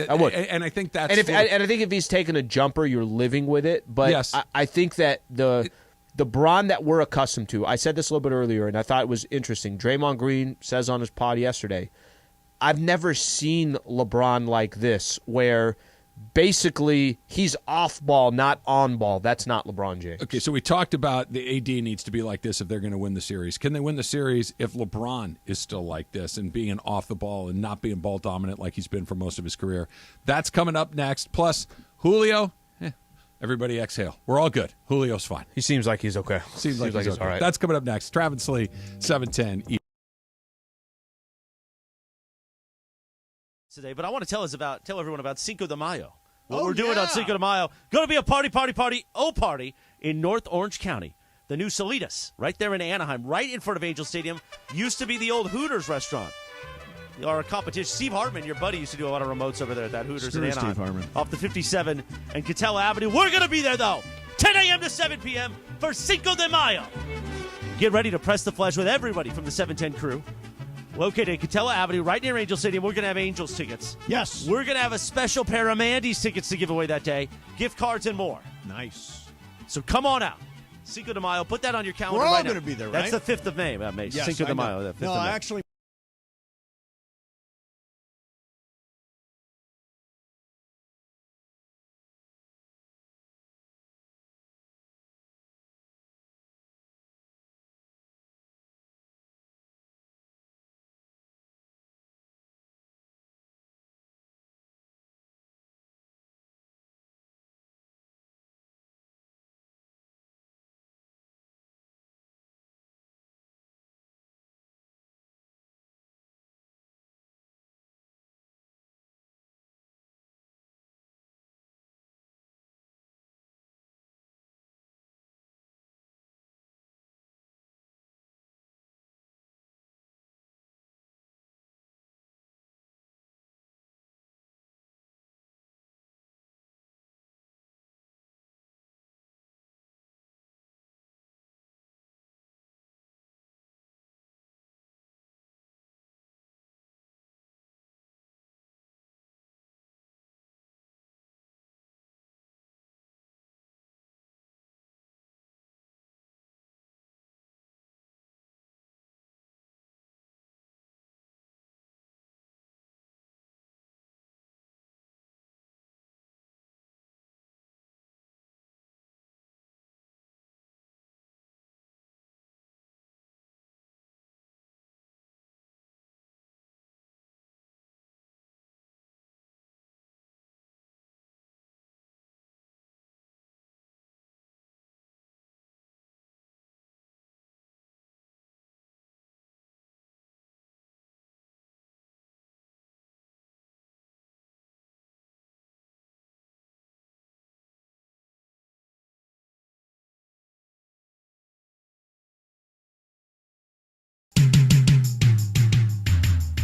I would. And I think that's... And I think if he's taking a jumper, you're living with it. But yes. I think that the Bron that we're accustomed to, I said this a little bit earlier, and I thought it was interesting. Draymond Green says on his pod yesterday, I've never seen LeBron like this, where basically he's off ball, not on ball. That's not LeBron James. Okay, so we talked about the AD needs to be like this if they're going to win the series. Can they win the series if LeBron is still like this and being off the ball and not being ball dominant like he's been for most of his career? That's coming up next. Plus, Julio, everybody exhale. We're all good. Julio's fine. He seems like he's okay. Seems like he's okay. All right. That's coming up next. Travis Lee, 710. Today, but I want to tell everyone about Cinco de Mayo. What we're doing on Cinco de Mayo, going to be a party in North Orange County. The new Salitas, right there in Anaheim, right in front of Angel Stadium, used to be the old Hooters restaurant. Our competition, Steve Hartman, your buddy, used to do a lot of remotes over there at that Hooters in Anaheim. Steve Hartman. Off the 57 and Catella Avenue. We're going to be there, though, 10 a.m. to 7 p.m. for Cinco de Mayo. Get ready to press the flesh with everybody from the 710 crew. Located at Catella Avenue, right near Angel Stadium. We're going to have Angels tickets. Yes. We're going to have a special pair of Mandy's tickets to give away that day. Gift cards and more. Nice. So come on out. Cinco de Mayo. Put that on your calendar. We're all right going now. to be there, right? That's the 5th of May. Yes, Cinco de Mayo. The 5th no, of May. actually.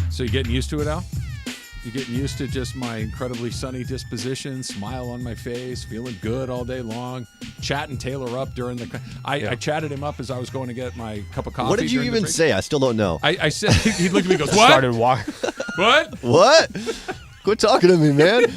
So you getting used to it, Al? You getting used to just my incredibly sunny disposition, smile on my face, feeling good all day long, chatting Taylor up during the. I chatted him up as I was going to get my cup of coffee. What did you even say? I still don't know. I said he looked at me and goes, "What?" Started walking. What? What? Quit talking to me, man.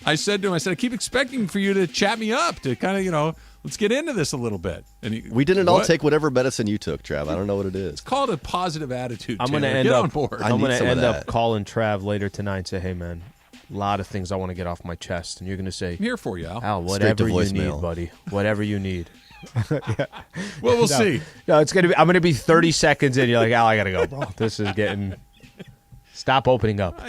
I said to him, I keep expecting for you to chat me up to kind of, let's get into this a little bit. And we didn't all take whatever medicine you took, Trav. I don't know what it is. It's called a positive attitude. I'm going to end up calling Trav later tonight and say, hey, man, a lot of things I want to get off my chest. And you're going to say, I'm here for you, Al. Al, whatever you need, buddy. Whatever you need. Yeah. Well, we'll see. No, I'm going to be 30 seconds in. You're like, Al, I got to go, bro. This is getting... Stop opening up.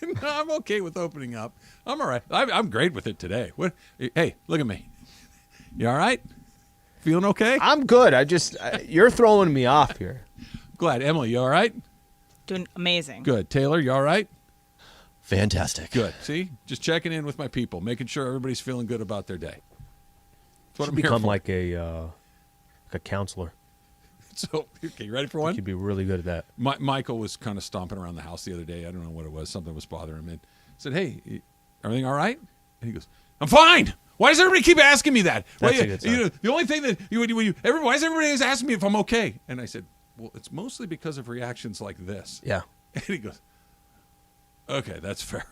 No, I'm okay with opening up. I'm all right. I'm great with it today. What? Hey, look at me. You all right? Feeling okay? I'm good. You're throwing me off here. Glad. Emily, you all right? Doing amazing. Good. Taylor, you all right? Fantastic. Good. See? Just checking in with my people, making sure everybody's feeling good about their day. That's what I'm here become for. like a counselor. So, okay, you ready for one? You'd be really good at that. Michael was kind of stomping around the house the other day. I don't know what it was. Something was bothering him. And said, hey, everything all right? And he goes, I'm fine. Why does everybody keep asking me that? That's a good sign. The only thing that why is everybody asking me if I'm okay? And I said, well, it's mostly because of reactions like this. Yeah. And he goes, okay, that's fair.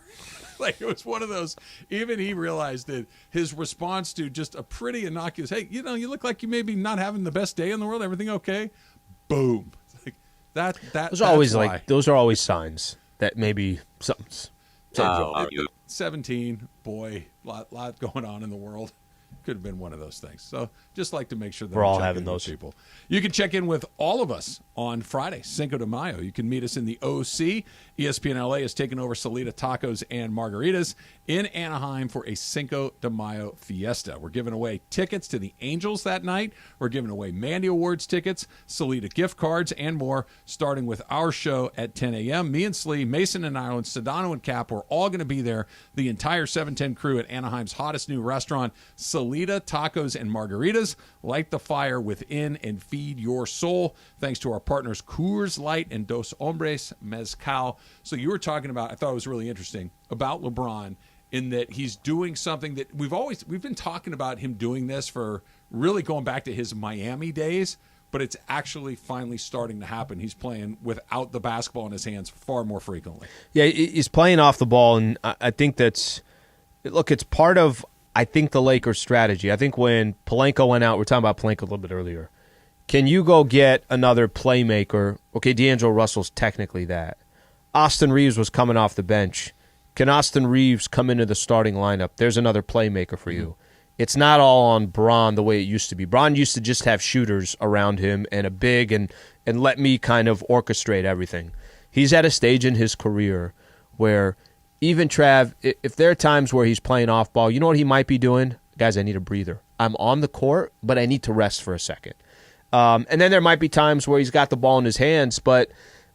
Like, it was one of those, even he realized that his response to just a pretty innocuous, hey, you look like you may be not having the best day in the world. Everything okay? Boom. It's like those are always signs that maybe something's wrong. 17, boy, lot going on in the world. Could have been one of those things. So just like to make sure that we're all having those people. You can check in with all of us on Friday, Cinco de Mayo. You can meet us in the OC. ESPNLA is taking over Salida Tacos and Margaritas in Anaheim for a Cinco de Mayo fiesta. We're giving away tickets to the Angels that night. We're giving away Mandy Awards tickets, Salida gift cards, and more, starting with our show at 10 a.m. Me and Slee, Mason and Ireland, Sedano and Cap, we're all going to be there. The entire 710 crew at Anaheim's hottest new restaurant, Salida Tacos and Margaritas. Light the fire within and feed your soul. Thanks to our partners Coors Light and Dos Hombres Mezcal. So you were talking about, I thought it was really interesting, about LeBron in that he's doing something that we've been talking about him doing this for really going back to his Miami days, but it's actually finally starting to happen. He's playing without the basketball in his hands far more frequently. Yeah, he's playing off the ball, and I think it's part of, I think, the Lakers' strategy. I think when Polanco went out, we were talking about Polanco a little bit earlier, can you go get another playmaker? Okay, D'Angelo Russell's technically that. Austin Reeves was coming off the bench. Can Austin Reeves come into the starting lineup? There's another playmaker for you. It's not all on Bron the way it used to be. Bron used to just have shooters around him and a big and let me kind of orchestrate everything. He's at a stage in his career where even Trav, if there are times where he's playing off ball, you know what he might be doing? Guys, I need a breather. I'm on the court, but I need to rest for a second. And then there might be times where he's got the ball in his hands, but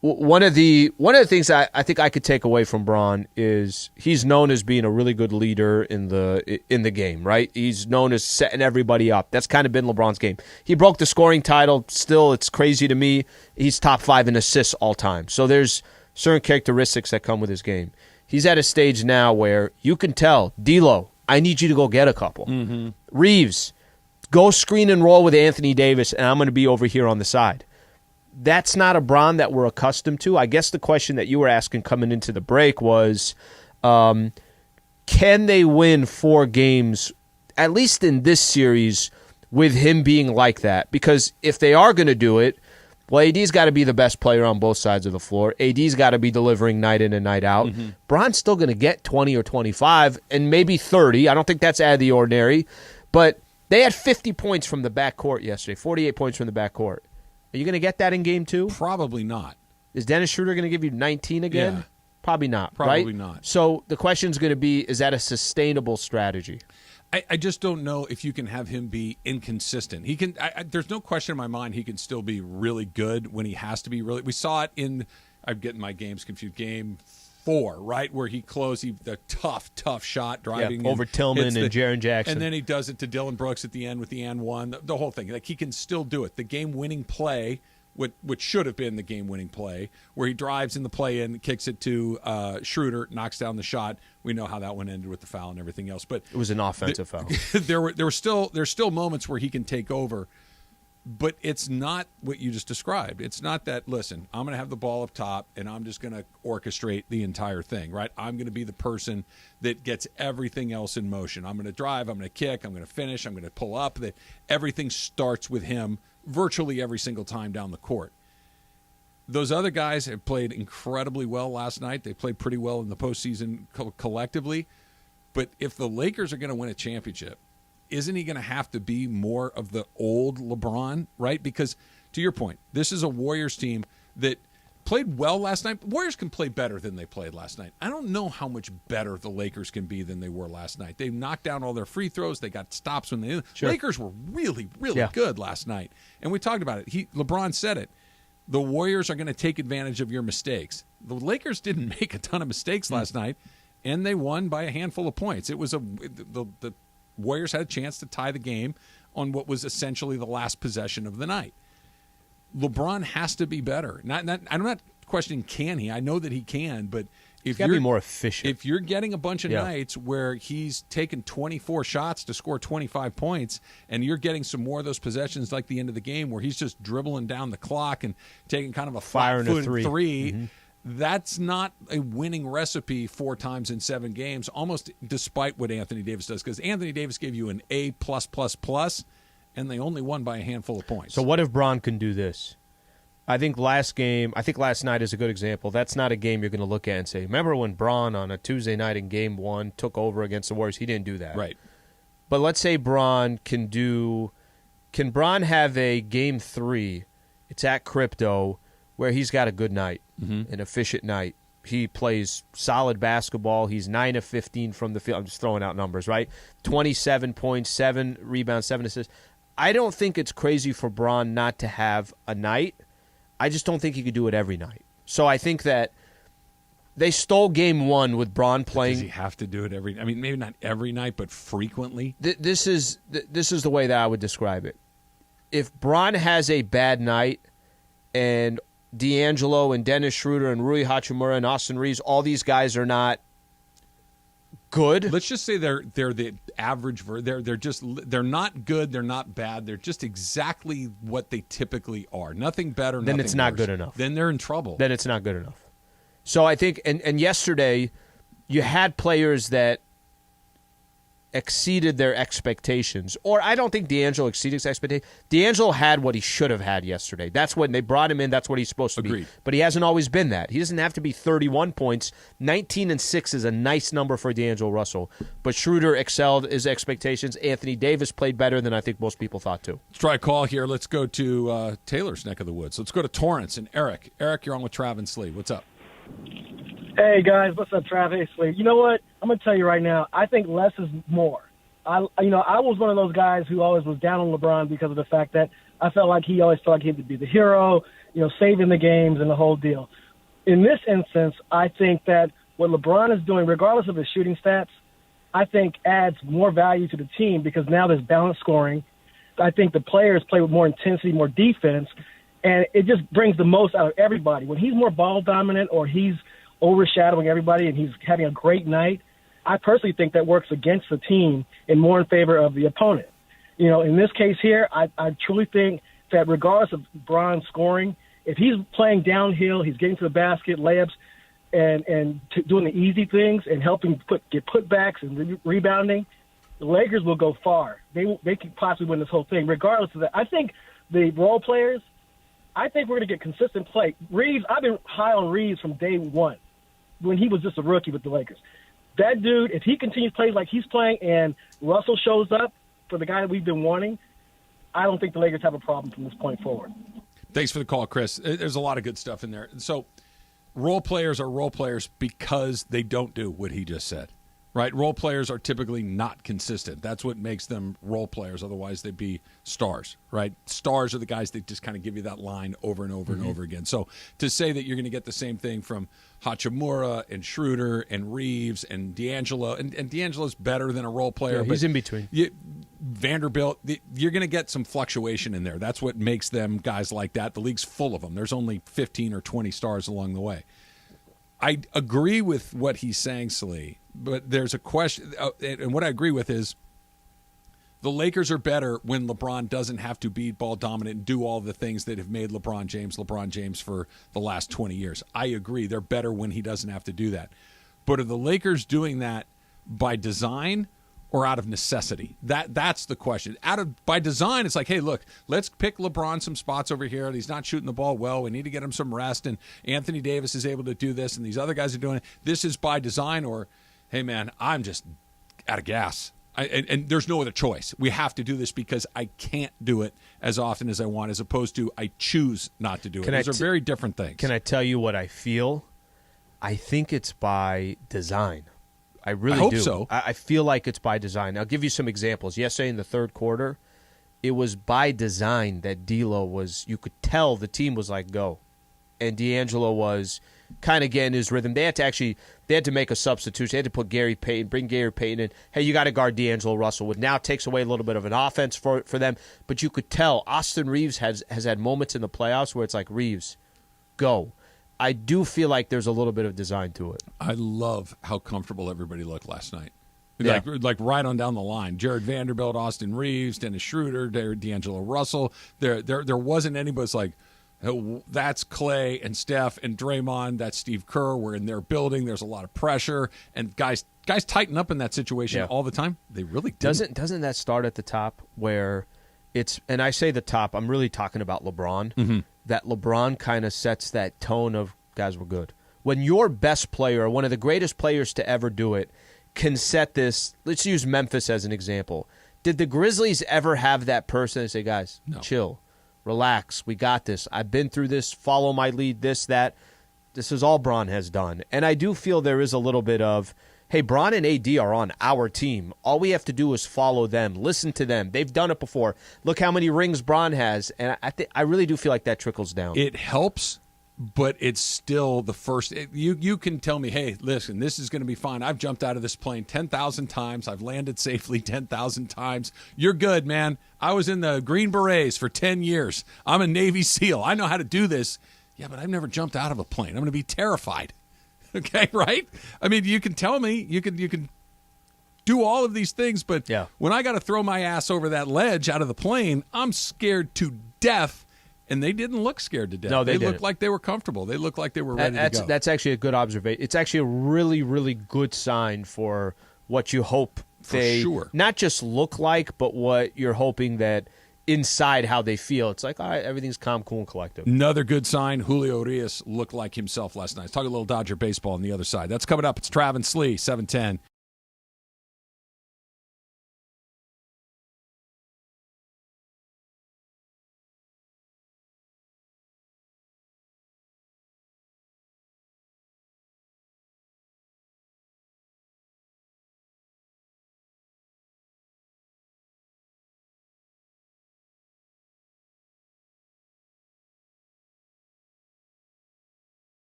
one of the things I think I could take away from Bron is he's known as being a really good leader in the game, right? He's known as setting everybody up. That's kind of been LeBron's game. He broke the scoring title. Still, it's crazy to me. He's top 5 in assists all time. So there's certain characteristics that come with his game. He's at a stage now where you can tell, D'Lo, I need you to go get a couple. Mm-hmm. Reeves, go screen and roll with Anthony Davis, and I'm going to be over here on the side. That's not a Bron that we're accustomed to. I guess the question that you were asking coming into the break was, can they win 4 games, at least in this series, with him being like that? Because if they are going to do it, well, AD's got to be the best player on both sides of the floor. AD's got to be delivering night in and night out. Mm-hmm. Bron's still going to get 20 or 25 and maybe 30. I don't think that's out of the ordinary. But they had 50 points from the backcourt yesterday, 48 points from the backcourt. Are you going to get that in game 2? Probably not. Is Dennis Schroeder going to give you 19 again? Yeah. Probably not. Probably right? not. So the question is going to be, is that a sustainable strategy? I just don't know if you can have him be inconsistent. He can. There's no question in my mind he can still be really good when he has to be really. We saw it in. I'm getting my games confused. Game 4, right, where he closed the tough shot driving over Tillman and Jaren Jackson, and then he does it to Dylan Brooks at the end with the and one. The whole thing. Like, he can still do it. The game winning play what should have been the game-winning play, where he drives in the play in, kicks it to Schroeder, knocks down the shot. We know how that one ended with the foul and everything else. But it was an offensive foul. There's still moments where he can take over, but it's not what you just described. It's not that, listen, I'm going to have the ball up top and I'm just going to orchestrate the entire thing, right? I'm going to be the person that gets everything else in motion. I'm going to drive, I'm going to kick, I'm going to finish, I'm going to pull up. That everything starts with him virtually every single time down the court. Those other guys have played incredibly well last night. They played pretty well in the postseason collectively. But if the Lakers are going to win a championship, isn't he going to have to be more of the old LeBron, right? Because, to your point, this is a Warriors team that played well last night. Warriors can play better than they played last night. I don't know how much better the Lakers can be than they were last night. They knocked down all their free throws. They got stops when they Sure. Lakers were really, really good last night. And we talked about it. LeBron said it. The Warriors are going to take advantage of your mistakes. The Lakers didn't make a ton of mistakes last night, and they won by a handful of points. It was the Warriors had a chance to tie the game on what was essentially the last possession of the night. LeBron has to be better. I'm not questioning can he. I know that he can, but if you're be more efficient, if you're getting a bunch of nights where he's taken 24 shots to score 25 points, and you're getting some more of those possessions like the end of the game where he's just dribbling down the clock and taking kind of a flat-footed three. Mm-hmm. That's not a winning recipe 4 times in 7 games, almost despite what Anthony Davis does, because Anthony Davis gave you an A+++, and they only won by a handful of points. So what if Bron can do this? I think last night is a good example. That's not a game you're going to look at and say, remember when Bron on a Tuesday night in Game 1 took over against the Warriors? He didn't do that. Right. But let's say Bron can Bron have a Game 3, it's at Crypto, where he's got a good night, an efficient night. He plays solid basketball. He's 9 of 15 from the field. I'm just throwing out numbers, right? 27 points, 7 rebounds, 7 assists. I don't think it's crazy for Bron not to have a night. I just don't think he could do it every night. So I think that they stole Game 1 with Bron playing. Does he have to do it every? I mean, maybe not every night, but frequently. This is the way that I would describe it. If Bron has a bad night, and D'Angelo and Dennis Schroeder and Rui Hachimura and Austin Reeves, all these guys are not good. Let's just say they're the average. They're not good. They're not bad. They're just exactly what they typically are. Nothing better. Then it's not worse. good enough. Then they're in trouble. Then it's not good enough. So I think, and yesterday, you had players that exceeded their expectations. Or I don't think D'Angelo exceeded his expectations. D'Angelo had what he should have had yesterday. That's when they brought him in. That's what he's supposed to be. But he hasn't always been that. He doesn't have to be 31 points. 19 and 6 is a nice number for D'Angelo Russell. But Schroeder excelled his expectations. Anthony Davis played better than I think most people thought too. Let's try a call here. Let's go to Taylor's neck of the woods. Let's go to Torrance and Eric. Eric, you're on with Trav and Slee. What's up? Hey, guys. What's up, Travis? You know what? I'm going to tell you right now, I think less is more. I was one of those guys who always was down on LeBron because of the fact that I felt like he always felt like he had to be the hero, saving the games and the whole deal. In this instance, I think that what LeBron is doing, regardless of his shooting stats, I think adds more value to the team because now there's balanced scoring. I think the players play with more intensity, more defense, and it just brings the most out of everybody. When he's more ball dominant or he's overshadowing everybody and he's having a great night, I personally think that works against the team and more in favor of the opponent. In this case here, I truly think that regardless of Bron's scoring, if he's playing downhill, he's getting to the basket, layups, and doing the easy things and helping get putbacks and rebounding, the Lakers will go far. They could possibly win this whole thing. Regardless of that, I think the role players, I think we're going to get consistent play. Reeves, I've been high on Reeves from day one when he was just a rookie with the Lakers. That dude, if he continues to play like he's playing and Russell shows up for the guy that we've been wanting, I don't think the Lakers have a problem from this point forward. Thanks for the call, Chris. There's a lot of good stuff in there. So role players are role players because they don't do what he just said, right? Role players are typically not consistent. That's what makes them role players. Otherwise, they'd be stars, right? Stars are the guys that just kind of give you that line over and over and over again. So to say that you're going to get the same thing from Hachimura and Schroeder and Reeves and D'Angelo, and D'Angelo's better than a role player. Yeah, he's in between. Vanderbilt, you're going to get some fluctuation in there. That's what makes them guys like that. The league's full of them. There's only 15 or 20 stars along the way. I agree with what he's saying, Slee, but there's a question, and what I agree with is the Lakers are better when LeBron doesn't have to be ball dominant and do all the things that have made LeBron James for the last 20 years. I agree. They're better when he doesn't have to do that. But are the Lakers doing that by design or out of necessity? That's the question. By design, it's like, hey, look, let's pick LeBron some spots over here. He's not shooting the ball well. We need to get him some rest. And Anthony Davis is able to do this, and these other guys are doing it. This is by design, or, hey, man, I'm just out of gas. And there's no other choice. We have to do this because I can't do it as often as I want, as opposed to I choose not to do it. Those are very different things. Can I tell you what I feel? I think it's by design. I really hope do. So. I feel like it's by design. I'll give you some examples. Yesterday in the third quarter, it was by design that D'Lo was, you could tell the team was like, go. And D'Angelo was kind of getting his rhythm. They had to make a substitution. They had to put bring Gary Payton in. Hey, you got to guard D'Angelo Russell, which now takes away a little bit of an offense for them. But you could tell Austin Reeves has had moments in the playoffs where it's like, Reeves, go. I do feel like there's a little bit of design to it. I love how comfortable everybody looked last night. Yeah. Like right on down the line. Jared Vanderbilt, Austin Reeves, Dennis Schroeder, D'Angelo Russell. There wasn't anybody that's like, oh, that's Clay and Steph and Draymond. That's Steve Kerr. We're in their building. There's a lot of pressure. And guys tighten up in that situation all the time. They really do. Doesn't that start at the top where it's, and I say the top, I'm really talking about LeBron, that LeBron kind of sets that tone of, guys, we're good. When your best player, one of the greatest players to ever do it, can set this, let's use Memphis as an example. Did the Grizzlies ever have that person that say, guys, chill, relax, we got this. I've been through this, follow my lead, this, that. This is all Bron has done. And I do feel there is a little bit of, hey, Bron and AD are on our team. All we have to do is follow them, listen to them. They've done it before. Look how many rings Bron has. And I really do feel like that trickles down. It helps, but it's still the first. You can tell me, hey, listen, this is going to be fine. I've jumped out of this plane 10,000 times. I've landed safely 10,000 times. You're good, man. I was in the Green Berets for 10 years. I'm a Navy SEAL. I know how to do this. Yeah, but I've never jumped out of a plane. I'm going to be terrified. Okay, right? I mean, you can tell me, you can do all of these things, but when I got to throw my ass over that ledge out of the plane, I'm scared to death. And they didn't look scared to death. No, they looked like they were comfortable. They looked like they were ready to go. That's actually a good observation. It's actually a really, really good sign for what you hope they not just look like, but what you're hoping that inside how they feel. It's like, all right, everything's calm, cool, and collective. Another good sign, Julio Urias looked like himself last night. Let's talk a little Dodger baseball on the other side. That's coming up. It's Travis Slee, 710.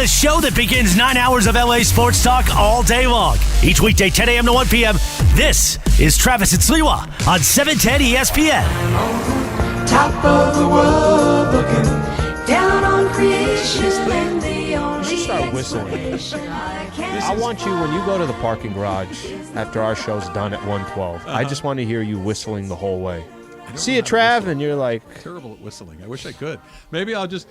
The show that begins 9 hours of LA sports talk all day long. Each weekday, 10 a.m. to 1 p.m. This is Travis and Sliwa on 710 ESPN. Top of the world, looking down on creation. And the only You should start whistling. I want you, when you go to the parking garage after our show's done at 1:12, I just want to hear you whistling the whole way. See you, Trav, and you're like terrible at whistling. I wish I could. Maybe I'll just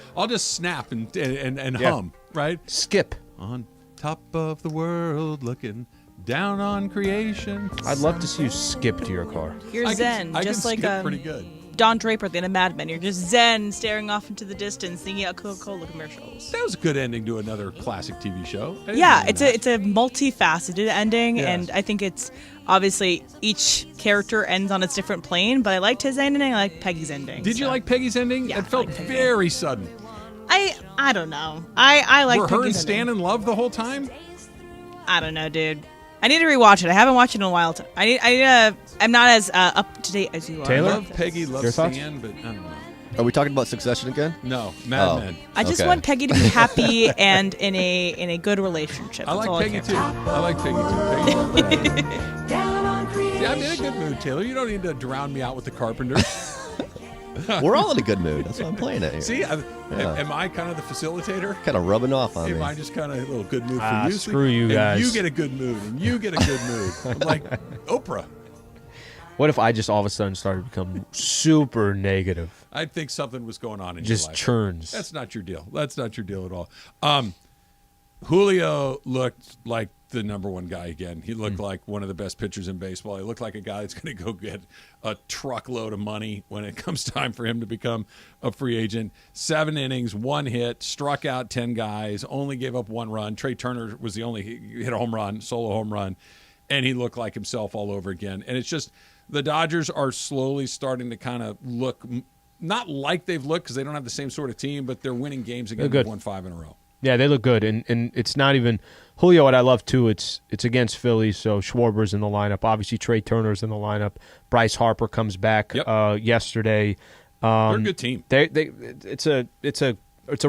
snap and Yeah. hum, right? Skip. On top of the world, looking down on creation. I'd love to see you skip to your car. You're zen, I just can like skip pretty good. Don Draper at the end of Mad Men. You're just zen, staring off into the distance, thinking about Coca-Cola commercials. That was a good ending to another classic TV show. I didn't Yeah, mind it's that. a multifaceted ending, Yes. and I think it's obviously each character ends on its different plane. But I liked his ending. I liked Peggy's ending. Did you like Peggy's ending? Yeah, It felt very sudden. I don't know. I like Were her and Peggy's Stan ending. in love the whole time? I don't know, dude. I need to rewatch it. I haven't watched it in a while. I'm not as up to date as you are. I love Peggy, love Your thoughts? Stan, but I don't know. Are we talking about Succession again? No, Mad Men. I just Okay. want Peggy to be happy and in a good relationship. I That's all like Peggy care too. about. I like Peggy too. See, I'm in a good mood, Taylor. You don't need to drown me out with the Carpenters. We're all in a good mood. That's why I'm playing it here. See, Yeah. am I kind of the facilitator? Kind of rubbing off on Am me. I just kind of a little good mood for Ah, you? screw you and guys. You get a good mood, and you get a good mood. I'm like Oprah. What if I just all of a sudden started to become super negative? I think something was going on in Just your life. churns. That's not your deal. That's not your deal at all. Julio looked like the number one guy again. He looked like one of the best pitchers in baseball. He looked like a guy that's going to go get a truckload of money when it comes time for him to become a free agent. 7 innings, 1 hit, struck out 10 guys, only gave up 1 run. Trey Turner was the only he hit a home run, solo home run, and he looked like himself all over again. And it's just the Dodgers are slowly starting to kind of look not like they've looked because they don't have the same sort of team, but they're winning games again. They've won 5 in a row. Yeah, they look good, and it's not even Julio. What I love too, it's against Philly, so Schwarber's in the lineup. Obviously, Trey Turner's in the lineup. Bryce Harper comes back yesterday. They're a good team. It's a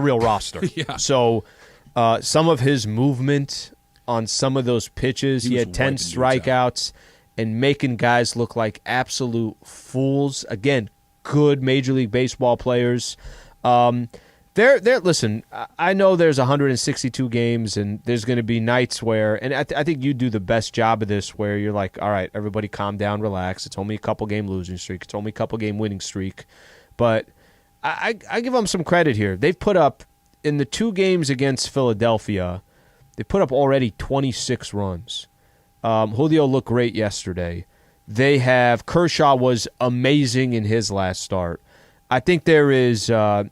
real roster. Yeah. So some of his movement on some of those pitches, he had 10 strikeouts and making guys look like absolute fools. Again, good Major League Baseball players. Listen, I know there's 162 games, and there's going to be nights where, and I think you do the best job of this, where you're like, all right, everybody calm down, relax. It's only a couple-game losing streak. It's only a couple-game winning streak. But I give them some credit here. They've put up, in the 2 games against Philadelphia, they put up already 26 runs. Julio looked great yesterday. Kershaw was amazing in his last start. I think there's a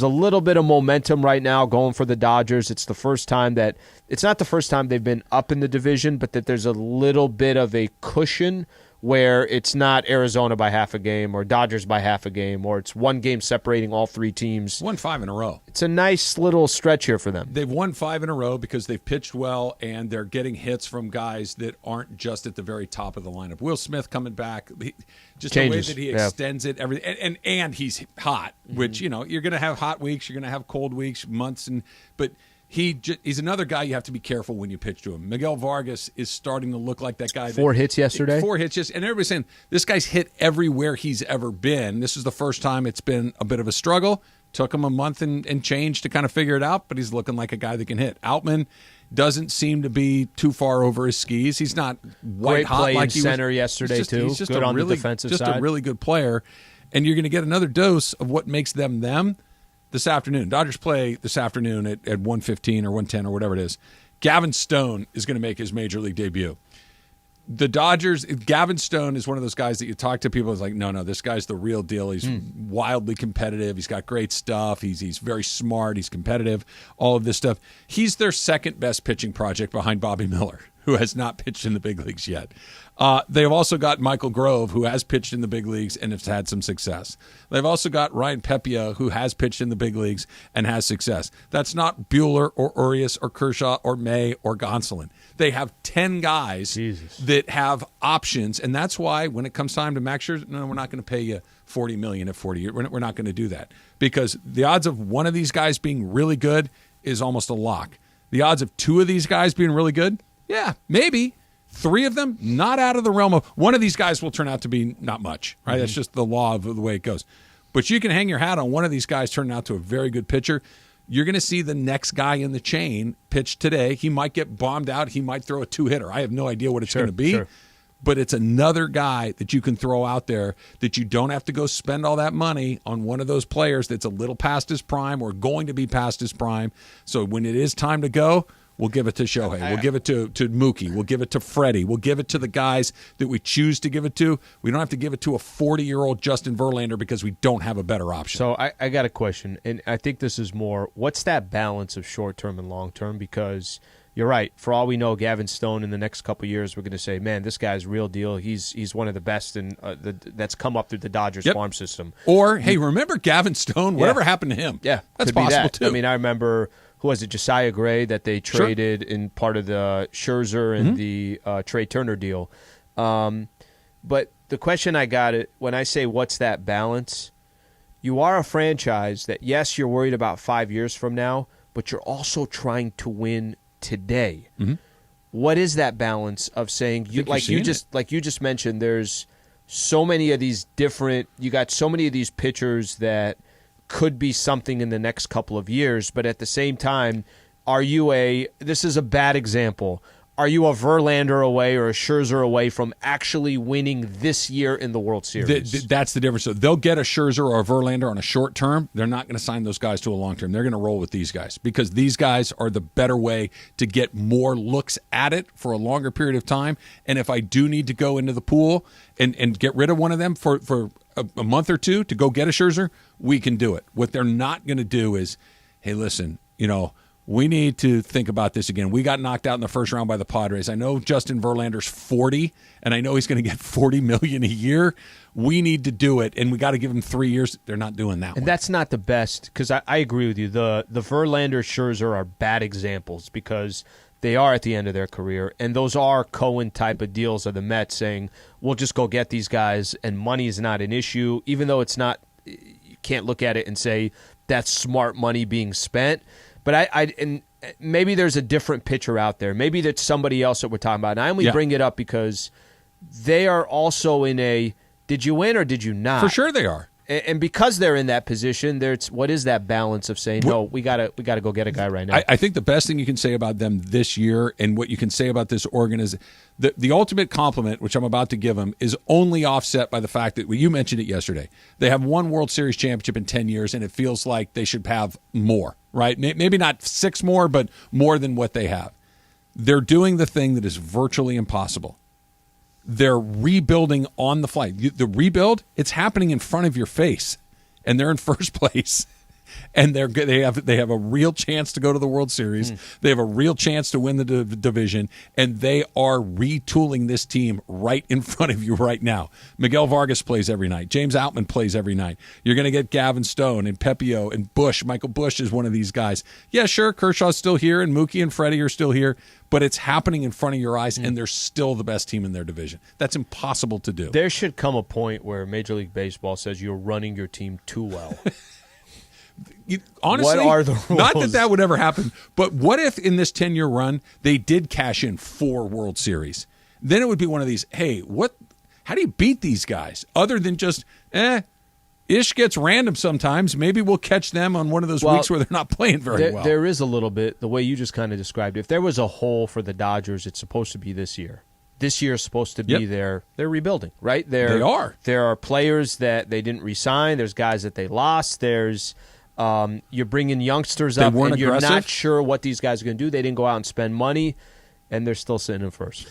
little bit of momentum right now going for the Dodgers. It's not the first time they've been up in the division, but that there's a little bit of a cushion where it's not Arizona by half a game or Dodgers by half a game, or it's 1 game separating all 3 teams. Won 5 in a row. It's a nice little stretch here for them. They've won 5 in a row because they've pitched well, and they're getting hits from guys that aren't just at the very top of the lineup. Will Smith coming back, just Changes. the way that he Yeah. extends it, everything, and he's hot. Which you're going to have hot weeks, you're going to have cold weeks, months, but he's another guy you have to be careful when you pitch to him. Miguel Vargas is starting to look like that guy. 4 hits yesterday. 4 hits, and everybody's saying this guy's hit everywhere he's ever been. This is the first time it's been a bit of a struggle. Took him a month and change to kind of figure it out, but he's looking like a guy that can hit. Outman doesn't seem to be too far over his skis. He's not white Great hot play like in he center was. yesterday, too. He's just Good a on the really, defensive just side. a really good player, and you're going to get another dose of what makes them them this afternoon. Dodgers play this afternoon at 1:15 or 1:10 or whatever it is. Gavin Stone is going to make his major league debut. The Dodgers, Gavin Stone is one of those guys that you talk to people, it's like, no, this guy's the real deal. He's wildly competitive. He's got great stuff. He's very smart. He's competitive, all of this stuff. He's their second best pitching project behind Bobby Miller, who has not pitched in the big leagues yet. They have also got Michael Grove, who has pitched in the big leagues and has had some success. They've also got Ryan Pepia, who has pitched in the big leagues and has success. That's not Buehler or Urias or Kershaw or May or Gonsolin. They have 10 guys that have options, and that's why when it comes time to Max Scherzer, no, we're not going to pay you $40 million at 40 years. We're not going to do that because the odds of one of these guys being really good is almost a lock. The odds of 2 of these guys being really good, yeah, maybe. 3 of them, not out of the realm of one of these guys will turn out to be not much, right? That's just the law of the way it goes. But you can hang your hat on one of these guys turning out to a very good pitcher. You're going to see the next guy in the chain pitch today. He might get bombed out. He might throw a 2-hitter. I have no idea what it's going to be. But it's another guy that you can throw out there that you don't have to go spend all that money on one of those players that's a little past his prime or going to be past his prime. So when it is time to go, we'll give it to Shohei. We'll give it to Mookie. We'll give it to Freddie. We'll give it to the guys that we choose to give it to. We don't have to give it to a 40-year-old Justin Verlander because we don't have a better option. So I got a question, and I think this is more, what's that balance of short-term and long-term? Because you're right. For all we know, Gavin Stone in the next couple of years, we're going to say, man, this guy's real deal. He's one of the best that's come up through the Dodgers farm system. Or, hey, remember Gavin Stone? Whatever happened to him? Yeah, that's could be possible, that. too. I mean, I remember, who was it, Josiah Gray, that they traded in part of the Scherzer and the Trey Turner deal. But the question I got, when I say what's that balance, you are a franchise that, yes, you're worried about 5 years from now, but you're also trying to win today. What is that balance of saying, you just mentioned, there's so many of these different, you got so many of these pitchers that could be something in the next couple of years, but at the same time, this is a bad example, are you a Verlander away or a Scherzer away from actually winning this year in the World Series? That's the difference. So they'll get a Scherzer or a Verlander on a short term. They're not going to sign those guys to a long term. They're going to roll with these guys because these guys are the better way to get more looks at it for a longer period of time. And if I do need to go into the pool and get rid of one of them for a month or two to go get a Scherzer, we can do it. What they're not going to do is, hey, listen, we need to think about this again. We got knocked out in the first round by the Padres. I know Justin Verlander's 40, and I know he's going to get $40 million a year. We need to do it, and we got to give him 3 years. They're not doing that. And that's not the best, because I agree with you. The Verlander Scherzer are bad examples because they are at the end of their career, and those are Cohen type of deals of the Mets saying, we'll just go get these guys, and money is not an issue, even though it's not. You can't look at it and say that's smart money being spent. But and maybe there's a different pitcher out there. Maybe that's somebody else that we're talking about. And I only bring it up because they are also in a, did you win or did you not? For sure they are. And because they're in that position, what is that balance of saying, no, we gotta go get a guy right now? I think the best thing you can say about them this year and what you can say about this organization, the ultimate compliment, which I'm about to give them, is only offset by the fact that, you mentioned it yesterday, they have one World Series championship in 10 years, and it feels like they should have more, right? Maybe not 6 more, but more than what they have. They're doing the thing that is virtually impossible. They're rebuilding on the fly. The rebuild, it's happening in front of your face, and they're in first place, and they have a real chance to go to the World Series. They have a real chance to win the division, and they are retooling this team right in front of you right now. Miguel Vargas plays every night. James Outman plays every night. You're going to get Gavin Stone and Pepio and Bush. Michael Bush is one of these guys. Yeah, sure, Kershaw's still here, and Mookie and Freddie are still here, but it's happening in front of your eyes, and they're still the best team in their division. That's impossible to do. There should come a point where Major League Baseball says you're running your team too well. Honestly, what are the rules? Not that would ever happen, but what if in this 10-year run they did cash in 4 World Series? Then it would be one of these, hey, how do you beat these guys? Other than just, Ish gets random sometimes. Maybe we'll catch them on one of those weeks where they're not playing very well. There is a little bit, the way you just kind of described it. If there was a hole for the Dodgers, it's supposed to be this year. This year is supposed to be they're rebuilding, right? They are. There are players that they didn't re-sign. There's guys that they lost. There's you're bringing youngsters up, and you're not sure what these guys are going to do. They didn't go out and spend money, and they're still sitting in first.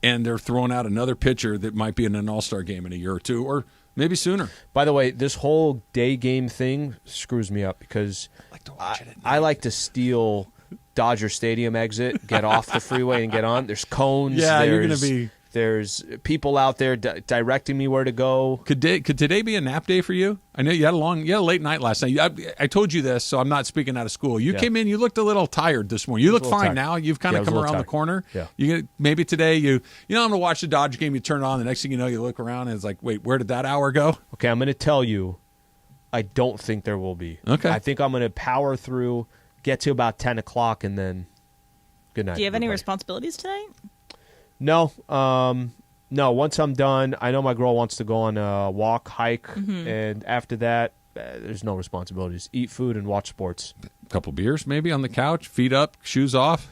And they're throwing out another pitcher that might be in an all-star game in a year or two, or maybe sooner. By the way, this whole day game thing screws me up because I like to steal Dodger Stadium exit, get off the freeway and get on. There's cones. Yeah, you're going to be. There's people out there directing me where to go. Could today be a nap day for you? I know you had a late night last night. I told you this, so I'm not speaking out of school. You came in, you looked a little tired this morning. You look fine tired. Now. You've kind of come around the corner. Yeah. Maybe today I'm going to watch the Dodger game. You turn it on. The next thing you know, you look around and it's like, wait, where did that hour go? Okay, I'm going to tell you, I don't think there will be. Okay. I think I'm going to power through, get to about 10 o'clock, and then good night. Do you have any everybody. responsibilities tonight? No. No, once I'm done, I know my girl wants to go on a walk, hike, and after that, there's no responsibilities. Eat food and watch sports. A couple beers maybe on the couch, feet up, shoes off.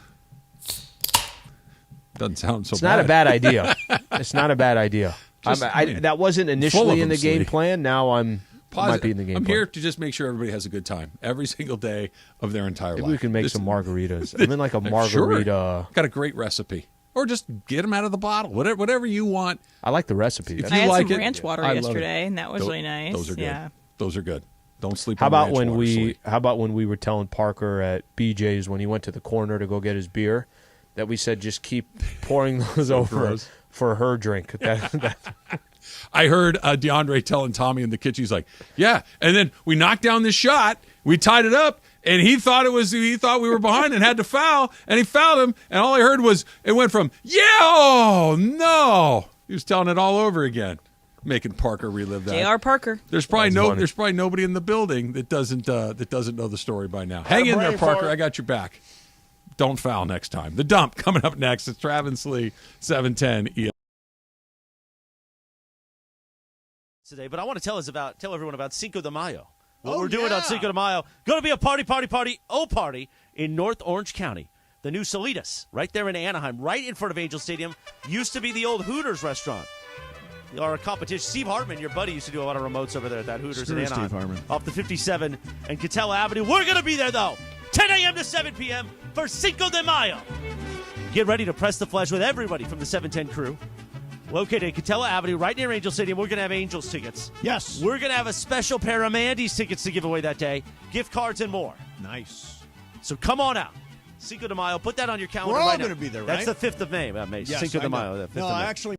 Doesn't sound so bad. It's not a bad idea. It's not a bad idea. That wasn't initially in the game plan. Now might be in the game I'm plan. here to just make sure everybody has a good time every single day of their entire life. Maybe we can make some margaritas. I'm in like a margarita. Sure. Got a great recipe. Or just get them out of the bottle. Whatever you want. I like the recipe. I had some ranch water yesterday, and that was really nice. Those are good. Yeah. Those are good. Don't sleep How on about ranch when water, we? Slee. How about when we were telling Parker at BJ's when he went to the corner to go get his beer, that we said just keep pouring those over gross. for her drink. I heard DeAndre telling Tommy in the kitchen, he's like, "Yeah," and then we knocked down this shot, we tied it up, and he thought we were behind and had to foul, and he fouled him, and all I heard was it went from oh no, he was telling it all over again, making Parker relive that. J.R. Parker. There's probably nobody in the building that doesn't know the story by now. Hang in there, Parker. I got your back. Don't foul next time. The Dump coming up next. It's Travis Lee, 710 ESPN. Today, but I want to tell everyone about Cinco de Mayo. What we're doing on Cinco de Mayo, going to be a party in North Orange County. The new Salitas, right there in Anaheim, right in front of Angel Stadium, used to be the old Hooters restaurant. Our competition, Steve Hartman, your buddy, used to do a lot of remotes over there at that Hooters in Anaheim. Steve Hartman. Off the 57 and Catella Avenue. We're going to be there, though, 10 a.m. to 7 p.m. for Cinco de Mayo. Get ready to press the flesh with everybody from the 710 crew. Located at Catella Avenue, right near Angel Stadium. We're going to have Angels tickets. Yes. We're going to have a special pair of Mandy's tickets to give away that day, gift cards and more. Nice. So come on out. Cinco de Mayo. Put that on your calendar We're all right now. going to be there, That's right? the 5th of May. Yes, Cinco de I know. Mayo. The 5th No, of May. actually.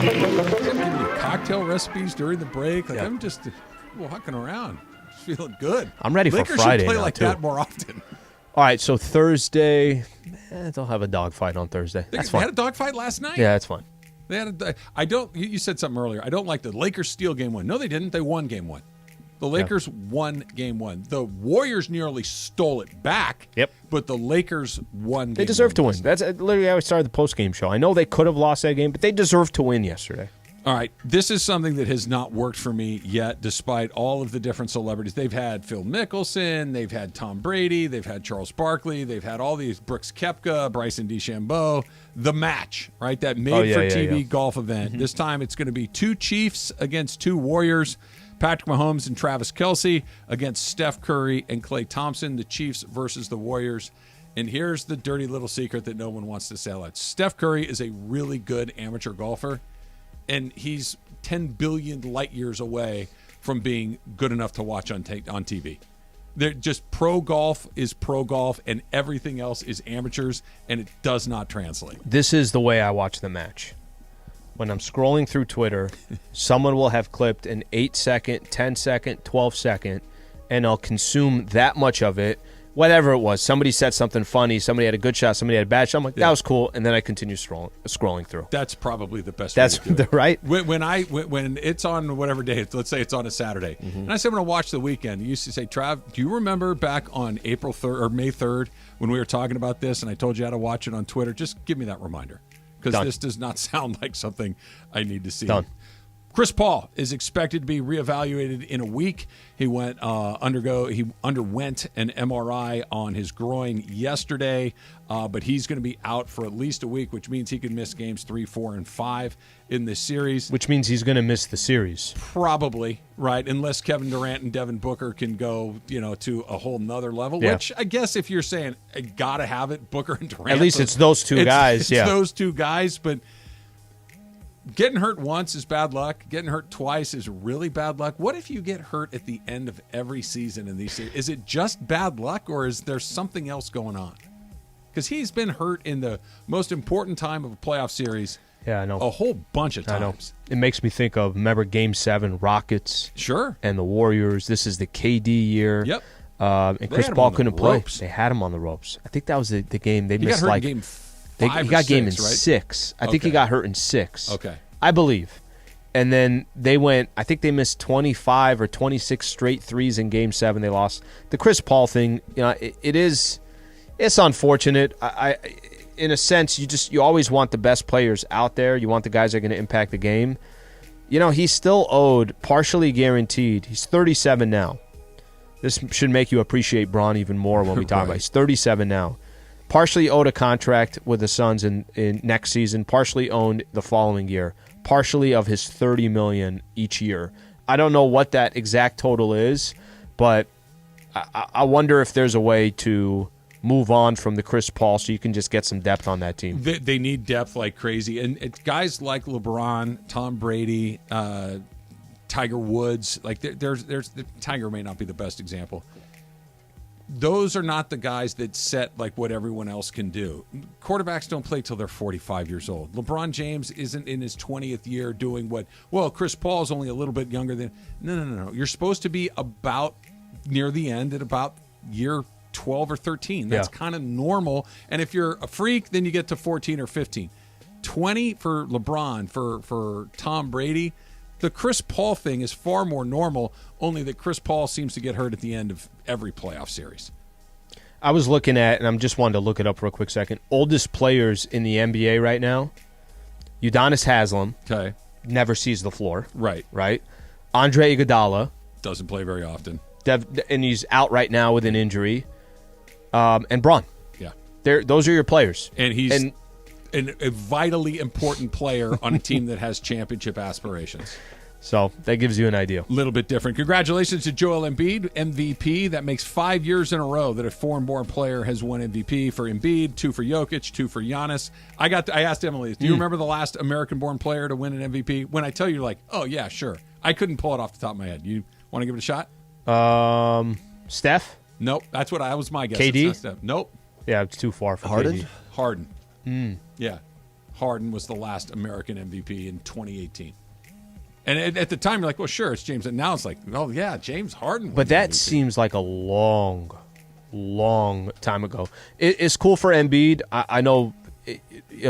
Giving you cocktail recipes during the break. Like, I'm just walking around, just feeling good. I'm ready for Lakers Friday should play now, like too. that more often. All right, so Thursday, they'll have a dogfight on Thursday. They That's fine. had a dogfight last night. Yeah, that's fine. They had you said something earlier. I don't like the Lakers steal game one. No, they didn't. They won game one. The Lakers won game one. The Warriors nearly stole it back. Yep. But the Lakers won game They deserve one. to win. That's literally how I started the post-game show. I know they could have lost that game, but they deserve to win yesterday. All right, this is something that has not worked for me yet, despite all of the different celebrities. They've had Phil Mickelson, they've had Tom Brady, they've had Charles Barkley, they've had all these, Brooks Koepka, Bryson DeChambeau. The match, right, that made-for-TV golf event. Mm-hmm. This time it's going to be 2 Chiefs against 2 Warriors, Patrick Mahomes and Travis Kelce against Steph Curry and Klay Thompson, the Chiefs versus the Warriors. And here's the dirty little secret that no one wants to sell out. Steph Curry is a really good amateur golfer, and he's 10 billion light years away from being good enough to watch on TV. They're just pro golf is pro golf, and everything else is amateurs, and it does not translate. This is the way I watch the match. When I'm scrolling through Twitter, someone will have clipped an 8-second, 10-second, 12-second, and I'll consume that much of it. Whatever it was, somebody said something funny, somebody had a good shot, somebody had a bad shot. I'm like, that was cool, and then I continue scrolling through. That's probably the best. That's way to do it. right. When it's on whatever day, let's say it's on a Saturday, and I say I'm going to watch the weekend. You used to say, Trav, do you remember back on April 3rd or May 3rd when we were talking about this, and I told you how to watch it on Twitter? Just give me that reminder, because this does not sound like something I need to see. Done. Chris Paul is expected to be reevaluated in a week. He underwent an MRI on his groin yesterday, but he's going to be out for at least a week, which means he could miss games 3, 4, and 5 in this series. Which means he's going to miss the series. Probably, right? Unless Kevin Durant and Devin Booker can go, to a whole nother level. Yeah. Which I guess if you're saying I gotta have it, Booker and Durant. At least it's those two guys. It's those two guys, but. Getting hurt once is bad luck. Getting hurt twice is really bad luck. What if you get hurt at the end of every season in these series? Is it just bad luck, or is there something else going on? Because he's been hurt in the most important time of a playoff series. Yeah, I know. A whole bunch of times. I know. It makes me think of, remember Game 7, Rockets? Sure. And the Warriors. This is the KD year. Yep. And Chris Paul couldn't play. They had him on the ropes. I think that was the game they missed. Got hurt in game 5 he got game in right? 6. I think he got hurt in 6. Okay. I believe. And then they went, I think they missed 25 or 26 straight threes in Game 7. They lost. The Chris Paul thing, it's unfortunate. I in a sense, you always want the best players out there. You want the guys that are going to impact the game. He's still owed, partially guaranteed. He's 37 now. This should make you appreciate Braun even more when we talk about it. He's 37 now. Partially owed a contract with the Suns in next season, partially owned the following year, partially of his $30 million each year. I don't know what that exact total is, but I wonder if there's a way to move on from the Chris Paul so you can just get some depth on that team. They need depth like crazy. And guys like LeBron, Tom Brady, Tiger Woods, like there's Tiger may not be the best example. Those are not the guys that set like what everyone else can do. Quarterbacks don't play till they're 45 years old. LeBron James isn't in his 20th year doing Chris Paul is only a little bit younger than. No. You're supposed to be about near the end at about year 12 or 13. That's kind of normal. And if you're a freak, then you get to 14 or 15. 20 for LeBron, for Tom Brady. The Chris Paul thing is far more normal, only that Chris Paul seems to get hurt at the end of every playoff series. I was looking at, and I'm just wanted to look it up for a quick second, oldest players in the NBA right now. Udonis Haslem. Okay. Never sees the floor. Right. Andre Iguodala. Doesn't play very often. And he's out right now with an injury. And Braun. Yeah. Those are your players. And he's a vitally important player on a team that has championship aspirations. So that gives you an idea. A little bit different. Congratulations to Joel Embiid, MVP. That makes 5 years in a row that a foreign-born player has won MVP for Embiid, 2 for Jokic, 2 for Giannis. I asked Emily, do you remember the last American-born player to win an MVP? When I tell you, you're like, oh, yeah, sure. I couldn't pull it off the top of my head. You want to give it a shot? Steph? Nope. That's what I was my guess. KD? It's not Steph. Nope. Yeah, it's too far for Harden? KD. Harden. Yeah. Harden was the last American MVP in 2018. And at the time, you're like, well, sure, it's James. And now it's like, oh, yeah, James Harden. But that seems like a long time ago. It's cool for Embiid. I know,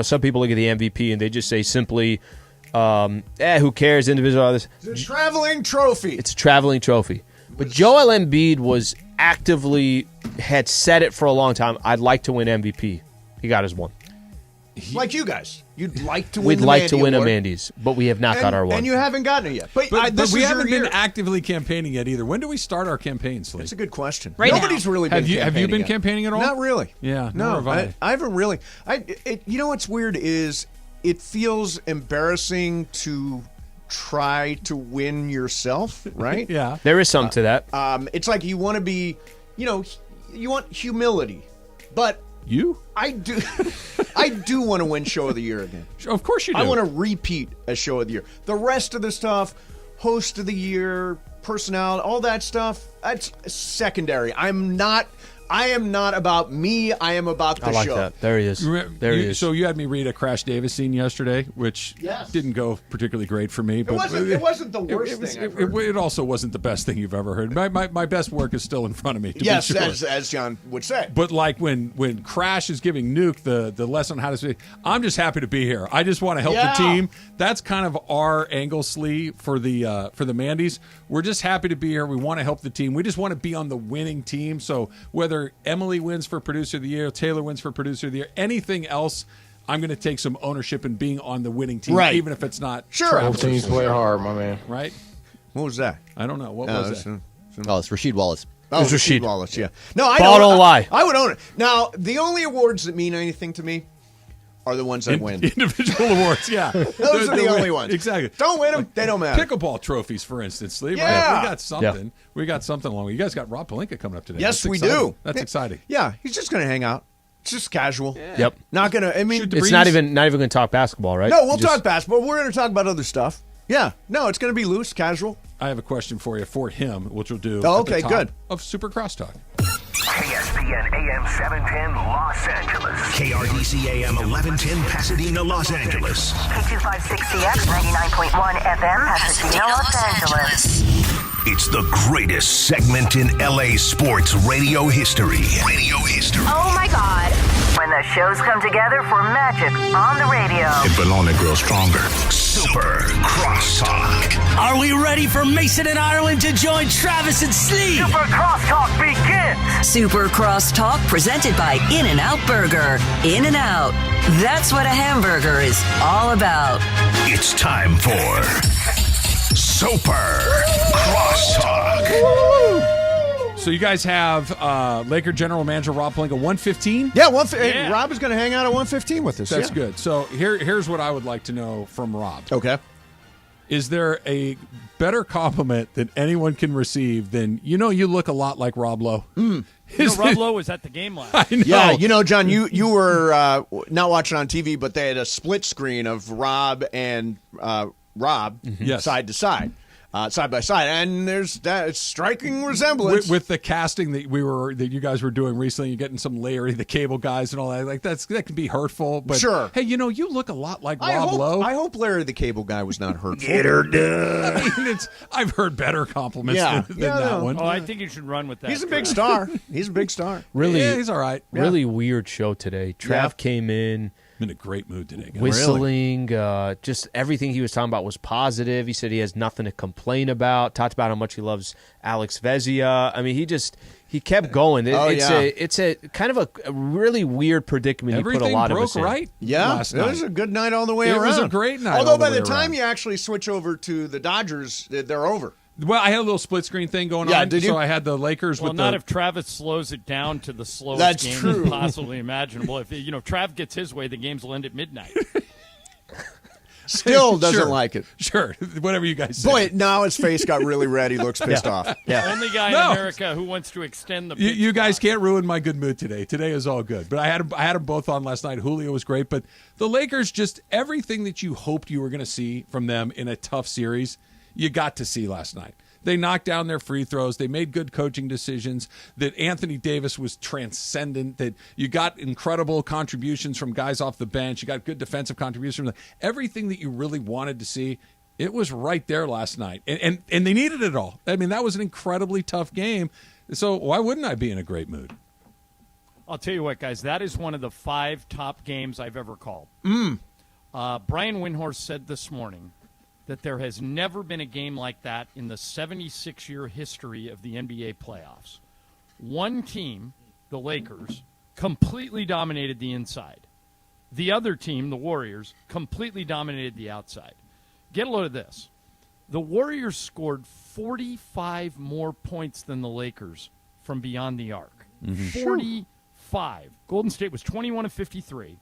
some people look at the MVP and they just say simply, who cares, individual. It's a traveling trophy. It's a traveling trophy. But Joel Embiid had said it for a long time, I'd like to win MVP. He got his one. Like you guys. You'd like to win We'd the like Mandy to win Award. a Mandy's, but we have not got our one. And you haven't gotten it yet. But we haven't been actively campaigning yet either. When do we start our campaigns, Lee? That's a good question. Right Nobody's really been campaigning. Have you been yet. campaigning at all? Not really. Yeah, no, nor have I haven't really. You know what's weird is it feels embarrassing to try to win yourself, right? Yeah. There is something to that. It's like you want to be, you want humility. But I do I do want to win Show of the Year again. Of course you do. I want to repeat as Show of the Year. The rest of the stuff, Host of the Year, personality, all that stuff, that's secondary. I am not about me. I am about the I like show. that. There he is. There he is. So you had me read a Crash Davis scene yesterday, which didn't go particularly great for me. But It wasn't the worst thing I've heard. It also wasn't the best thing you've ever heard. My best work is still in front of me. To Yes, be sure. as John would say. But like when Crash is giving Nuke the lesson on how to speak, I'm just happy to be here. I just want to help the team. That's kind of our angle, Slee, for the Mandy's. We're just happy to be here. We want to help the team. We just want to be on the winning team. So whether Emily wins for Producer of the Year, Taylor wins for Producer of the Year, anything else, I'm going to take some ownership in being on the winning team, even if it's not. Sure. Both teams play hard, my man. Right? What was that? I don't know. What was that? Oh, it's Rasheed Wallace. Oh, It was Rasheed. Wallace, yeah. No, I don't lie. I would own it. Now, the only awards that mean anything to me are the ones I win. Individual awards, yeah. Those are the only ones. Exactly. Don't win them, they don't matter. Pickleball trophies, for instance, Lee. Yeah. Right? We got something. We got something along. You guys got Rob Pelinka coming up today. Yes, That's we exciting. do. That's exciting. Yeah, he's just going to hang out. It's just casual. Yep. Not going to, I mean. It's not even going to talk basketball, right? No, we'll talk basketball. We're going to talk about other stuff. Yeah. No, it's going to be loose, casual. I have a question for you for him, which we'll do Oh, at the okay, top good. of Super Crosstalk. ESPN AM 710 Los Angeles. KRDC AM 1110 Pasadena, Los Angeles. K256CX 99.1 FM, Pasadena, Los Angeles. It's the greatest segment in LA sports radio history. Oh my God. When the shows come together for magic on the radio. It will only grow stronger. Super Crosstalk. Are we ready for Mason and Ireland to join Travis and Slee? Super Crosstalk begins. Super Crosstalk presented by In-N-Out Burger. In-N-Out. That's what a hamburger is all about. It's time for Super Crosstalk. So you guys have Laker General Manager Rob Pelinka, 115? Yeah, Rob is going to hang out at 115 with us. That's good. So here's what I would like to know from Rob. Okay. Is there a better compliment that anyone can receive than, you look a lot like Rob Lowe? Rob Lowe was at the game last. I know. Yeah, John, you were not watching on TV, but they had a split screen of Rob and Rob side to side. Side by side, and there's that striking resemblance with the casting that you guys were doing recently. You're getting some Larry, the cable guys, and all that. Like that can be hurtful, but sure. Hey, you look a lot like Rob Lowe. I hope Larry, the cable guy, was not hurtful. Get her done. I mean, I've heard better compliments than that one. Oh, I think you should run with that. He's a big star. He's a big star. Really, yeah, he's all right. Really weird show today. Trav came in. In a great mood today, guys. Whistling, just everything he was talking about was positive. He said he has nothing to complain about. Talked about how much he loves Alex Vezia. I mean, he kept going. It's a kind of a really weird predicament. Everything he put a lot broke of us in. right. Yeah, last it night. was a good night all the way around. It was a great night. Although by the the time around. you actually switch over to the Dodgers, they're over. Well, I had a little split screen thing going on. Did you? So I had the Lakers well, with not if Travis slows it down to the slowest game possibly imaginable. If Trav gets his way, the games will end at midnight. Still doesn't like it. Sure, whatever you guys say. Boy, now his face got really red. He looks pissed off. Yeah. Only guy in America who wants to extend the. You guys can't ruin my good mood today. Today is all good. But I had them both on last night. Julio was great, but the Lakers, just everything that you hoped you were going to see from them in a tough series, you got to see last night. They knocked down their free throws. They made good coaching decisions. That Anthony Davis was transcendent. That you got incredible contributions from guys off the bench. You got good defensive contributions. Everything that you really wanted to see, it was right there last night. And they needed it all. I mean, that was an incredibly tough game. So why wouldn't I be in a great mood? I'll tell you what, guys, that is one of the 5 top games I've ever called. Brian Windhorst said this morning that there has never been a game like that in the 76-year history of the NBA playoffs. One team, the Lakers, completely dominated the inside. The other team, the Warriors, completely dominated the outside. Get a load of this. The Warriors scored 45 more points than the Lakers from beyond the arc. 45. Golden State was 21 of 53.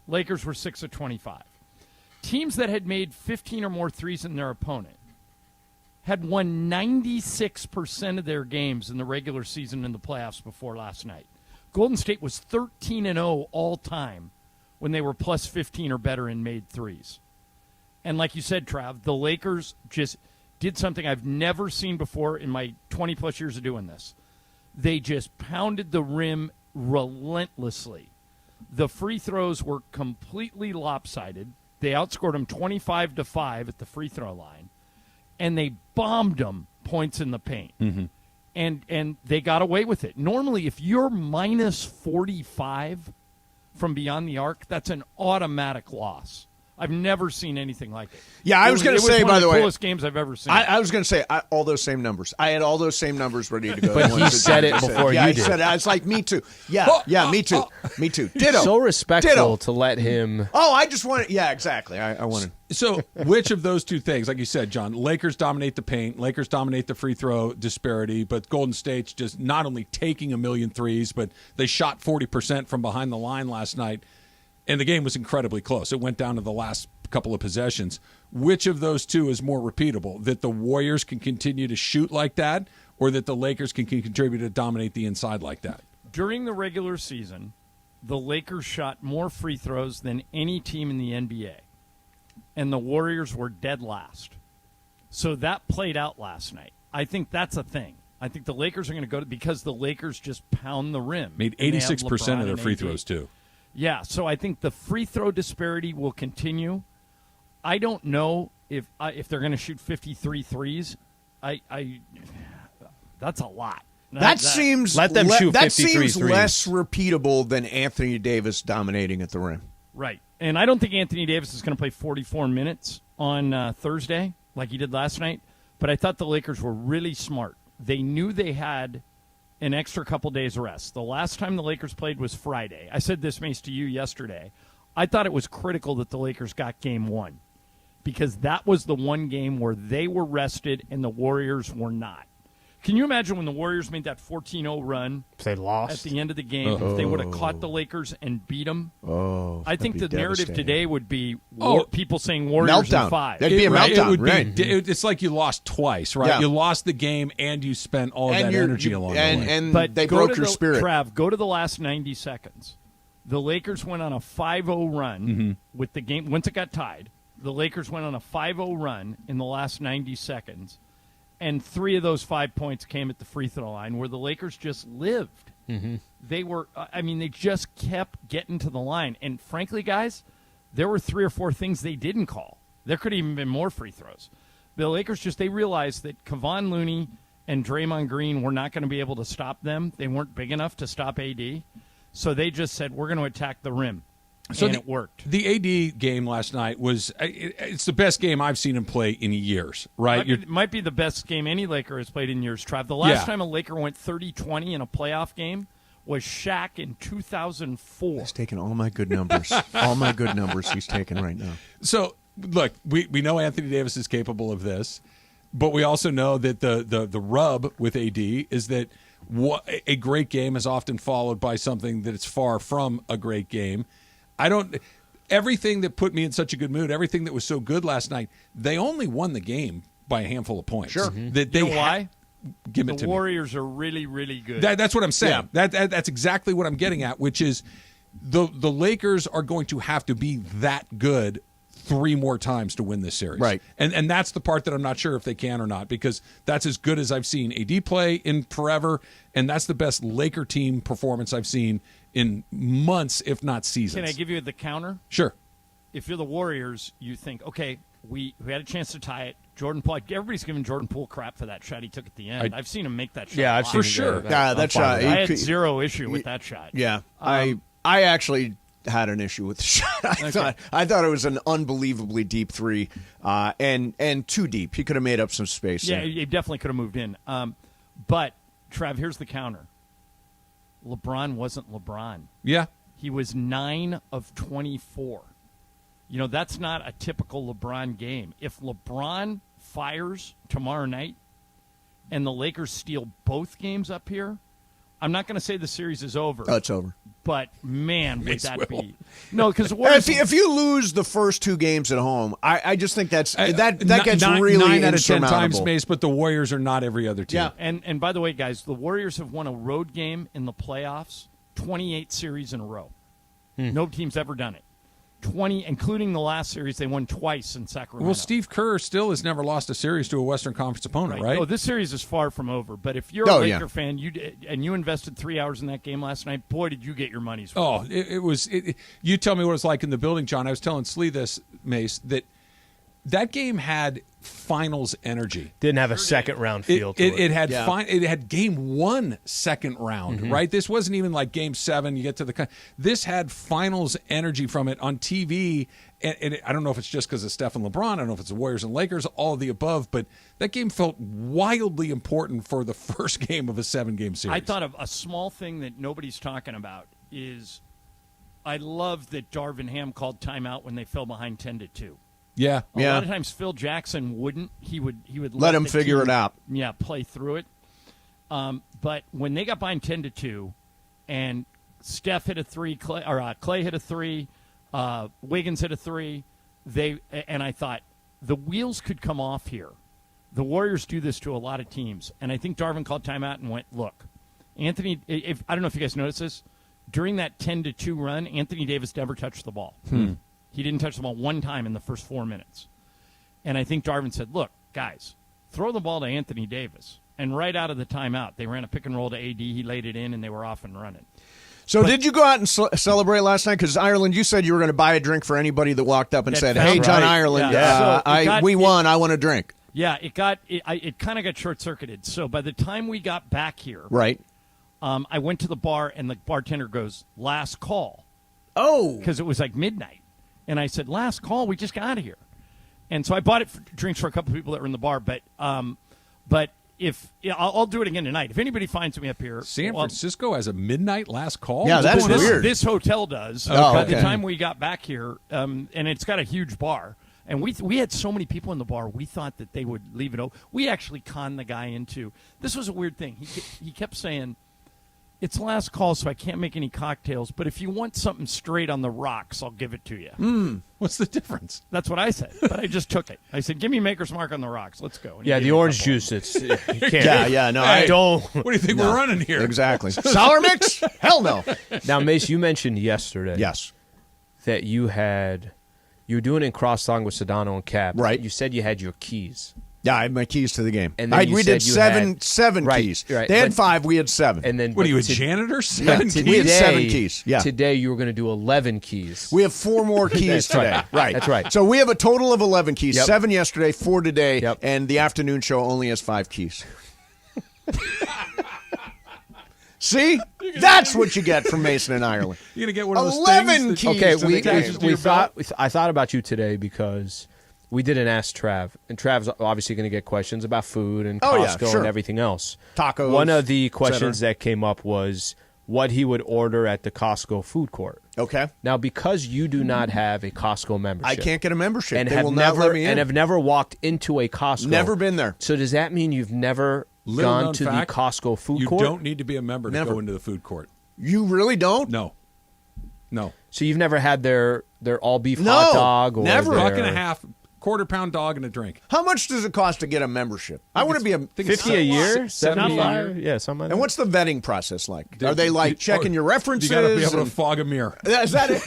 Lakers were 6 of 25. Teams that had made 15 or more threes in their opponent had won 96% of their games in the regular season and the playoffs before last night. Golden State was 13-0 all time when they were plus 15 or better in made threes. And like you said, Trav, the Lakers just did something I've never seen before in my 20-plus years of doing this. They just pounded the rim relentlessly. The free throws were completely lopsided. They outscored them 25-5 at the free throw line, and they bombed them points in the paint. And they got away with it. Normally, if you're minus 45 from beyond the arc, that's an automatic loss. I've never seen anything like it. Yeah, I was going to say, by the way, coolest games I've ever seen. I was going to say all those same numbers. I had all those same numbers ready to go. But he said it before you did. Yeah, he said it. I was like, me too. Yeah, me too. Me too. Ditto. So respectful to let him. Oh, I just wanted. Yeah, exactly. I wanted. So, which of those two things, like you said, John, Lakers dominate the paint, Lakers dominate the free throw disparity, but Golden State's just not only taking a million threes, but they shot 40% from behind the line last night, and the game was incredibly close. It went down to the last couple of possessions. Which of those two is more repeatable? That the Warriors can continue to shoot like that, or that the Lakers can contribute to dominate the inside like that? During the regular season, the Lakers shot more free throws than any team in the NBA, and the Warriors were dead last. So that played out last night. I think that's a thing. I think the Lakers are going to go to, because the Lakers just pound the rim. Made 86% of their free throws, too. Yeah, so I think the free throw disparity will continue. I don't know if they're going to shoot 53 threes. That's a lot. That seems let them shoot 53 that seems threes. less repeatable than Anthony Davis dominating at the rim. Right. And I don't think Anthony Davis is going to play 44 minutes on Thursday like he did last night, but I thought the Lakers were really smart. They knew they had an extra couple days rest. The last time the Lakers played was Friday. I said this, Mace, to you yesterday. I thought it was critical that the Lakers got game one, because that was the one game where they were rested and the Warriors were not. Can you imagine when the Warriors made that 14-0 run? If they lost at the end of the game, if they would have caught the Lakers and beat them. I think the narrative today would be people saying Warriors meltdown. in 5. That'd be a meltdown. It would right. be. It's like you lost twice, right? Yeah. You lost the game and you spent all of that energy along the way. And but they broke your spirit. Trav, go to the last 90 seconds. The Lakers went on a 5-0 run with the game. Once it got tied, the Lakers went on a 5-0 run in the last 90 seconds. And 3 of those 5 points came at the free throw line, where the Lakers just lived. They were, they just kept getting to the line. And frankly, guys, there were 3 or 4 things they didn't call. There could have even been more free throws. The Lakers they realized that Kevon Looney and Draymond Green were not going to be able to stop them. They weren't big enough to stop AD. So they just said, we're going to attack the rim. And it worked. The AD game last night it's the best game I've seen him play in years, right? It might be the best game any Laker has played in years, Trav. The last time a Laker went 30-20 in a playoff game was Shaq in 2004. He's taking all my good numbers. All my good numbers he's taking right now. So, look, we know Anthony Davis is capable of this, but we also know that the rub with AD is that a great game is often followed by something that it's far from a great game. Everything that put me in such a good mood, everything that was so good last night, they only won the game by a handful of points. Sure. That they why? Give it to me. The Warriors are really, really good. That's what I'm saying. Yeah. That's exactly what I'm getting at, which is the Lakers are going to have to be that good 3 more times to win this series. Right. And that's the part that I'm not sure if they can or not, because that's as good as I've seen AD play in forever, and that's the best Laker team performance I've seen in months, if not seasons. Can I give you the counter? Sure. If you're the Warriors, you think, okay, we had a chance to tie it. Jordan Poole, everybody's giving Jordan Poole crap for that shot he took at the end. I've seen him make that shot. Yeah, I've seen for sure. Yeah, that shot. I had zero issue with that shot. Yeah, I actually had an issue with the shot. I thought it was an unbelievably deep 3, and too deep. He could have made up some space. Yeah, there. he definitely could have moved in. But Trav, here's the counter. LeBron wasn't LeBron. Yeah, he was 9 of 24. That's not a typical LeBron game. If LeBron fires tomorrow night and the Lakers steal both games up here, I'm not going to say the series is over. Oh, it's over. But, man, would that will. be. No, because if you lose the first 2 games at home, I just think that gets really 9 out of 10 insurmountable. times, Mace, but the Warriors are not every other team. Yeah. And by the way, guys, the Warriors have won a road game in the playoffs 28 series in a row. No team's ever done it. 20, including the last series, they won twice in Sacramento. Well, Steve Kerr still has never lost a series to a Western Conference opponent, right? Oh, this series is far from over. But if you're a Laker fan, you invested 3 hours in that game last night, boy, did you get your money's worth. Oh, it was. You tell me what it's like in the building, John. I was telling Slee this, Mace, that game had finals energy. Didn't have a second round feel to it. It had it had game 1 second round, right? This wasn't even like game 7. You get to this had finals energy from it on TV. And I don't know if it's just because of Steph and LeBron. I don't know if it's the Warriors and Lakers, all of the above. But that game felt wildly important for the first game of a 7-game series. I thought of a small thing that nobody's talking about is I love that Darvin Ham called timeout when they fell behind 10-2. Yeah, a lot of times Phil Jackson wouldn't. He would let him figure team, it out. Yeah, play through it. But when they got behind 10-2, and Steph hit a 3, Clay hit a 3, Wiggins hit a 3, and I thought the wheels could come off here. The Warriors do this to a lot of teams, and I think Darvin called timeout and went, look, Anthony. I don't know if you guys noticed this during that 10-2 run. Anthony Davis never touched the ball. He didn't touch the ball one time in the first 4 minutes. And I think Darvin said, look, guys, throw the ball to Anthony Davis. And right out of the timeout, they ran a pick and roll to AD. He laid it in, and they were off and running. So did you go out and celebrate last night? Because Ireland, you said you were going to buy a drink for anybody that walked up and said, hey, John Ireland, we won. I want a drink. Yeah, it kind of got short-circuited. So by the time we got back here, I went to the bar, and the bartender goes, last call. Oh. Because it was like midnight. And I said, last call, we just got out of here. And so I bought drinks for a couple of people that were in the bar. But I'll do it again tonight. If anybody finds me up here. San Francisco has a midnight last call? Yeah, that's weird. This hotel does. By the time we got back here, and it's got a huge bar. And we had so many people in the bar, we thought that they would leave it open. We actually conned the guy into. This was a weird thing. He kept saying, it's last call, so I can't make any cocktails. But if you want something straight on the rocks, I'll give it to you. What's the difference? That's what I said. But I just took it. I said, give me Maker's Mark on the rocks. Let's go. Yeah, the orange juice. You can't. No, I don't. What do you think we're running here? Exactly. Sour mix? Hell no. Now, Mace, you mentioned yesterday. Yes. That you were doing it in cross-song with Sedano and Cap. Right. You said you had your keys. Yeah, I had my keys to the game. And then we did seven keys. Right. They had 5, we had 7. And then what are you, a janitor? 7 keys? We had 7 keys. Yeah. Today you were going to do 11 keys. We have 4 more keys today. Right. That's right. So we have a total of 11 keys. Yep. 7 yesterday, 4 today, Yep. and the afternoon show only has 5 keys. See? That's what you get from Mason and Ireland. You're going to get one of those 11 keys Okay, to the game. I thought about you today because we didn't ask Trav, and Trav's obviously going to get questions about food and Costco and everything else. Tacos. One of the questions that came up was what he would order at the Costco food court. Okay. Now, because you do not have a Costco membership, I can't get a membership. and they have will never not let me in. and have never walked into a Costco. Never been there. So does that mean you've never gone to the Costco food court? You don't need to be a member to go into the food court. You really don't? No. So you've never had their all beef hot dog or never. $1.50 quarter-pound dog and a drink. How much does it cost to get a membership? I want to be a 50 a year, 70 a year. Yeah, something like that. And what's the vetting process like? Are they like checking your references? You got to be able to fog a mirror. Is that it?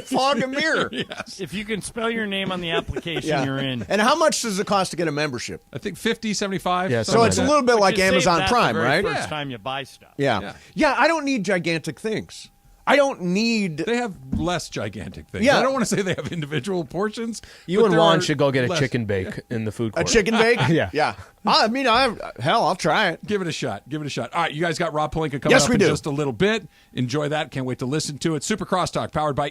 Fog a mirror. Yes. If you can spell your name on the application, you're in. And how much does it cost to get a membership? I think 50, 75. Yeah, so it's a little bit like Amazon Prime, right? First time you buy stuff. Yeah. I don't need gigantic things. I don't need. They have less gigantic things. Yeah. I don't want to say they have individual portions. You and Juan should go get a chicken bake in the food court. A chicken bake? Yeah. I mean, I'll try it. Give it a shot. Give it a shot. All right, you guys got Rob Pelinka coming Yes, up we in do. just a little bit. Enjoy that. Can't wait to listen to it. Super Crosstalk, powered by